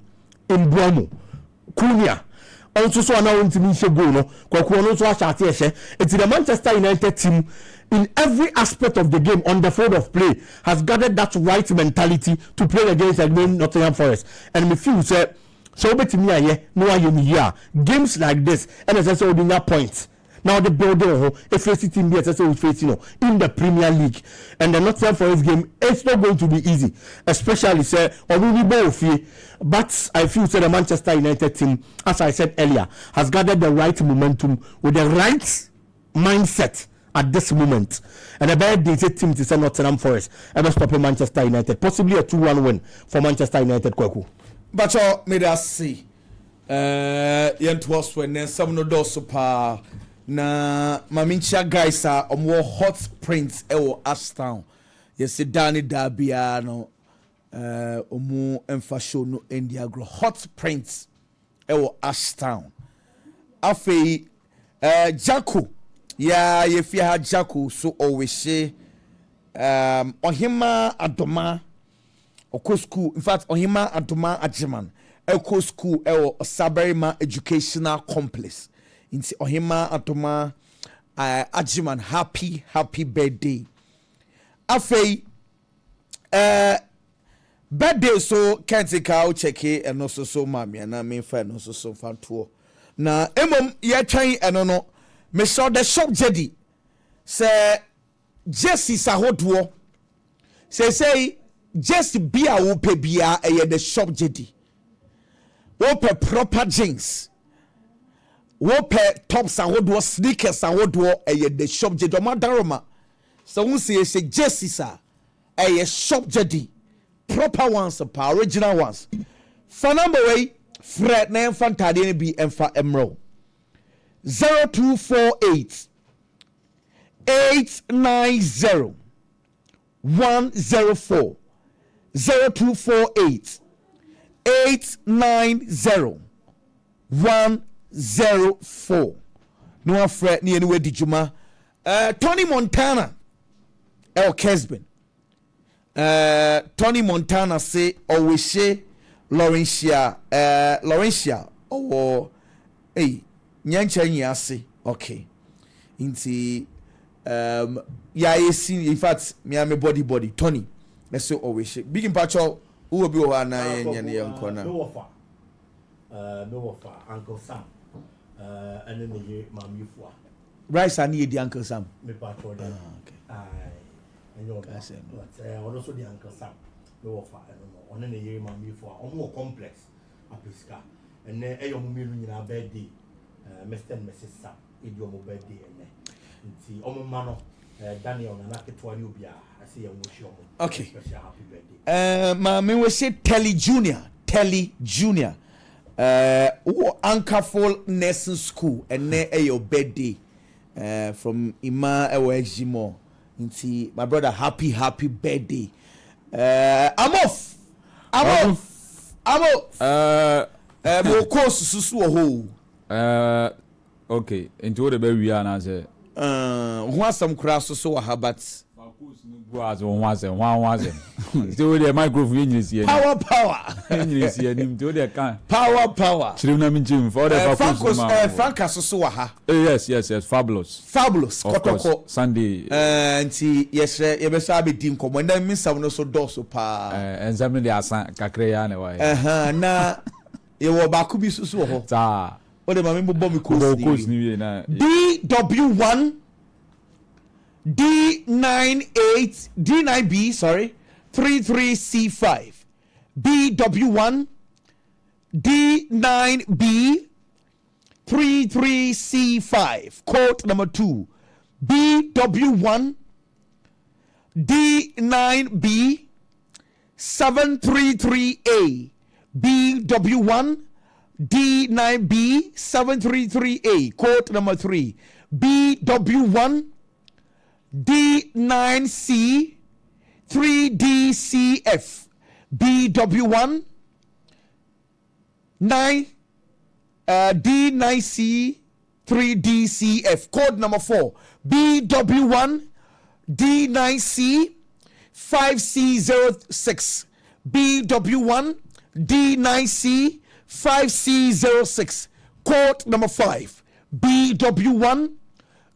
Mbeumo, Cunha. Also, so now into me go no. It's the Manchester United team in every aspect of the game on the field of play has gathered that right mentality to play against Nottingham Forest. And me feel say so bet me no games like this and as I said holding points. Now the building if face team be as in the Premier League and the Nottingham Forest game it's not going to be easy, especially say but I feel say the Manchester United team, as I said earlier, has gathered the right momentum with the right mindset at this moment. And a bad team to say Nottingham Forest ever stopping Manchester United, possibly a 2-1 win for Manchester United. Kwaku. But you made us see was when some no do super na mamincha guys are more hot springs ewo Ashtown. Yes, Danny Dabiano omu emfasho no Indiagro hot springs ewo Ashtown. Afei Jaco ya yefia Jaco so owehye ohima adoma oko school, in fact ohima adoma ajiman eko school ewo Sabarima Educational Complex. Inti ohima atoma ajiman happy birthday. Afei birthday so can't take out check it and also so mami and I mean fan also so fan tour. Na emom ye twan eno no me saw the shop jedi say Jesse sahodwo say Jesse bia wo pe bia the shop jedi wo pe proper jeans wo pe tops ahodo sneakers ahodo the shop jedi madaroma so won say Jesse sa shop jedi proper ones original ones for number way Fred na emfa ntade ne bi emfa emro 0248 890 104 0248 890 104 no Fred ni anyway di juma Tony Montana El Kesben Tony Montana say always Laurentia or nyancha nyase okay inti ya in fact me am body Tony let's say always big impacho Who will be one and young corner? No offer, Uncle Sam, and then the year, Mammy Fua. Rice, I need the Uncle Sam. Me patrol them. And your person, but also the Uncle Sam. No offer, I don't know. On any year, Mammy Fua, or more complex, a pisca. And then a young million in our birthday, Mr. and Mrs. Sam, idiom birthday, and see, Mano, Daniel, and Aketwanubia. I see a wish you. Okay. Special happy birthday. Mammy will say Telly Junior. Anchorful Nursing School and your birthday from Ima Ewejimo. My brother, happy birthday. I'm off. Mo course susu ho. Okay, into the baby and say who some crass so habats. Was still the microphone is here. Power. English here nim to the can. Power. Chiruna min chim for the Francas so ha. Yes, fabulous. Kotoko Sunday. Nti yes ye be sa be dim komo na mi sam no so doso pa. Examine the asan kakre ya na why. Na ye wo ba ku bi susu ho. Ta. O de ma me bo mi course ni na. DW1 D9B, 33C5. BW1 D9B 33C5. Code number 2. BW1 D9B 733A. BW1 D9B 733A. Code number 3. BW1 D9C 3DCF. BW1 D9C 3DCF. Code number 4. BW1 D9C 5C06. BW1 D9C 5C06. Code number 5. BW1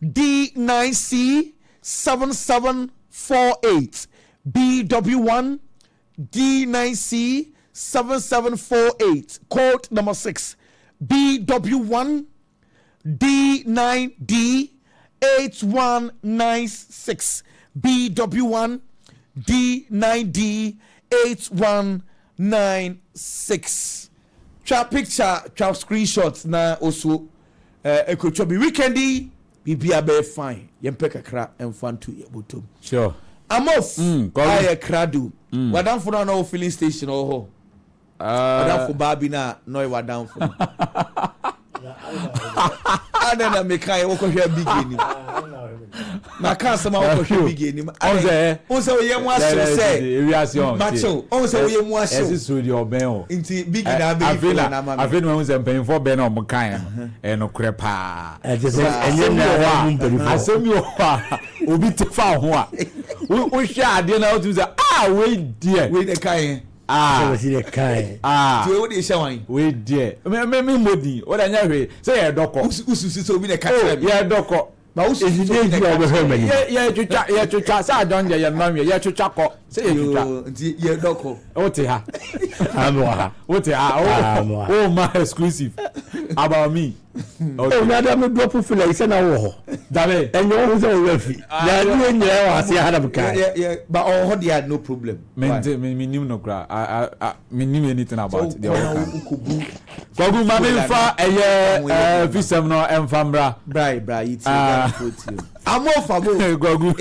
D9C 7748. BW1 D9C 7748. Code number 6. BW1 D9D 8196. BW1 D9D 8196. Try picture, try screenshots na also ekocho bi weekendi bibia be fine. Yempe kakra emfan to yebotom. Sure. I'm off. I kradu. Wadan for no filling station or ho. Wadan for baby na no wadan for. And then I make I walk here beginning. Na kan sama walk here beginning. Onse we yemu aso say. Macho. Onse we yemu aso. Esi so di oben o. Inti beginning be na mama. Afi no onse pen for ben o mo kan e no kre pa. Enye na asemi o pa. Obi te fa ho a. Wo hwa ade na o tu say we die. We the kan. So see the kind. Do we dey share wine? We die. Me modi. O da nya hwe. Say e doko. Usu so obi the kan. Yeah, doko. Ba usu so obi the kan. Yeah, chucha. Sa don je ye mam ye chucha ko. Say ye chucha. Nti ye doko. O te ha. Amwa. O te ha. Oh, my exclusive about me. Okay. Na da me drop feel like say na wo. Dabe. Enyo wo say wo fi. Na ni nye wa say hada bukai. Yeah. But all ho there no problem. Me nim no kra. I me nim anything about the other. Gogu ma me fa eye afisem no emfambra. Bra it. I'm off Gogu.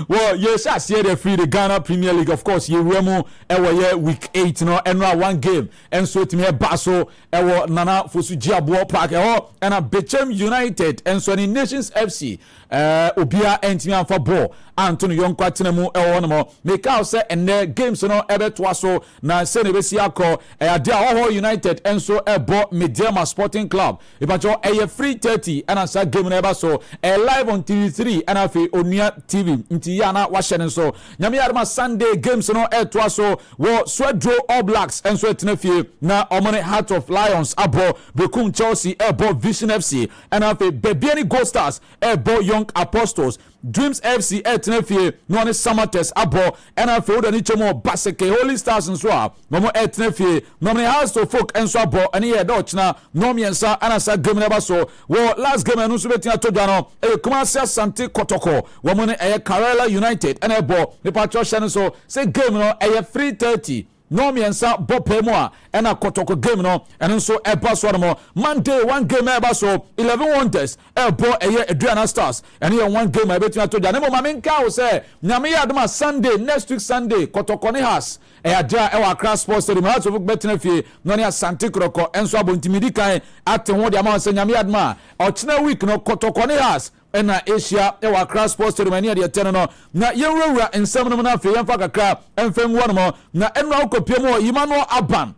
Well, you shall see the free the Ghana Premier League, of course. You remo ewa week 8 no enra one game. And so to me baso ewa nana fosu jiabo park ewa and a Bechem United and so in Nations FC obia entimi amfa ball Anthony Yonkwa tenemu ewa no make out say and the games no ebe twaso na se ne besi akọ ade a United and so ebo Mediama Sporting Club ibacho free 30 and asa game na eba so live on TV3 and afi Onua TV nti ya na wa hye so nyame yarma Sunday games no twaso wo Swedro All Blacks and so etenafie na omone Heart of Lions abo Bekum Chelsea ebo Vision FC and afi Bebiani Gold Stars ebo Young Apostles Dreams FC etnefie no ne Samates abo ena fe odo ni chemo Baseke Holy Stars nso a momo etnefie no me House of Folk enso abo ene ye do china no miensa anasa game ne ba so wo last game enu so betia to dwa no Kumasi Asante Kotoko wo mo ne Karela United ene bo ne patro hye so say game no 3:30 no miensa bopemu a ena Kotoko game no eno so eba so no Monday one game eba so 11 Wonders ebo Adriana Stars ene ye one game ebetua to dwa ne mo mamenka wo say nyame ya adoma Sunday next week Sunday Kotoko ne has eja ewa Accra Sports Stadium House of Betna fie no ne Asante Kroko enso abontimidi kan ate ho de ama say nyame ya adoma ochina week no Kotoko ne has ena Asia ewa Accra Sports Stadium ene de teno no na yenwura ensem no na afi yemfa kakra emfem wo no na enu akopiem o Emmanuel Aban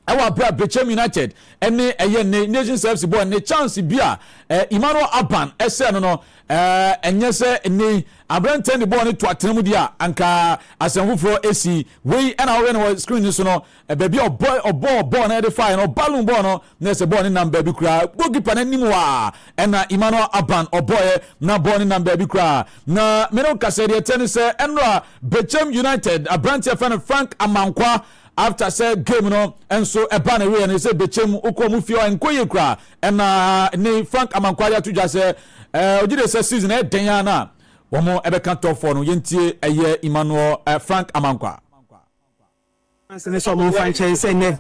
ewa bra Bechem United ene ne Nations FC boy ne chance bia Emmanuel Aban ese no enyese ene abrante ne boy ne to atenemu dia anka asemfufuro esi wei ena we no screen so no baby obo na de fire no balloon boy no na se boy ne number bi kura goalkeeper na nimu wa ena Emmanuel Aban oboy na boy ne number bi kura na meno kasede tenise enra Bechem United abrante fan Frank Amankwa after say game no enso eba na we na say Bechem ukomu fio enkoye kura ena ne Frank Amankwa ya tuja say ojide say season e den na womo ebeka top 4 no yentie eye Emmanuel Frank Amankwa anse so mo franchise say ne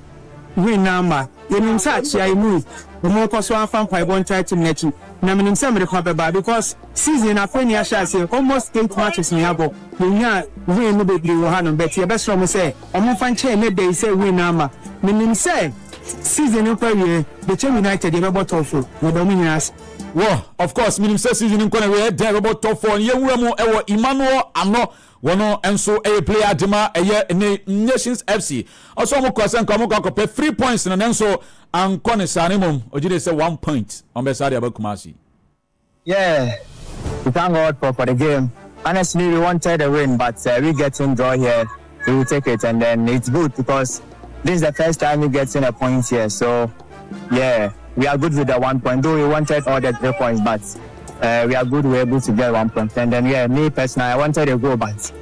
win number yenim sa chia imu womo koso afan kwai bon title nechi na menim say me de kwa beba because season afani asha say almost 8 matches me abo nya win no be wo ha no bet ye best from say omo franchise ne dey say win number menim say season no prayer the Bechem United dey about top 4 with dominance. Well, of course, minim say season in kone we dey about top 4 yewura mu ewo Emmanuel Ano wono enso player dema ne Nations FC also mo kwase nka mo akopɛ 3 points na nenso ankone sane mom ojide say 1 point on be side abakumasi. Yeah, we thank God for the game. Honestly, we wanted a win, but we getting draw here. We will take it, and then it's good because this is the first time we getting a point here. So, yeah, we are good with the 1 point. Though we wanted all the 3 points, but we are good. We're able to get 1 point. And then, yeah, me personally, I wanted a goal, but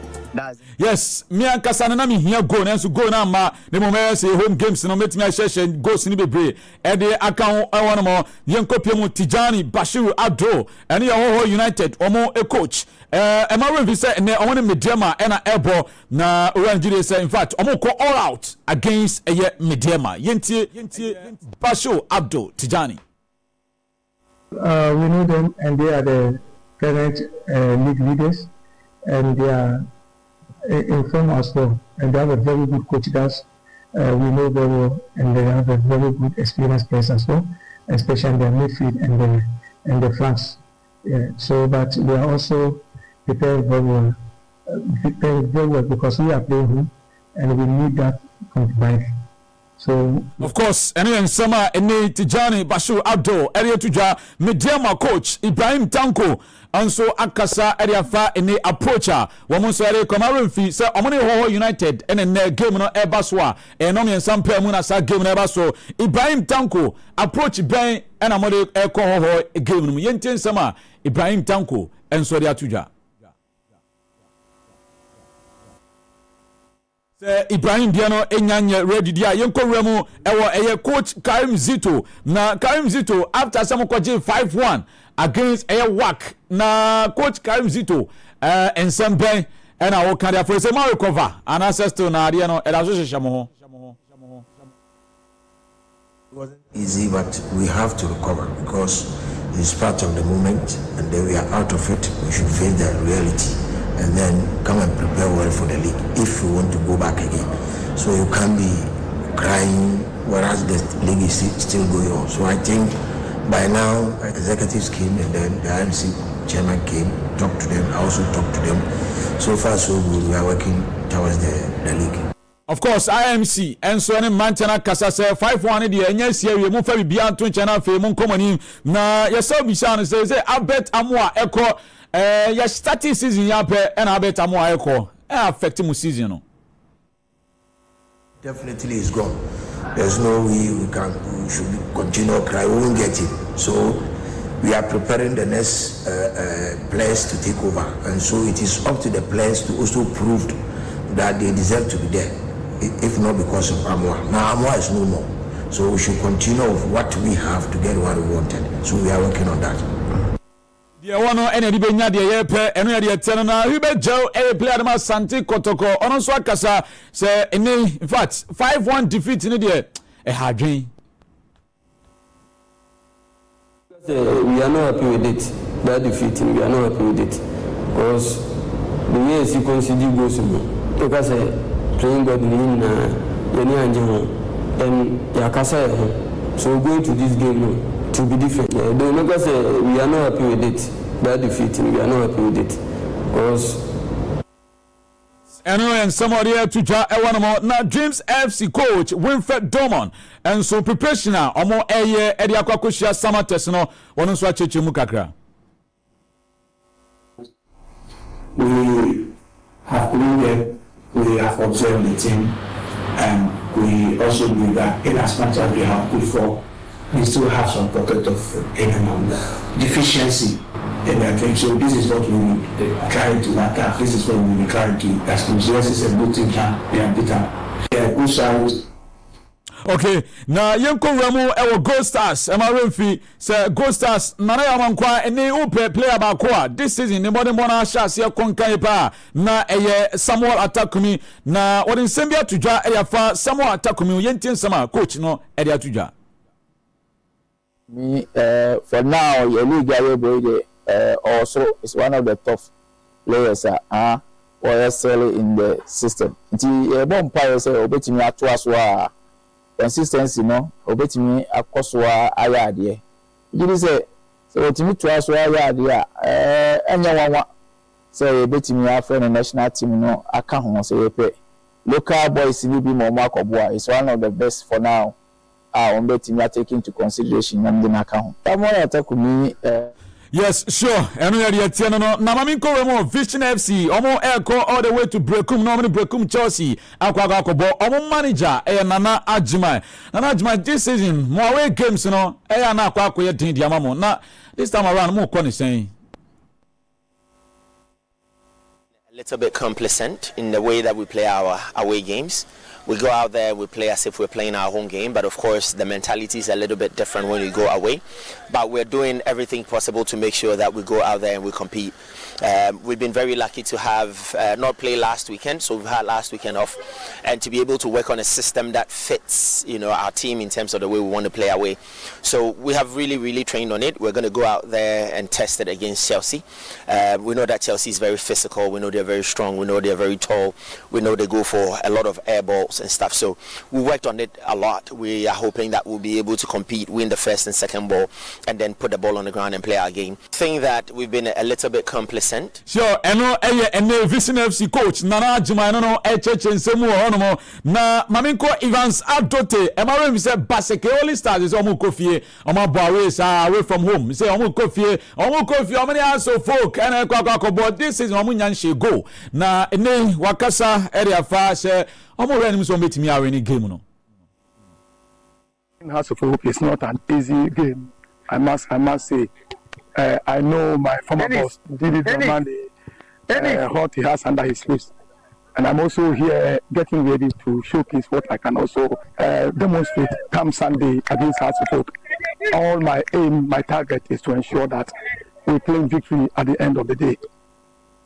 yes, me and Kasana na me here go na so go na ma the moment say home games no metimi ahyehyɛ goals ni bebre e de aka won mo yenkopie mu Tijani Bashiru Ado ene Yoho United omo a coach ma we say ne omo ne Mediama na ebo na Orange say in fact omo go all out against Mediama yentie Bashiru Ado Tijani. We know them and they are the current league leaders and they are in form as well, and they have a very good coach that we know very well, and they have a very good experienced players as well, especially in the midfield and the flanks. Yeah. So, but we are also prepared very well because we are playing home, and we need that from the back. So, of course, and summer Tijani Bashiru Abdo area tuja Mediama coach Ibrahim Tanko anso akasa area fa any approacher woman so area come fi say omoni Hoho United and game no eba so a no me sampa mu na sa game no eba so Ibrahim Tanko approach ben and amode e ko Hoho game no yentie nsama Ibrahim Tanko enso area tuja Ibrahim Diano enyanye ready dia yenkowura mu ewo coach Karim Zito na Karim Zito after some kwaje 5-1 against WAC na coach Karim Zito ensemble and I can there for say more recover and access to na ade no e da so hyehyɛ mo ho. It wasn't easy, but we have to recover because it's part of the moment and then we are out of it. We should face the reality and then come and prepare well for the league if we want to go back again. So you can't be crying whereas the league is still going on. So I think by now executives came and then the IMC chairman came, talked to them, I also talked to them. So far so good, we are working towards the league. Of course, IMC and so any Montana Kasa say 5-1 the NS here we move for beyond to channel for mon common na yourself Bishan say I bet Amwa Echo your starting season ya pe and I bet Amwa Echo affect mu season no. Definitely is gone. There's no way we should continue cry. We won't get it. So we are preparing the next players to take over, and so it is up to the players to also prove that they deserve to be there, if not because of Amwa. Now Amwa is no more, so we should continue with what we have to get what we wanted. So we are working on that. The one and the Benya, the Yepe, and the Tenana, Hubert Joe, a player of Santi Kotoko, Onoswa Kasa, say, in fact, 5-1 defeat in the a hard dream. We are not happy with it. That defeating, we are not happy with it. Because the way you consider goes to me, because playing God in Yeni Anjamo, and Yakasa, so going to this game now. To be different. Yeah, because we are not happy with it. That defeating, we are not happy with it. Because and somebody here to draw one more. Now Dreams FC coach Winfred Dorman and so preparation now omo eye edi akwakoshia summer test no wono so acheche mu kakra. We have played, we have observed the team, and we also believe that in as much as we have put for, we still have some pocket of deficiency in their game. So this is what we will try to attack. This is what we will try to. As Congress is a good team, they are better. Good side. Okay, now Yanko Ramo ewo Gold Stars. Emarenfi say Gold Stars. Nana Yamankwa ene upe player bakwa. This season the modern bona shasi konkan pa na eye Samuel Atakumi na odin sembia tuja eye fa Samuel Atakumi yentin sama coach no eye tuja. Me, for now, your league also is one of the tough players or still in the system. The bomb player say, "Obeti me atwa consistency no, obeti me akoswa ayade." You say, "So obeti me atwa so ayade enya wanwa." Say obeti me afro the national team no aka ho say local boys ni bi mo makoboa is one of the best for now. On betting you are taking into consideration and then account. Yes, sure. And we are here no Namaminko Remo Vision FC Omo Airco all the way to Brekum normally Brekum Chelsea Akwaga Kobo Omo manager Nana Ajimai. Nana Ajimai this season more away games no na akwa koye din diamamo. Na this time around mo koni saying a little bit complacent in the way that we play our away games. We go out there, we play as if we're playing our home game, but of course the mentality is a little bit different when we go away. But we're doing everything possible to make sure that we go out there and we compete. We've been very lucky to have not play last weekend, so we've had last weekend off, and to be able to work on a system that fits, our team in terms of the way we want to play away. So we have really trained on it. We're going to go out there and test it against Chelsea. We know that Chelsea is very physical. We know they're very strong. We know they're very tall. We know they go for a lot of air balls and stuff. So we worked on it a lot. We are hoping that we'll be able to compete, win the first and second ball, and then put the ball on the ground and play our game. I think that we've been a little bit complacent. Sure, and Vision FC coach Nana Ajimai no church nsemu hono na Maminko Evans Adote Emare say Baseke All Stars is omo kofie omo boaways away from home. Say omo kofie omo also folk and kwakwakobo this is omo nyanshe go na ene wakasa area fa say omo renim so metimi awe ni game no. House of Hope is not an easy game. I must say. I know my former boss did it what he has under his sleeves, and I'm also here getting ready to showcase what I can also demonstrate come Sunday against House of Hope. All my aim, my target is to ensure that we claim victory at the end of the day.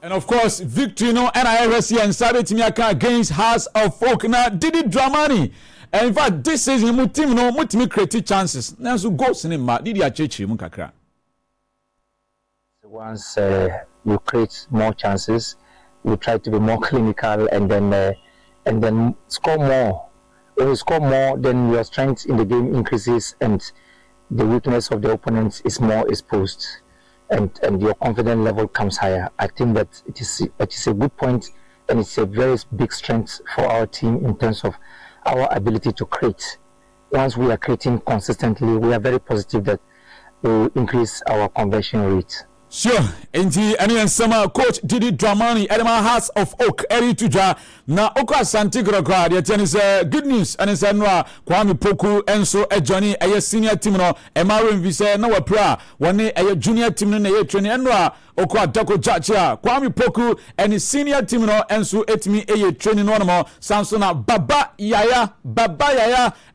And of course, victory no NIRC and Sabet Miaka against House of Folk. Now, did it Dramani? And in fact, this season, Mutimi created chances. Now, so go cinema, did you achieve Mukakra? Once you create more chances, you try to be more clinical and then score more. When you score more, then your strength in the game increases and the weakness of the opponent is more exposed, and your confidence level comes higher. I think that it is a good point, and it's a very big strength for our team in terms of our ability to create. Once we are creating consistently, we are very positive that we will increase our conversion rate. Sure. Enti any summer coach Didi Dramani Edema House of Oak Eri Tuja na Okra Santigro Grad is good news and it's Enra Kwame Poku Enso Johnny a senior team no Emarin Vise no pra one a junior team no na training Enra Okra Dako Jacha Kwame Poku and senior team no Enso etimi a training no more Samsona Baba Yaya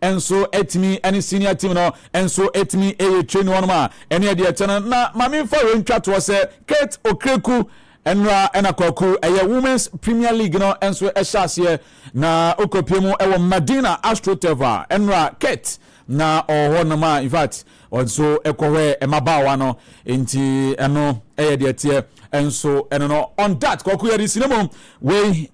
Enso etimi any senior team no Enso etimi a training no more any idea na mami for intro to say Kate Okreku Enra Enakoku a Women's Premier League no enso ehyasie na okopiemu ewo Madina Astroteva Enra Kate na ohonoma in fact also ekowe emabawa no enti eno de tie enso eno no on that koku ya sinemo we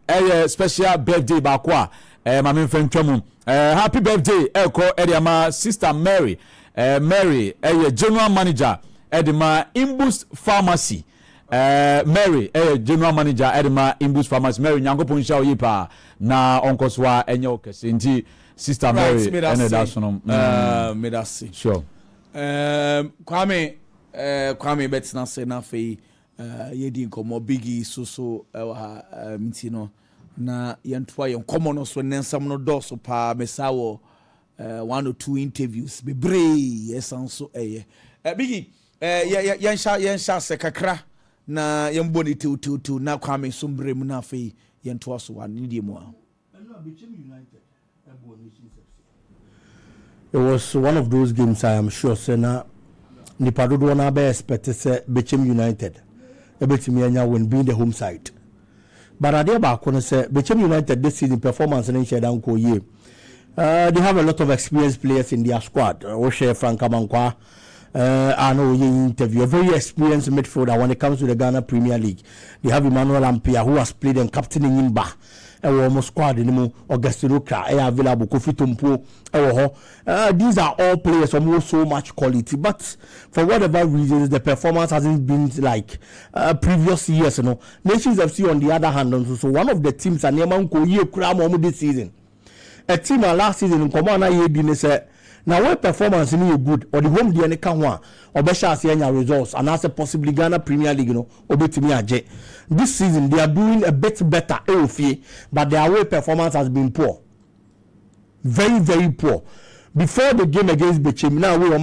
special birthday ba kwa mame fentwamu happy birthday eko ediama sister Mary Mary general manager edema Imbus Pharmacy Mary general manager edema Imbus Pharmacy Mary nyankopon sha oyipa na onkoswa enye okese nti sister Mary ene da sono medasi sure Kwame betina se na fe yedi nkomo bigi so mtino na yentwa ye nkomo no so nensam no do so pa mesawo 1 or 2 interviews bebre yesanso bigi yensha se kakra na yemboni tu na Kwame sombre mu na fe yentwa so wa nidi mu It was one of those games I am sure Sena Nipadodo na be expect say Bechem United ebetimi anya when being the home side. But ade ba ko no say Bechem United this season performance in share down ko ye. They have a lot of experienced players in their squad. Oshe Frank Amankwa I know you interview a very experienced midfielder when it comes to the Ghana Premier League. They have Emmanuel Ampia who has played and captaining in Ba. Almost squad anymore. Augustino Kra available Kofi Tumpo. These are all players of so much quality, but for whatever reasons the performance hasn't been like previous years. Nations FC on the other hand, so one of the teams are near this season. A team last season in Komana Yedine said. Now where performance is good or the home the any can one or better results and as possibly Ghana Premier League obetimi this season they are doing a bit better but their away performance has been poor, very very poor. Before the game against Bechem, now we are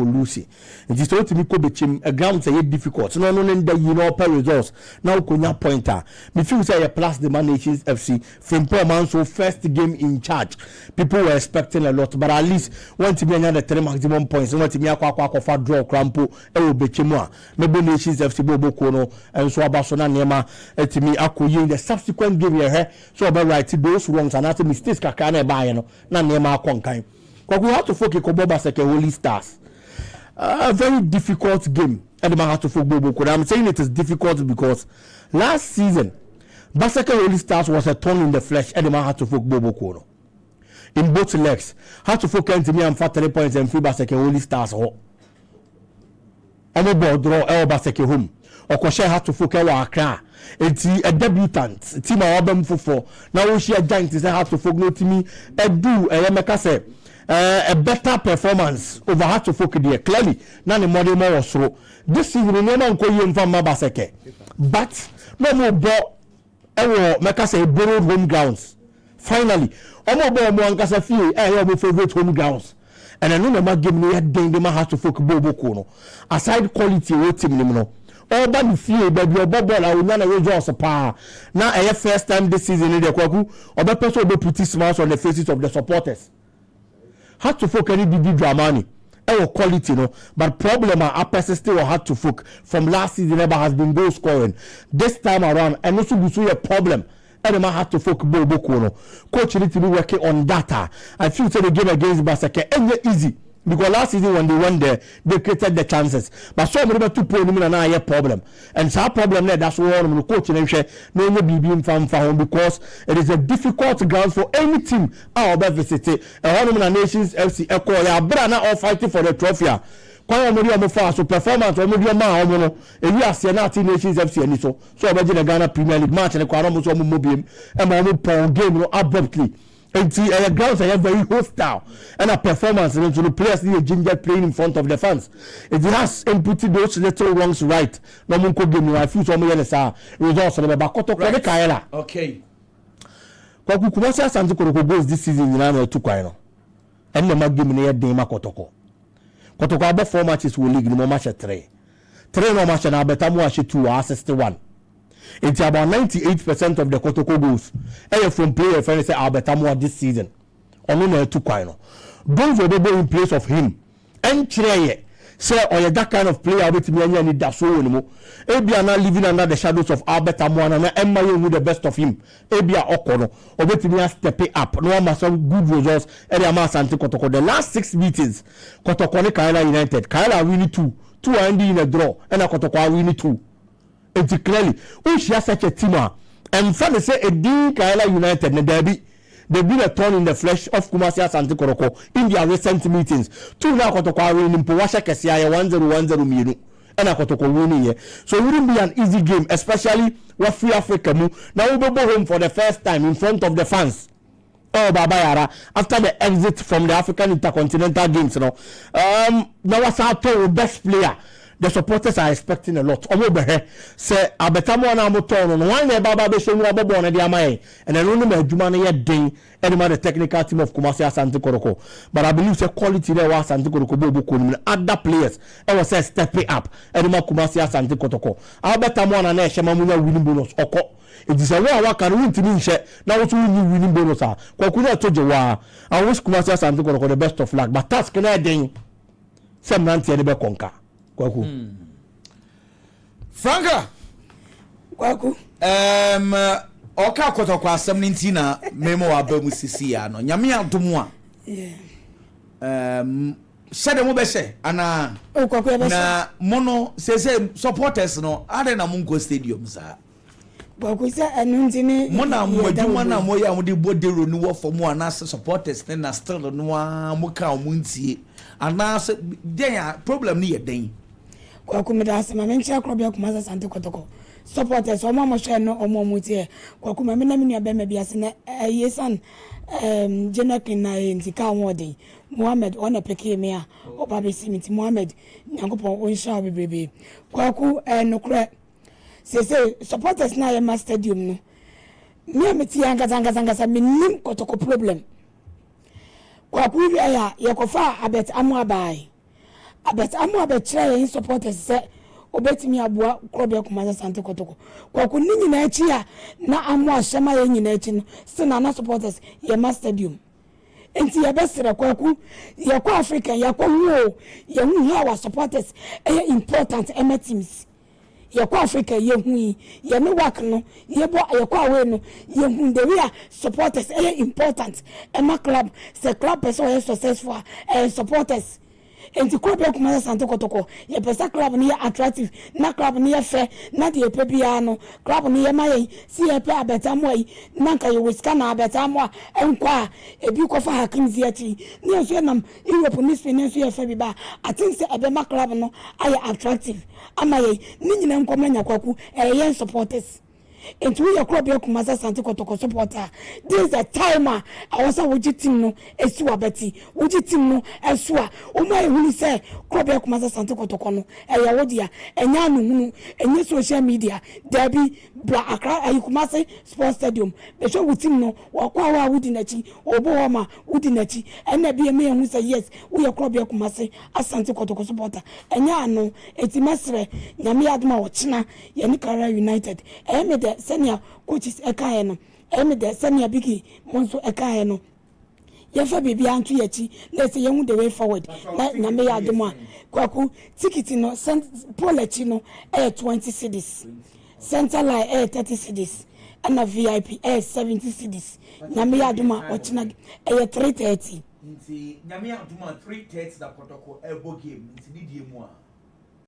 lose. It is told to me Bechem a ground say difficult. So no per results. Now Konya pointer. Me feel say a plus the Nations FC from poor man so first game in charge. People were expecting a lot, but at least one to be another 3 maximum points. One to be a kwa draw crampo Bechem. Maybe Nations FC Bobo Kono and so Abasona Nema to me in the subsequent game here. So about right those wrongs and after mistakes kakane buy na Nema Konkai. Because we have to focus on Baseke Holy Stars. A very difficult game. And we have to focus. I'm saying it is difficult because last season, Baseke Holy Stars was a thorn in the flesh. And we had to focus in both legs. Had to focus on me and 3 points and 3 Baseke Holy Stars. I'm about draw El Baseke home. Okoshe had to focus on Accra. It's a debutant. Team Awabem for now. She a giant. Is have to focus to me. Do a say. A better performance over how to focus there clearly. Now the model more so. This season we never go in from Mabaseke, but no more ball. Make us say borrowed home grounds. Finally, more ball more and kasa fee. My favorite home grounds. And I know the man give me a day. The man has to focus Bobo Kono. Aside quality, what team no. All but the fee, baby, your bubble. I will not rejoice a power. Now, I have first time this season in the Kwaku. Or the person will put smiles on the faces of the supporters. Had to focus any Didi Dramani. Quality, but problem still had to focus from last season never has been goal scoring. This time around, and also be a problem. And had to focus Bobo Kono. Coach need to be working on data. I feel the game against Basake and easy. Because last season when they went there, they created the chances. But so many 2 points and I have problem. And so problem there, that's why I'm coaching and share no BB from because it is a difficult ground for any team out of visit. And one of the Nations FC Echo, Brana all fighting for the trophy. Kwa omori omo fa so performance omori ma omo no ewi ase na ati Nations FC ani so obeje the Ghana Premier League match ne kwa omo so omo biem e ma omo pon game no abruptly and grounds are very hostile and a performance and the players need a ginger playing in front of the fans. It has inputted those little wrongs right. No one could give me a few results of the Bakoto Kaela. Okay. Kwaku Kumasi Asante Kotoko goals this season in Nano to Kwaino. And the Magim near Dema Kotoko. Kotoko about 4 matches will league no match at 3. 3 no match and Abetamu Ashi 2 or 61. It's about 98% of the Kotoko goals. And from player friends say Abetamu this season. Only no to Kwaino. Goals will be in place of him. And Chile say or that kind of player with me and need that so anymore. Ebia now living under the shadows of Albert Amwana and Emma with the best of him. Ebia Okono or with me step it up. No one some good results. Eriama Santi Kotoko. The last 6 meetings, Kotoko Kaila United. Kaila winning 2 are ending in a draw, and a Kotoko winning 2. It's clearly when she has such a team, and finally say a D Kaila United na derby. They've been a thorn in the flesh of Kumasi Asante Koroko in their recent meetings. 2 now Kotoko winning Powasha Kesia 1-0 Miru and a Kotoko winning here. So it wouldn't be an easy game, especially with Free Africa move. Now we'll go home for the first time in front of the fans. Oh Baba Yara after the exit from the African Intercontinental Games, you know. Now what's our best player? The supporters are expecting a lot. Omo say abetamo na motor no one baba be show no bobo na dia mai and then only my juma na yedin and the technical team of Kumasi Asante Koroko. But I believe say quality there was Asante Koroko bobo ko other players e was say step up and my Kumasi Asante Koroko. Abetamo na na shema munya winning bonus oko. It is a way I can win to me share now to win winning bonus ah. Kwaku told you wa I wish Kumasi Asante Koroko the best of luck but task na den some nanti e be konka. Kwaku. Franka. Kwaku. Oka Kotoko asem ninti na memo abamu sisi ya no. Nyame adomu a. Yeah. Shade mo be she ana. Kwaku ya be na mono say supporters no ade na munko stadium sa. Kwaku say anunti ni mona mo adwuma na mo ya mo de bodero ni wo for mo ana supporters na still no a mo ka mo ntie. Ana den problem ni ye den. Kwaku me da asema menchi akrobia Kumasi Asante Kotoko supporters o mama share no o momu tie Kwaku me na me nua be me biase na yesan Jenakin na ntika wode Mohammed ona peke me a oba be simiti Mohammed nyankopon o nsha bebrebe Kwaku no kra say supporters na ye stadium no me ameti anga me nim Kotoko problem Kwaku ya yekofa abet amuabai abet try in supporters say obetimi aboa krobia Kumasi Asante Kotoko Kwaku ni nyina echi a na amu asema ye nyina echi no se na supporters ye stadium enti ye besere Kwaku ye kwa Africa ye kwa hu ye hu our supporters important teams ye kwa Africa ye hu ye no work no ye bo ye kwa we no ye hu the way supporters important club say club person successful supporters enti Krobia Kumasi Asante Kotoko ye pesa club ni attractive na club ni fair na de pebia no club ni mai si ye pe abetamo yi na ka ye wiska na abetamo enkwa ebi ko fa hakim ziati ni enso nam Europe ni Spain enso ye fa bi ba I think say ebema club no aye attractive amaye ni nyina nkomanya Kwaku ye supporters into your Krobia Kumasi Asante Kotoko supporter. This is a timer. I was a team no esua beti. Team no esua. Uma who say Krobia Kumasi Asante Kotoko no wodia enya no enye social media derby bra Accra Kumasi Sports Stadium. The show with team no wakwa wa wudi nachi obo wama wudi nachi ena bi me who say yes we are Krobia Kumasi Asante Kotoko supporter. Enya no etimesre nyame aduma wochina ye ni Kara United. Me senior coaches ekae no the senior bigi monso ekae no ye fa bibia antu yachi let's say you the way forward na me ya demo Kwaku ticket no policy no 20 cedis center line 30 cedis and a VIP 70 cedis na me ya demo ochina 330 nti na me ya demo 330 da Kotoko elbow game nti ni die mu a